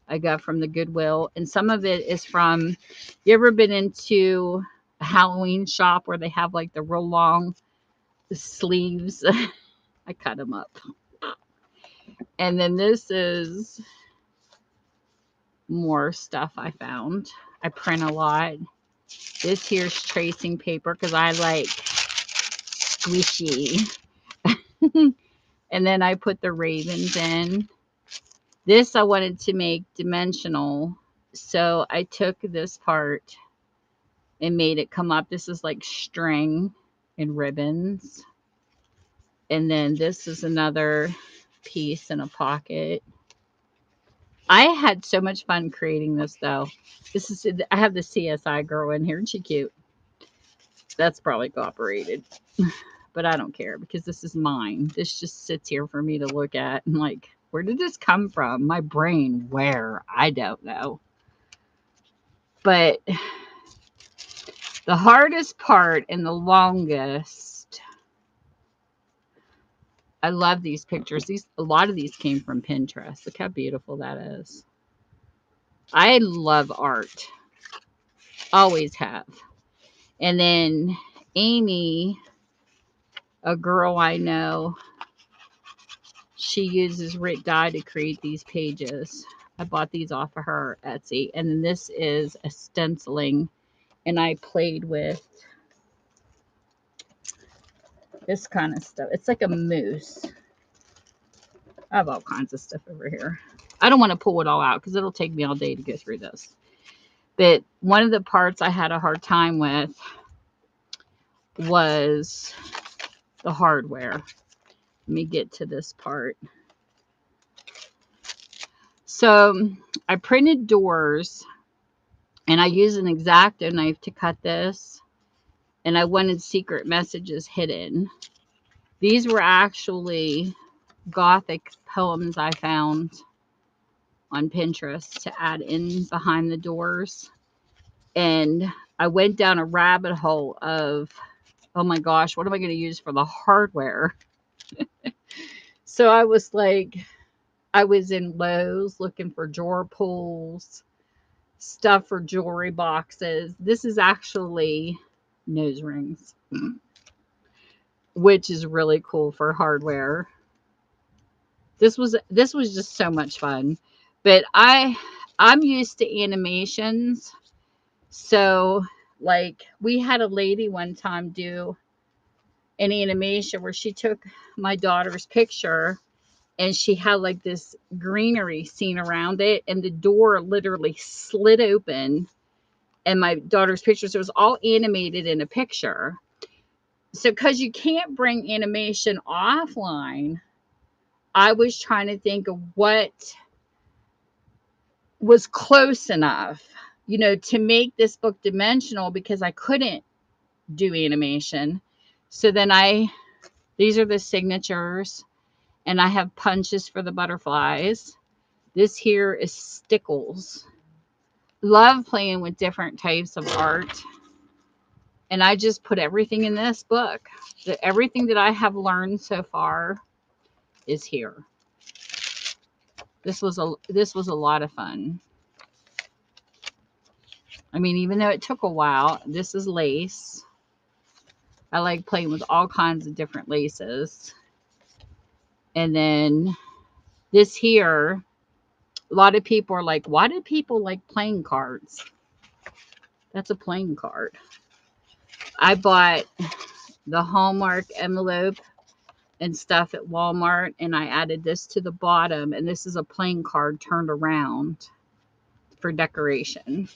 I got from the Goodwill, and some of it is from, you ever been into a Halloween shop where they have like the real long sleeves? I cut them up. And then this is more stuff I found. I print a lot. This here's tracing paper because I like squishy. And then I put the ravens in. This I wanted to make dimensional So I took this part and made it come up. This is like string and ribbons. And then this is another piece in a pocket. I had so much fun creating this though. This is I have the CSI girl in here. Isn't she cute? That's probably cooperated. But I don't care because this is mine. This just sits here for me to look at and like, where did this come from? My brain, where? I don't know. But the hardest part and the longest, I love these pictures. A lot of these came from Pinterest. Look how beautiful that is. I love art. Always have. And then Amy, a girl I know, she uses Rit dye to create these pages. I bought these off of her Etsy. And then this is a stenciling. And I played with this kind of stuff. It's like a mousse. I have all kinds of stuff over here. I don't want to pull it all out because it'll take me all day to go through this. But one of the parts I had a hard time with was the hardware. Let me get to this part. So I printed doors and I used an X-Acto knife to cut this. And I wanted secret messages hidden. These were actually Gothic poems I found on Pinterest to add in behind the doors. And I went down a rabbit hole of, oh my gosh, what am I going to use for the hardware? So I was like, I was in Lowe's looking for drawer pulls, stuff for jewelry boxes. This is actually nose rings, which is really cool for hardware. This was just so much fun. But I'm used to animations. So like we had a lady one time do an animation where she took my daughter's picture and she had like this greenery scene around it and the door literally slid open and my daughter's picture, so it was all animated in a picture. So because you can't bring animation offline, I was trying to think of what was close enough, to make this book dimensional because I couldn't do animation. So then these are the signatures and I have punches for the butterflies. This here is stickles. Love playing with different types of art. And I just put everything in this book. Everything that I have learned so far is here. This was a lot of fun. I mean, even though it took a while, this is lace. I like playing with all kinds of different laces. And then this here, a lot of people are like, why do people like playing cards? That's a playing card. I bought the Hallmark envelope and stuff at Walmart, and I added this to the bottom, and this is a playing card turned around for decoration.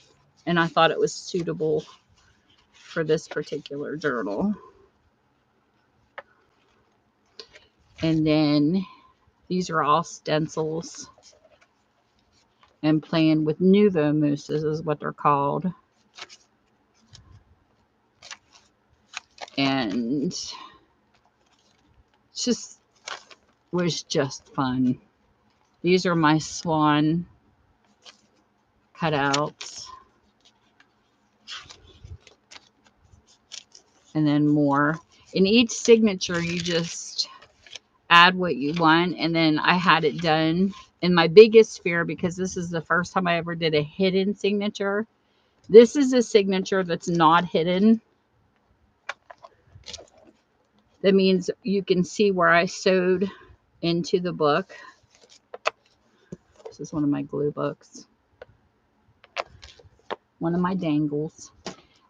And I thought it was suitable for this particular journal. And then these are all stencils. And playing with Nuvo mousses is what they're called. And was just fun. These are my swan cutouts. And then more. In each signature, you just add what you want. And then I had it done in my biggest fear because this is the first time I ever did a hidden signature. This is a signature that's not hidden. That means you can see where I sewed into the book. This is one of my glue books. One of my dangles.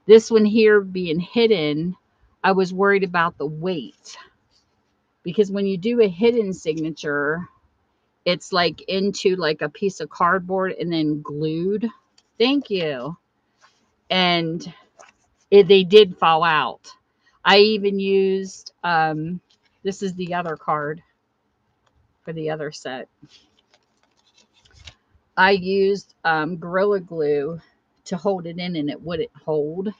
This one here being hidden, I was worried about the weight. Because when you do a hidden signature, it's like into like a piece of cardboard and then glued. Thank you. And they did fall out. I even used, this is the other card for the other set. I used Gorilla Glue to hold it in and it wouldn't hold.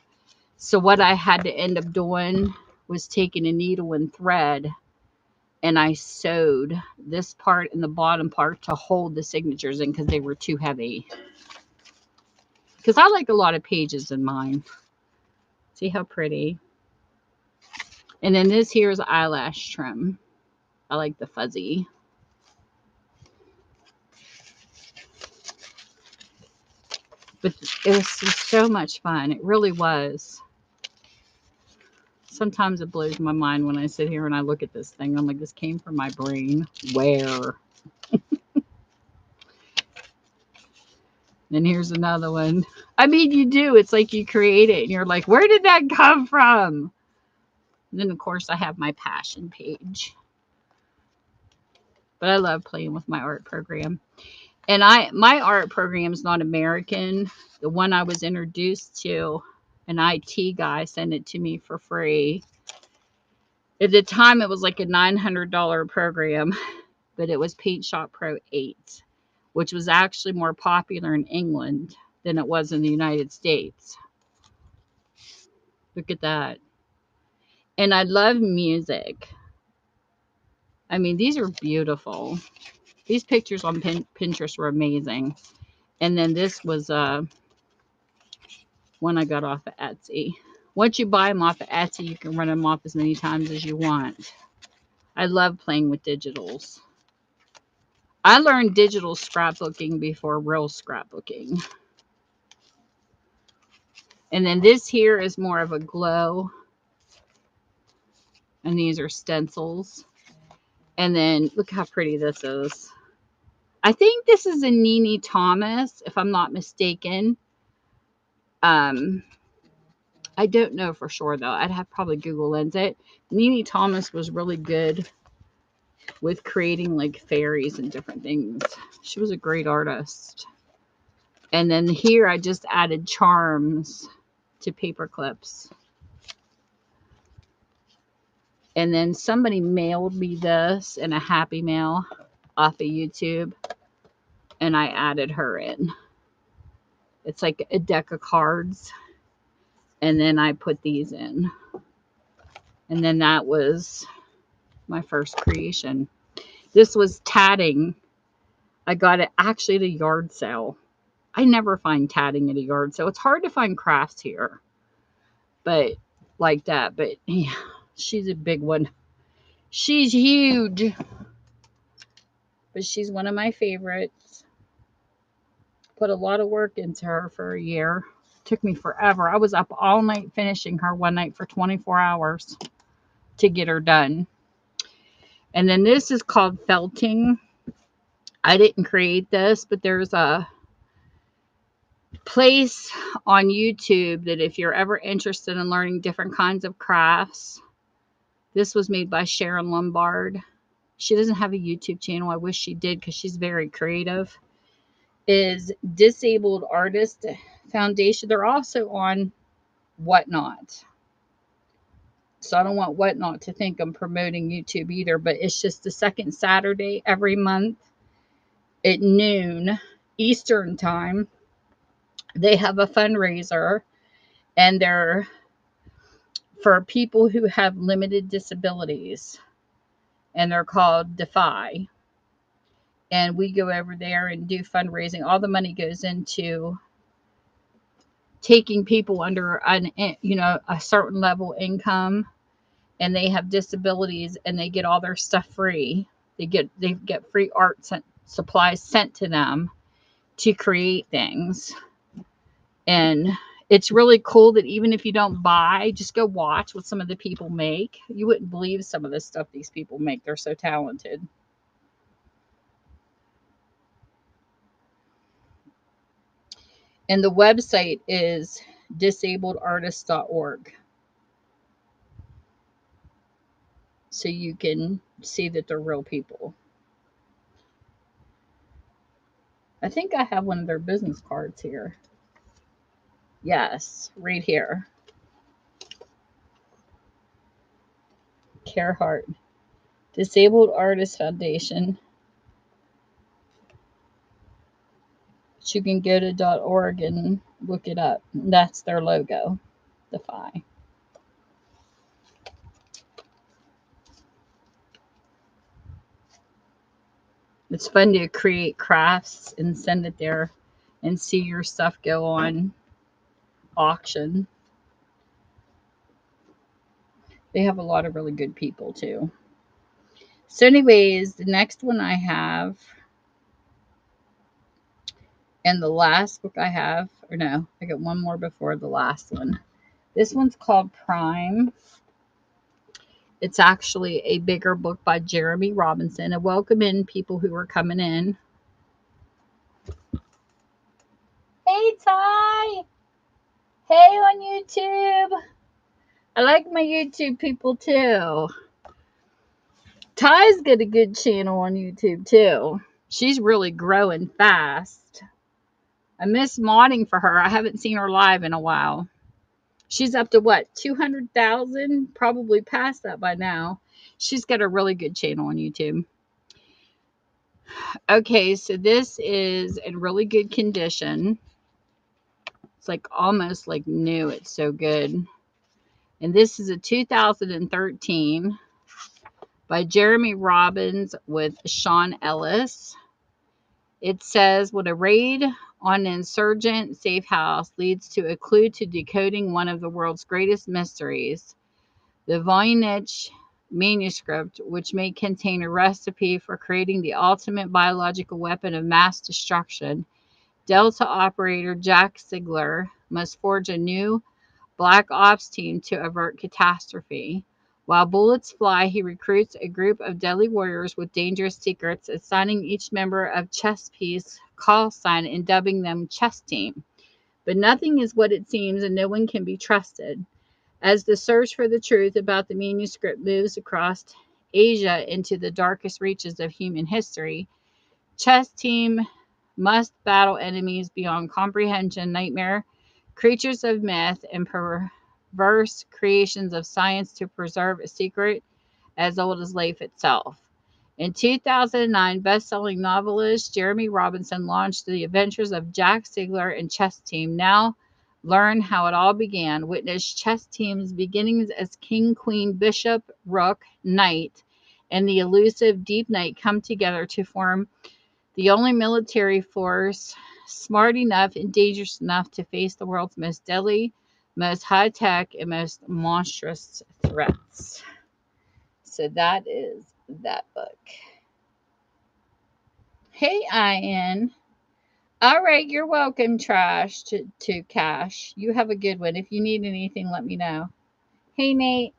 So what I had to end up doing was taking a needle and thread and I sewed this part and the bottom part to hold the signatures in because they were too heavy. Because I like a lot of pages in mine. See how pretty? And then this here is eyelash trim. I like the fuzzy. But it was just so much fun. It really was. Sometimes it blows my mind when I sit here and I look at this thing. I'm like, this came from my brain. Where? And here's another one. I mean, you do. It's like you create it and you're like, where did that come from? And then, of course, I have my passion page. But I love playing with my art program. And my art program is not American. The one I was introduced to, an IT guy sent it to me for free. At the time, it was like a $900 program, but it was Paint Shop Pro 8, which was actually more popular in England than it was in the United States. Look at that. And I love music. I mean, these are beautiful. These pictures on Pinterest were amazing. And then this was one I got off of Etsy. Once you buy them off of Etsy, you can run them off as many times as you want. I love playing with digitals. I learned digital scrapbooking before real scrapbooking. And then this here is more of a glow. And these are stencils. And then look how pretty this is. I think this is a Nini Thomas, if I'm not mistaken. I don't know for sure, though. I'd have probably Google Lens it. Nini Thomas was really good with creating like fairies and different things. She was a great artist. And then here I just added charms to paper clips. And then somebody mailed me this in a Happy Mail off of YouTube. And I added her in. It's like a deck of cards. And then I put these in. And then that was my first creation. This was tatting. I got it actually at a yard sale. I never find tatting at a yard sale. It's hard to find crafts here. But like that. But yeah, she's a big one. She's huge. But she's one of my favorites. Put a lot of work into her for a year. Took me forever. I was up all night finishing her one night for 24 hours to get her done. And then this is called felting. I didn't create this, but there's a place on YouTube that if you're ever interested in learning different kinds of crafts, this was made by Sharon Lombard. She doesn't have a YouTube channel. I wish she did because she's very creative. Is Disabled Artist Foundation. They're also on Whatnot. So I don't want Whatnot to think I'm promoting YouTube either, but it's just the second Saturday every month at noon Eastern time. They have a fundraiser and they're for people who have limited disabilities and they're called Defy. And we go over there and do fundraising. All the money goes into taking people under a certain level income and they have disabilities and they get all their stuff free. They get free art supplies sent to them to create things. And it's really cool that even if you don't buy, just go watch what some of the people make. You wouldn't believe some of the stuff these people make. They're so talented. And the website is disabledartist.org. So you can see that they're real people. I think I have one of their business cards here. Yes, right here. Carehart. Disabled Artists Foundation. You can go to .org and look it up. That's their logo. Defy. It's fun to create crafts and send it there and see your stuff go on auction. They have a lot of really good people too. So, anyways, the next one I have, and the last book I have, or no, I got one more before the last one. This one's called Prime. It's actually a bigger book by Jeremy Robinson. I welcome in people who are coming in. Hey, Ty. Hey, on YouTube. I like my YouTube people too. Ty's got a good channel on YouTube too. She's really growing fast. I miss modding for her. I haven't seen her live in a while. She's up to what, 200,000? Probably past that by now. She's got a really good channel on YouTube. Okay, so this is in really good condition. It's like almost like new. It's so good. And this is a 2013 by Jeremy Robbins with Sean Ellis. It says, when a raid on an insurgent safe house leads to a clue to decoding one of the world's greatest mysteries, the Voynich manuscript, which may contain a recipe for creating the ultimate biological weapon of mass destruction, Delta operator Jack Sigler must forge a new Black Ops team to avert catastrophe. While bullets fly, he recruits a group of deadly warriors with dangerous secrets, assigning each member a chess piece call sign and dubbing them Chess Team. But nothing is what it seems, and no one can be trusted. As the search for the truth about the manuscript moves across Asia into the darkest reaches of human history, Chess Team must battle enemies beyond comprehension, nightmare creatures of myth, and perverse creations of science to preserve a secret as old as life itself. In 2009, best-selling novelist Jeremy Robinson launched The Adventures of Jack Sigler and Chess Team. Now learn how it all began. Witness Chess Team's beginnings as king, queen, bishop, rook, knight, and the elusive deep knight come together to form the only military force smart enough and dangerous enough to face the world's most deadly, most high-tech, and most monstrous threats. So that is that book. Hey, Ian. All right, you're welcome, Trash, to Cash. You have a good one. If you need anything, let me know. Hey, Nate.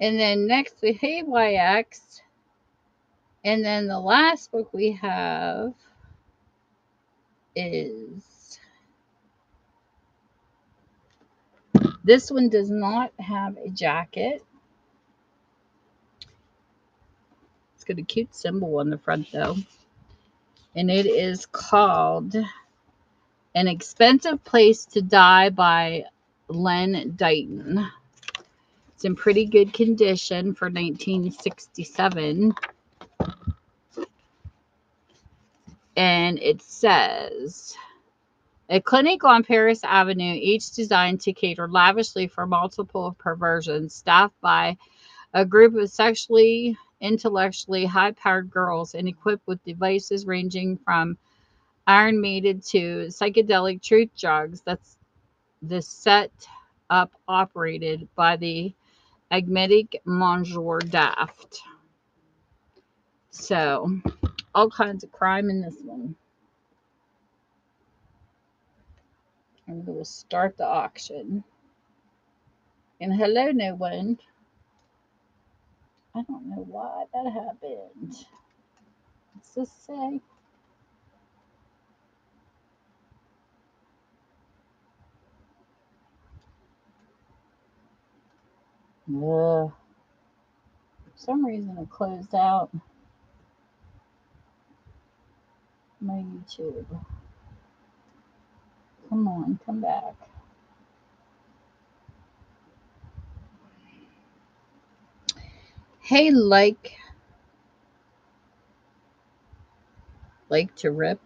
And then next, hey, YX. And then the last book we have is, this one does not have a jacket. It's got a cute symbol on the front though. And it is called An Expensive Place to Die by Len Dighton. It's in pretty good condition for 1967. And it says, a clinic on Paris Avenue, each designed to cater lavishly for multiple perversions, staffed by a group of sexually, intellectually high-powered girls and equipped with devices ranging from Iron Maiden to psychedelic truth drugs. That's The set up operated by the enigmatic Monsieur Daft. So, all kinds of crime in this one. I'm going to start the auction. And hello, no one. I don't know why that happened. What's this say? For some reason it closed out my YouTube. Come on, come back. Hey, like to rip.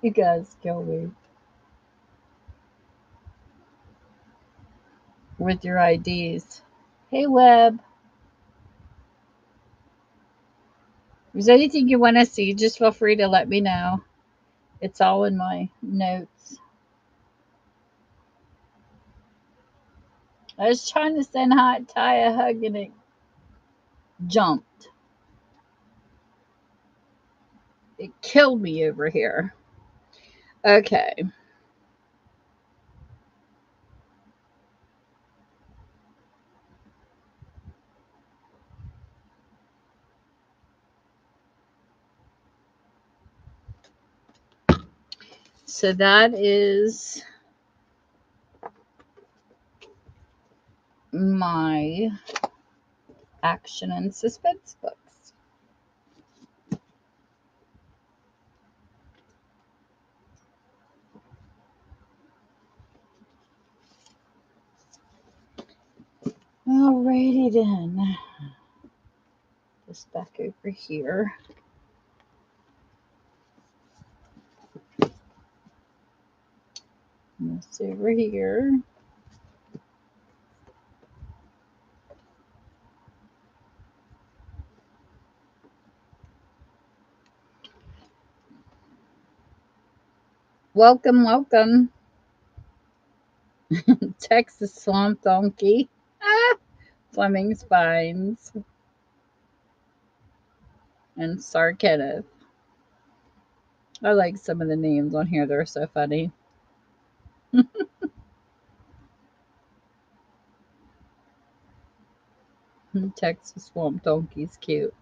You guys kill me with your IDs. Hey, Web. If there's anything you want to see, just feel free to let me know. It's all in my notes. I was trying to send Hot Ty a hug and it jumped. It killed me over here. Okay. So that is my action and suspense books. Alrighty then. This back over here. And this over here. Welcome, welcome. Texas Swamp Donkey. Fleming Spines. And Sar Kenneth. I like some of the names on here. They're so funny. Texas Swamp Donkey's cute.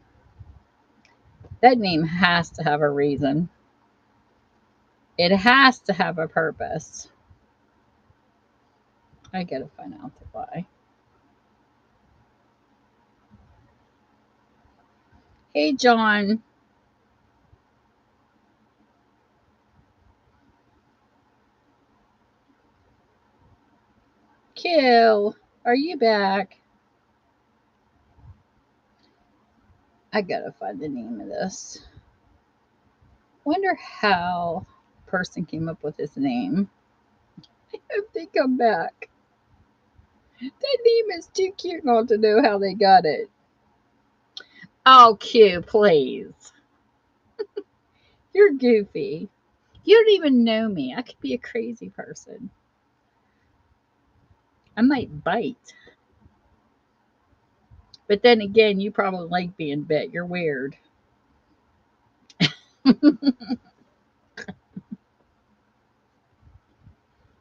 That name has to have a reason. It has to have a purpose. I gotta find out the why. Hey, John. Kill. Are you back? I gotta find the name of this. Wonder how a person came up with his name. I hope they come back. That name is too cute not to know how they got it. Oh, Q, please. You're goofy. You don't even know me. I could be a crazy person. I might bite. But then again, you probably like being bit. You're weird.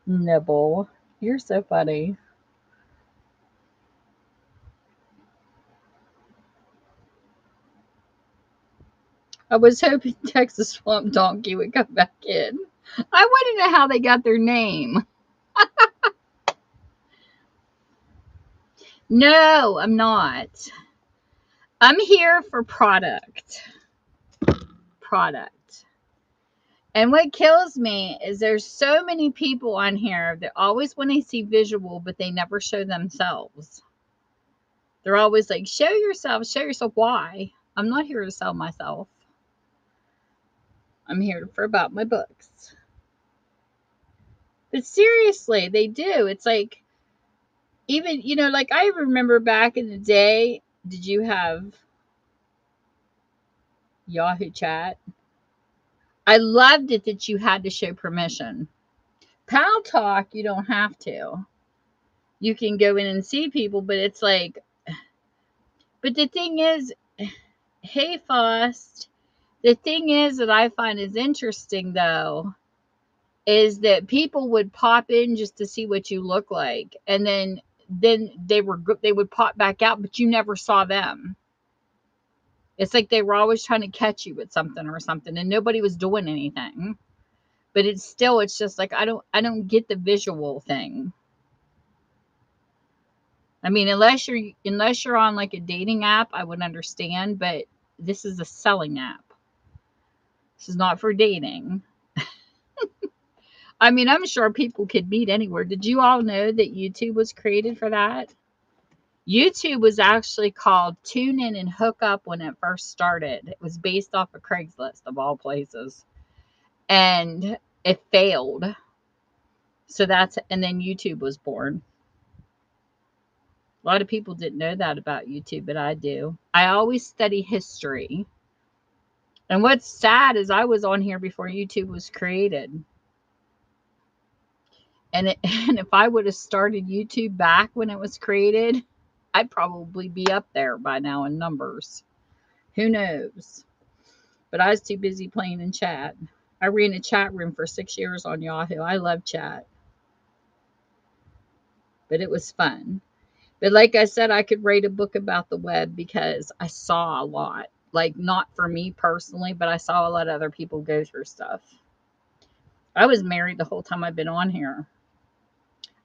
Nibble. You're so funny. I was hoping Texas Swamp Donkey would come back in. I want to know how they got their name. No, I'm not. I'm here for product. Product. And what kills me is there's so many people on here that always want to see visual, but they never show themselves. They're always like, show yourself, show yourself. Why? I'm not here to sell myself. I'm here for about my books. But seriously, they do. It's like, even, like I remember back in the day, did you have Yahoo Chat? I loved it that you had to show permission. Pal Talk, you don't have to. You can go in and see people, but it's like, but the thing is, hey, Fost, the thing is that I find is interesting though is that people would pop in just to see what you look like, and then they would pop back out, but you never saw them. It's like they were always trying to catch you with something or something, and nobody was doing anything. But it's just like I don't get the visual thing. I mean, unless you're on like a dating app, I would understand, but this is a selling app. This is not for dating. I mean, I'm sure people could meet anywhere. Did you all know that YouTube was created for that? YouTube was actually called Tune In and Hook Up when it first started. It was based off of Craigslist, of all places. And it failed. And then YouTube was born. A lot of people didn't know that about YouTube, but I do. I always study history. And what's sad is I was on here before YouTube was created. And if I would have started YouTube back when it was created, I'd probably be up there by now in numbers. Who knows? But I was too busy playing in chat. I ran a chat room for 6 years on Yahoo. I love chat, but it was fun. But like I said, I could write a book about the web because I saw a lot. Like, not for me personally, but I saw a lot of other people go through stuff. I was married the whole time I've been on here.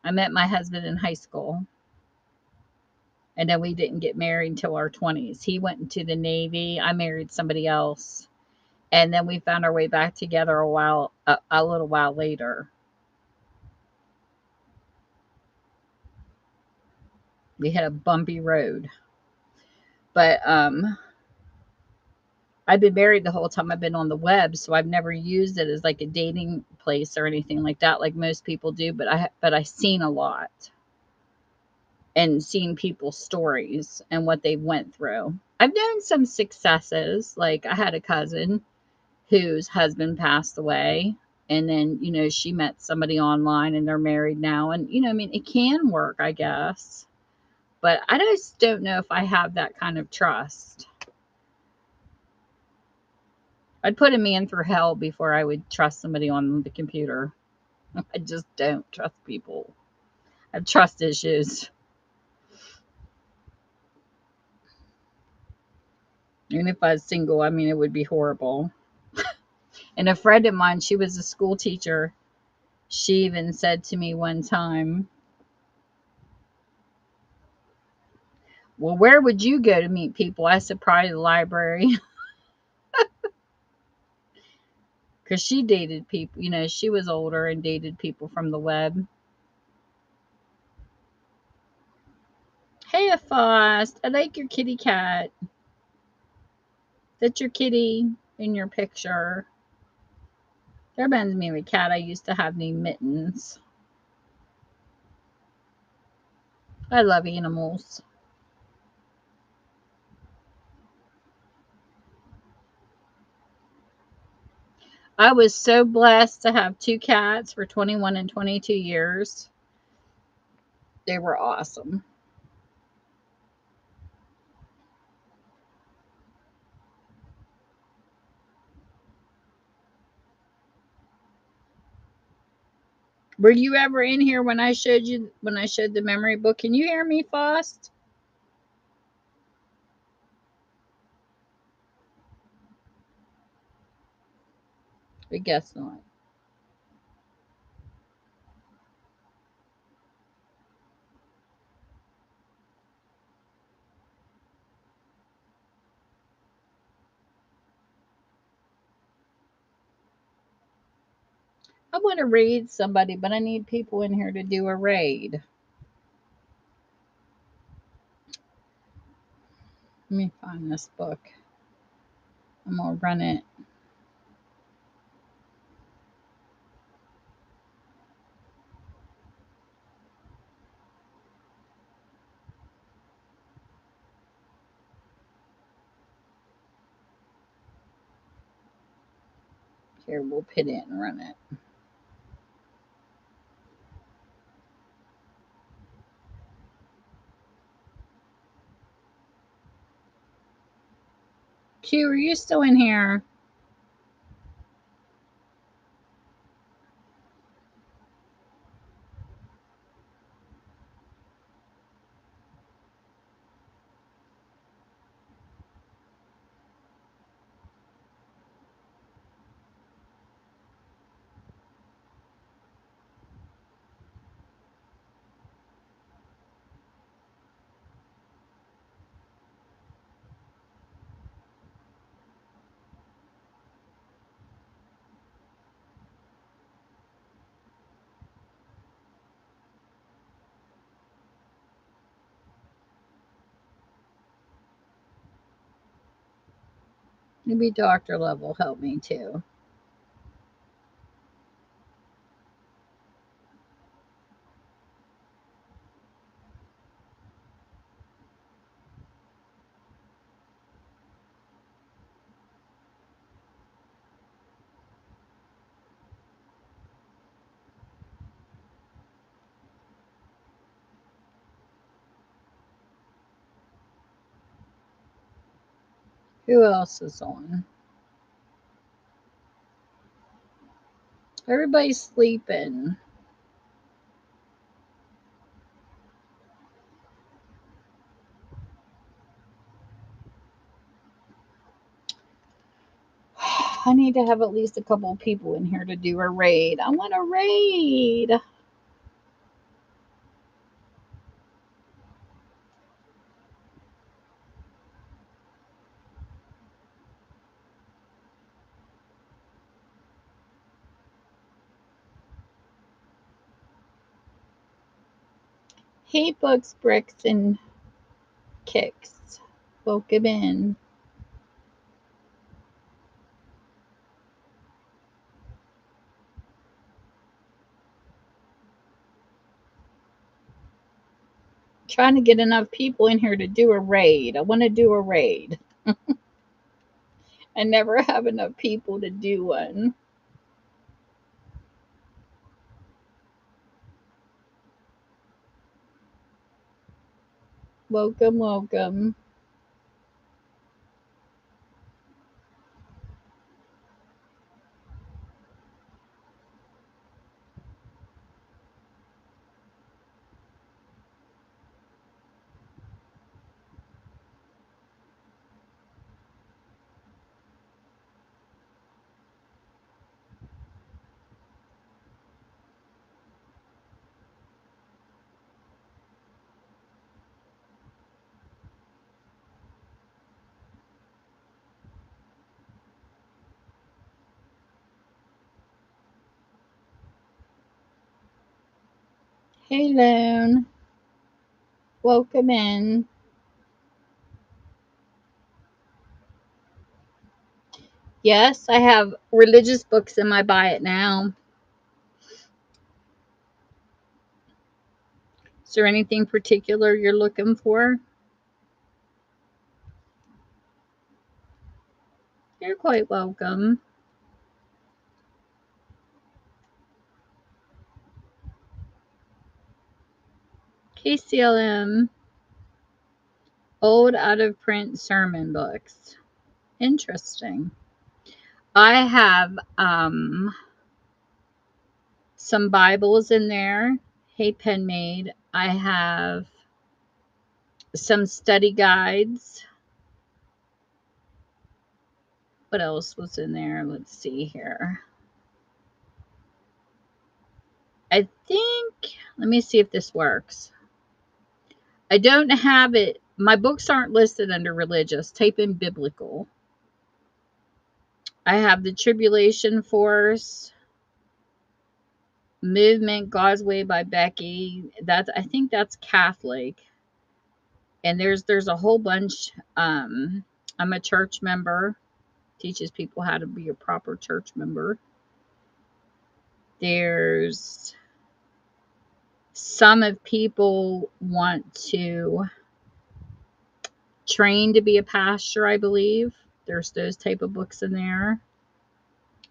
I met my husband in high school, and then we didn't get married until our 20s. He went into the Navy. I married somebody else. And then we found our way back together a little while later. We had a bumpy road. But I've been married the whole time I've been on the web, so I've never used it as like a dating place or anything like that, like most people do. But I've seen a lot and seen people's stories and what they went through. I've known some successes. Like I had a cousin whose husband passed away, and then she met somebody online and they're married now, and I mean it can work, I guess, but I just don't know if I have that kind of trust. I'd put a man through hell before I would trust somebody on the computer. I just don't trust people. I have trust issues. Even if I was single, I mean, it would be horrible. And a friend of mine, she was a school teacher. She even said to me one time, well, where would you go to meet people? I said, probably the library. Because she dated people, she was older and dated people from the web. Hey, Fost, I like your kitty cat. That's your kitty in your picture. That reminds me of a cat I used to have named Mittens. I love animals. I was so blessed to have two cats for 21 and 22 years. They were awesome. Were you ever in here when I showed the memory book? Can you hear me, Fost? I guess not. I want to raid somebody, but I need people in here to do a raid. Let me find this book. I'm going to run it. Here, we'll put it and run it. Q, are you still in here? Maybe Dr. Love will help me too. Who else is on? Everybody's sleeping. I need to have at least a couple of people in here to do a raid. I want a raid. He books, bricks, and kicks. Welcome in. Trying to get enough people in here to do a raid. I want to do a raid. I never have enough people to do one. Welcome, welcome. Hey, Lone. Welcome in. Yes, I have religious books in my buy it now. Is there anything particular you're looking for? You're quite welcome. KCLM, old out of print sermon books. Interesting. I have some Bibles in there. Hey, Penmaid. I have some study guides. What else was in there? Let's see here. I think, let me see if this works. I don't have it. My books aren't listed under religious. Type in biblical. I have the Tribulation Force, Movement, God's Way by Becky. I think that's Catholic. And there's a whole bunch. I'm a church member. Teaches people how to be a proper church member. There's some of people want to train to be a pastor, I believe. There's those type of books in there.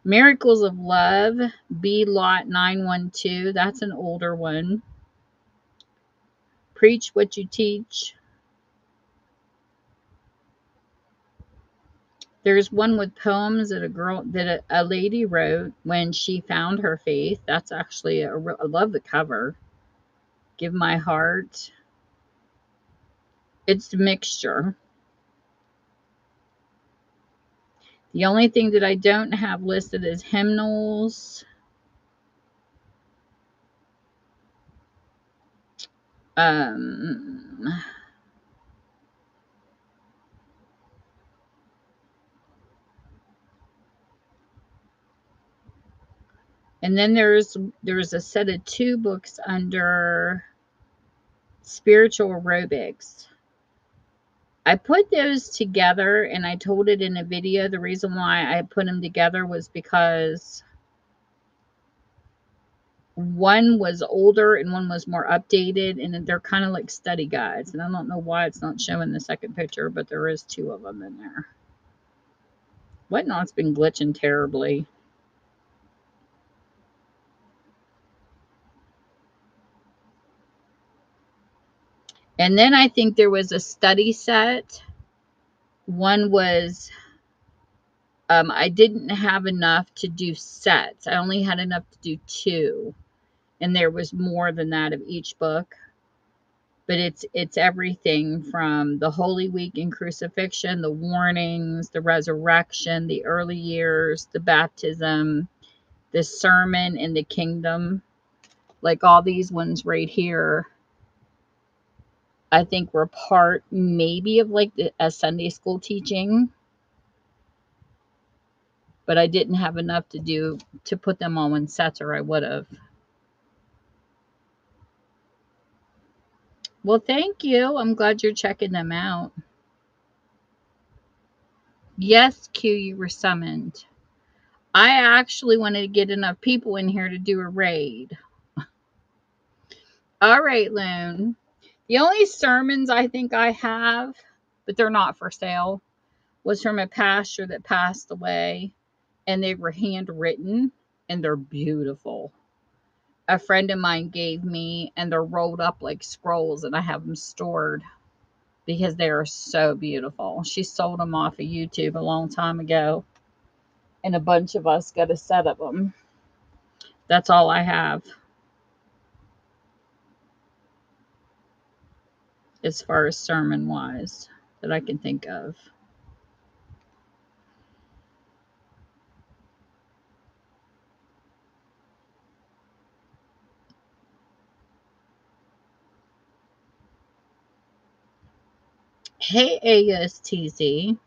Miracles of Love, B Lot 912. That's an older one. Preach What You Teach. There's one with poems that a lady wrote when she found her faith. That's actually I love the cover. Give My Heart. It's a mixture. The only thing that I don't have listed is hymnals. Um, and then there's a set of 2 books under spiritual aerobics. I put those together and I told it in a video. The reason why I put them together was because one was older and one was more updated, and they're kind of like study guides. And I don't know why it's not showing the second picture, but there is 2 of them in there. Whatnot's been glitching terribly. And then I think there was a study set. One was, I didn't have enough to do sets. I only had enough to do 2. And there was more than that of each book. But it's everything from the Holy Week and crucifixion, the warnings, the resurrection, the early years, the baptism, the sermon in the kingdom. Like all these ones right here, I think were part maybe of like a Sunday school teaching, but I didn't have enough to put them all in sets, or I would have. Well, thank you. I'm glad you're checking them out. Yes, Q, you were summoned. I actually wanted to get enough people in here to do a raid. All right, Loon. The only sermons I think I have, but they're not for sale, was from a pastor that passed away, and they were handwritten, and they're beautiful. A friend of mine gave me, and they're rolled up like scrolls, and I have them stored because they are so beautiful. She sold them off of YouTube a long time ago, and a bunch of us got a set of them. That's all I have as far as sermon wise that I can think of. Hey, ASTZ.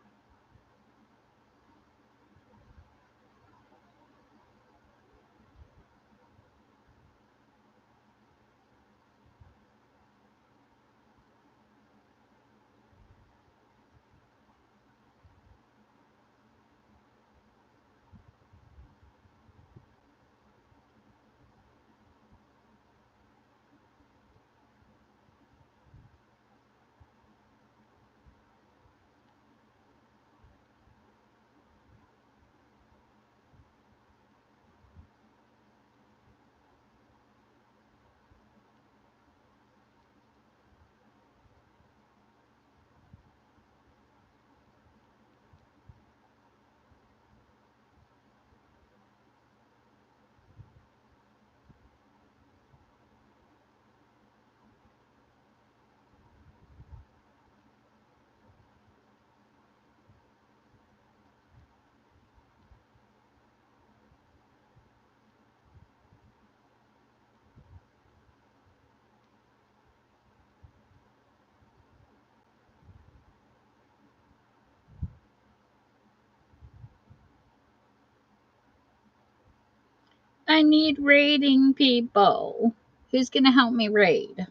I need raiding people. Who's going to help me raid?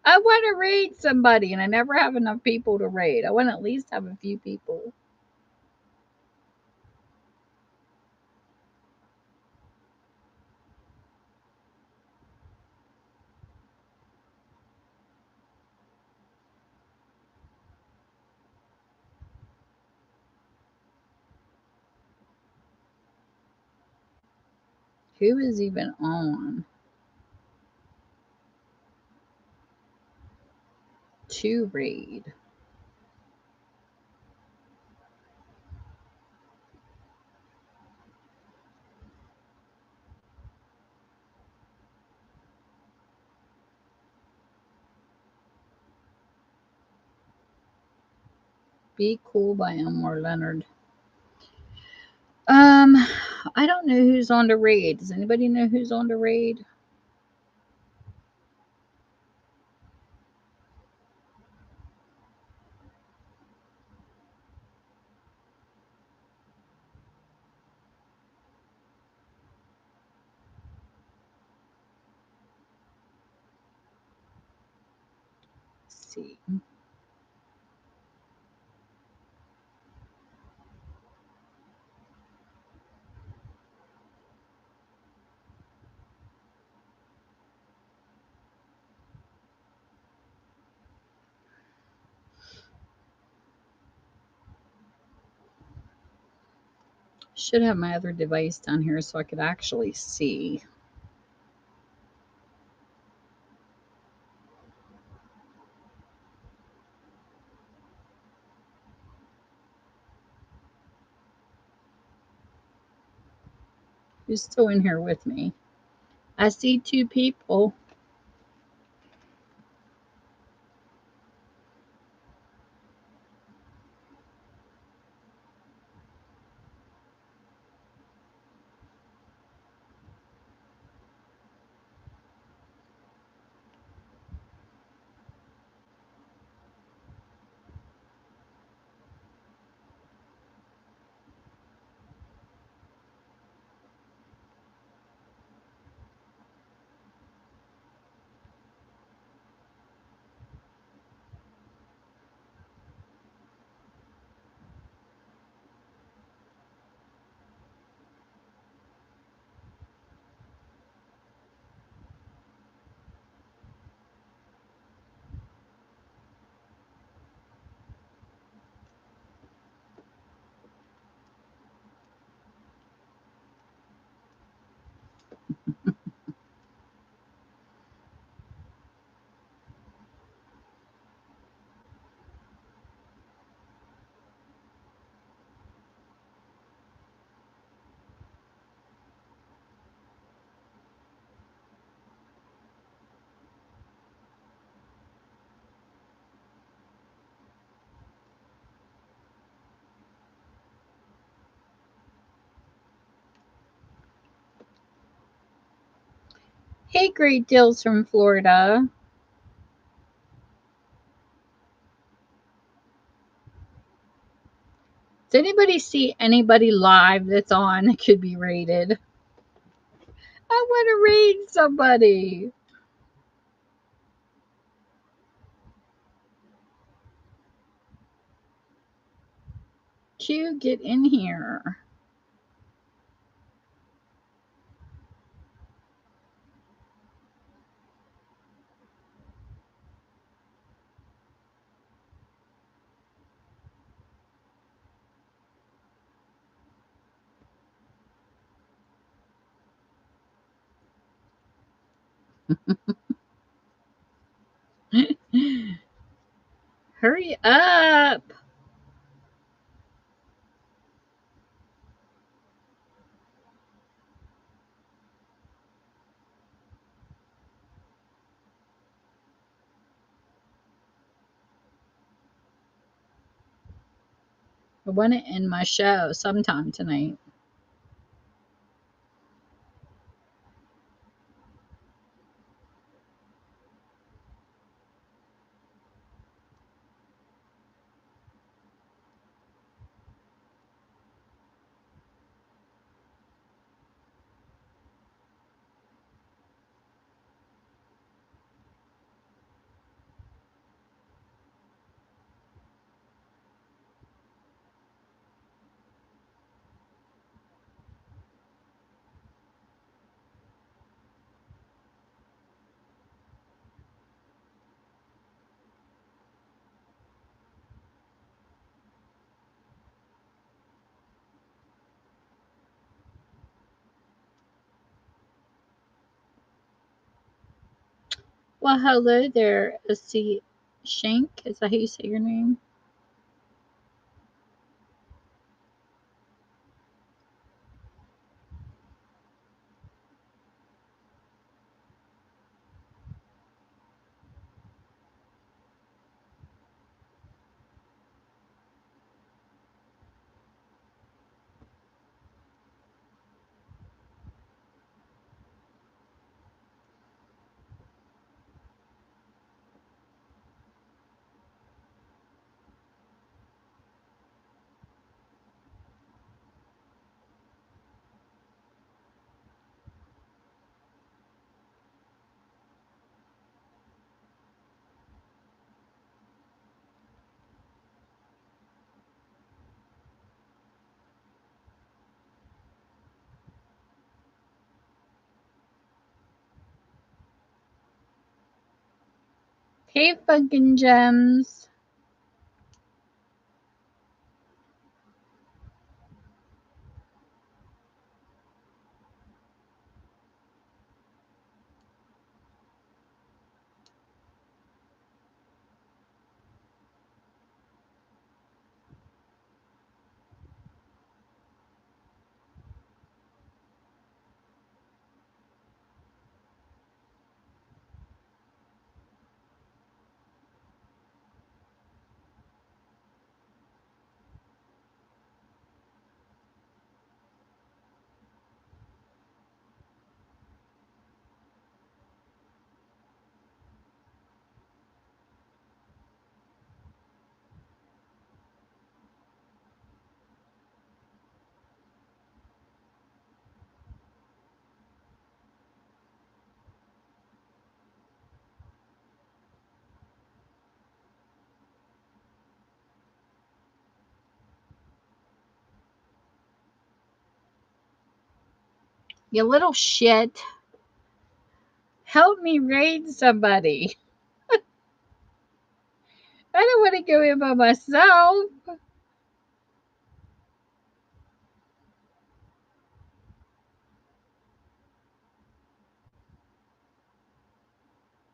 I want to raid somebody, and I never have enough people to raid. I want to at least have a few people. Who is even on? To raid. Be Cool by Elmore Leonard. Um, I don't know who's on the raid. Does anybody know who's on the raid? Let's see. Should have my other device down here so I could actually see. Who's still in here with me? I see two people. Hey, Great Deals from Florida. Does anybody see anybody live that's on that could be rated? I want to raid somebody. Q, get in here. Hurry up. I want to end my show sometime tonight. Well, hello there, C. Shank. Is that how you say your name? Hey, fucking gems. You little shit. Help me raid somebody. I don't want to go in by myself.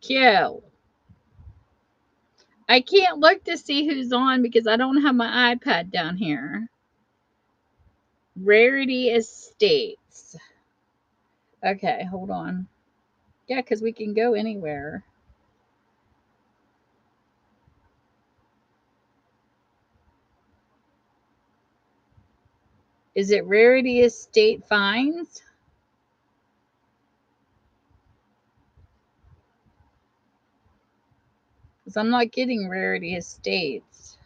Kill. I can't look to see who's on because I don't have my iPad down here. Rarity Estates. Okay, hold on. Yeah, because we can go anywhere. Is it Rarity Estate Finds? Because I'm not getting Rarity Estates.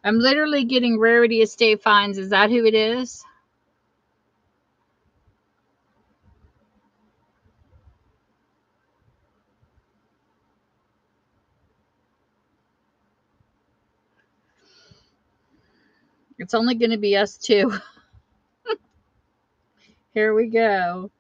I'm literally getting Rarity Estate Finds. Is that who it is? It's only going to be us two. Here we go.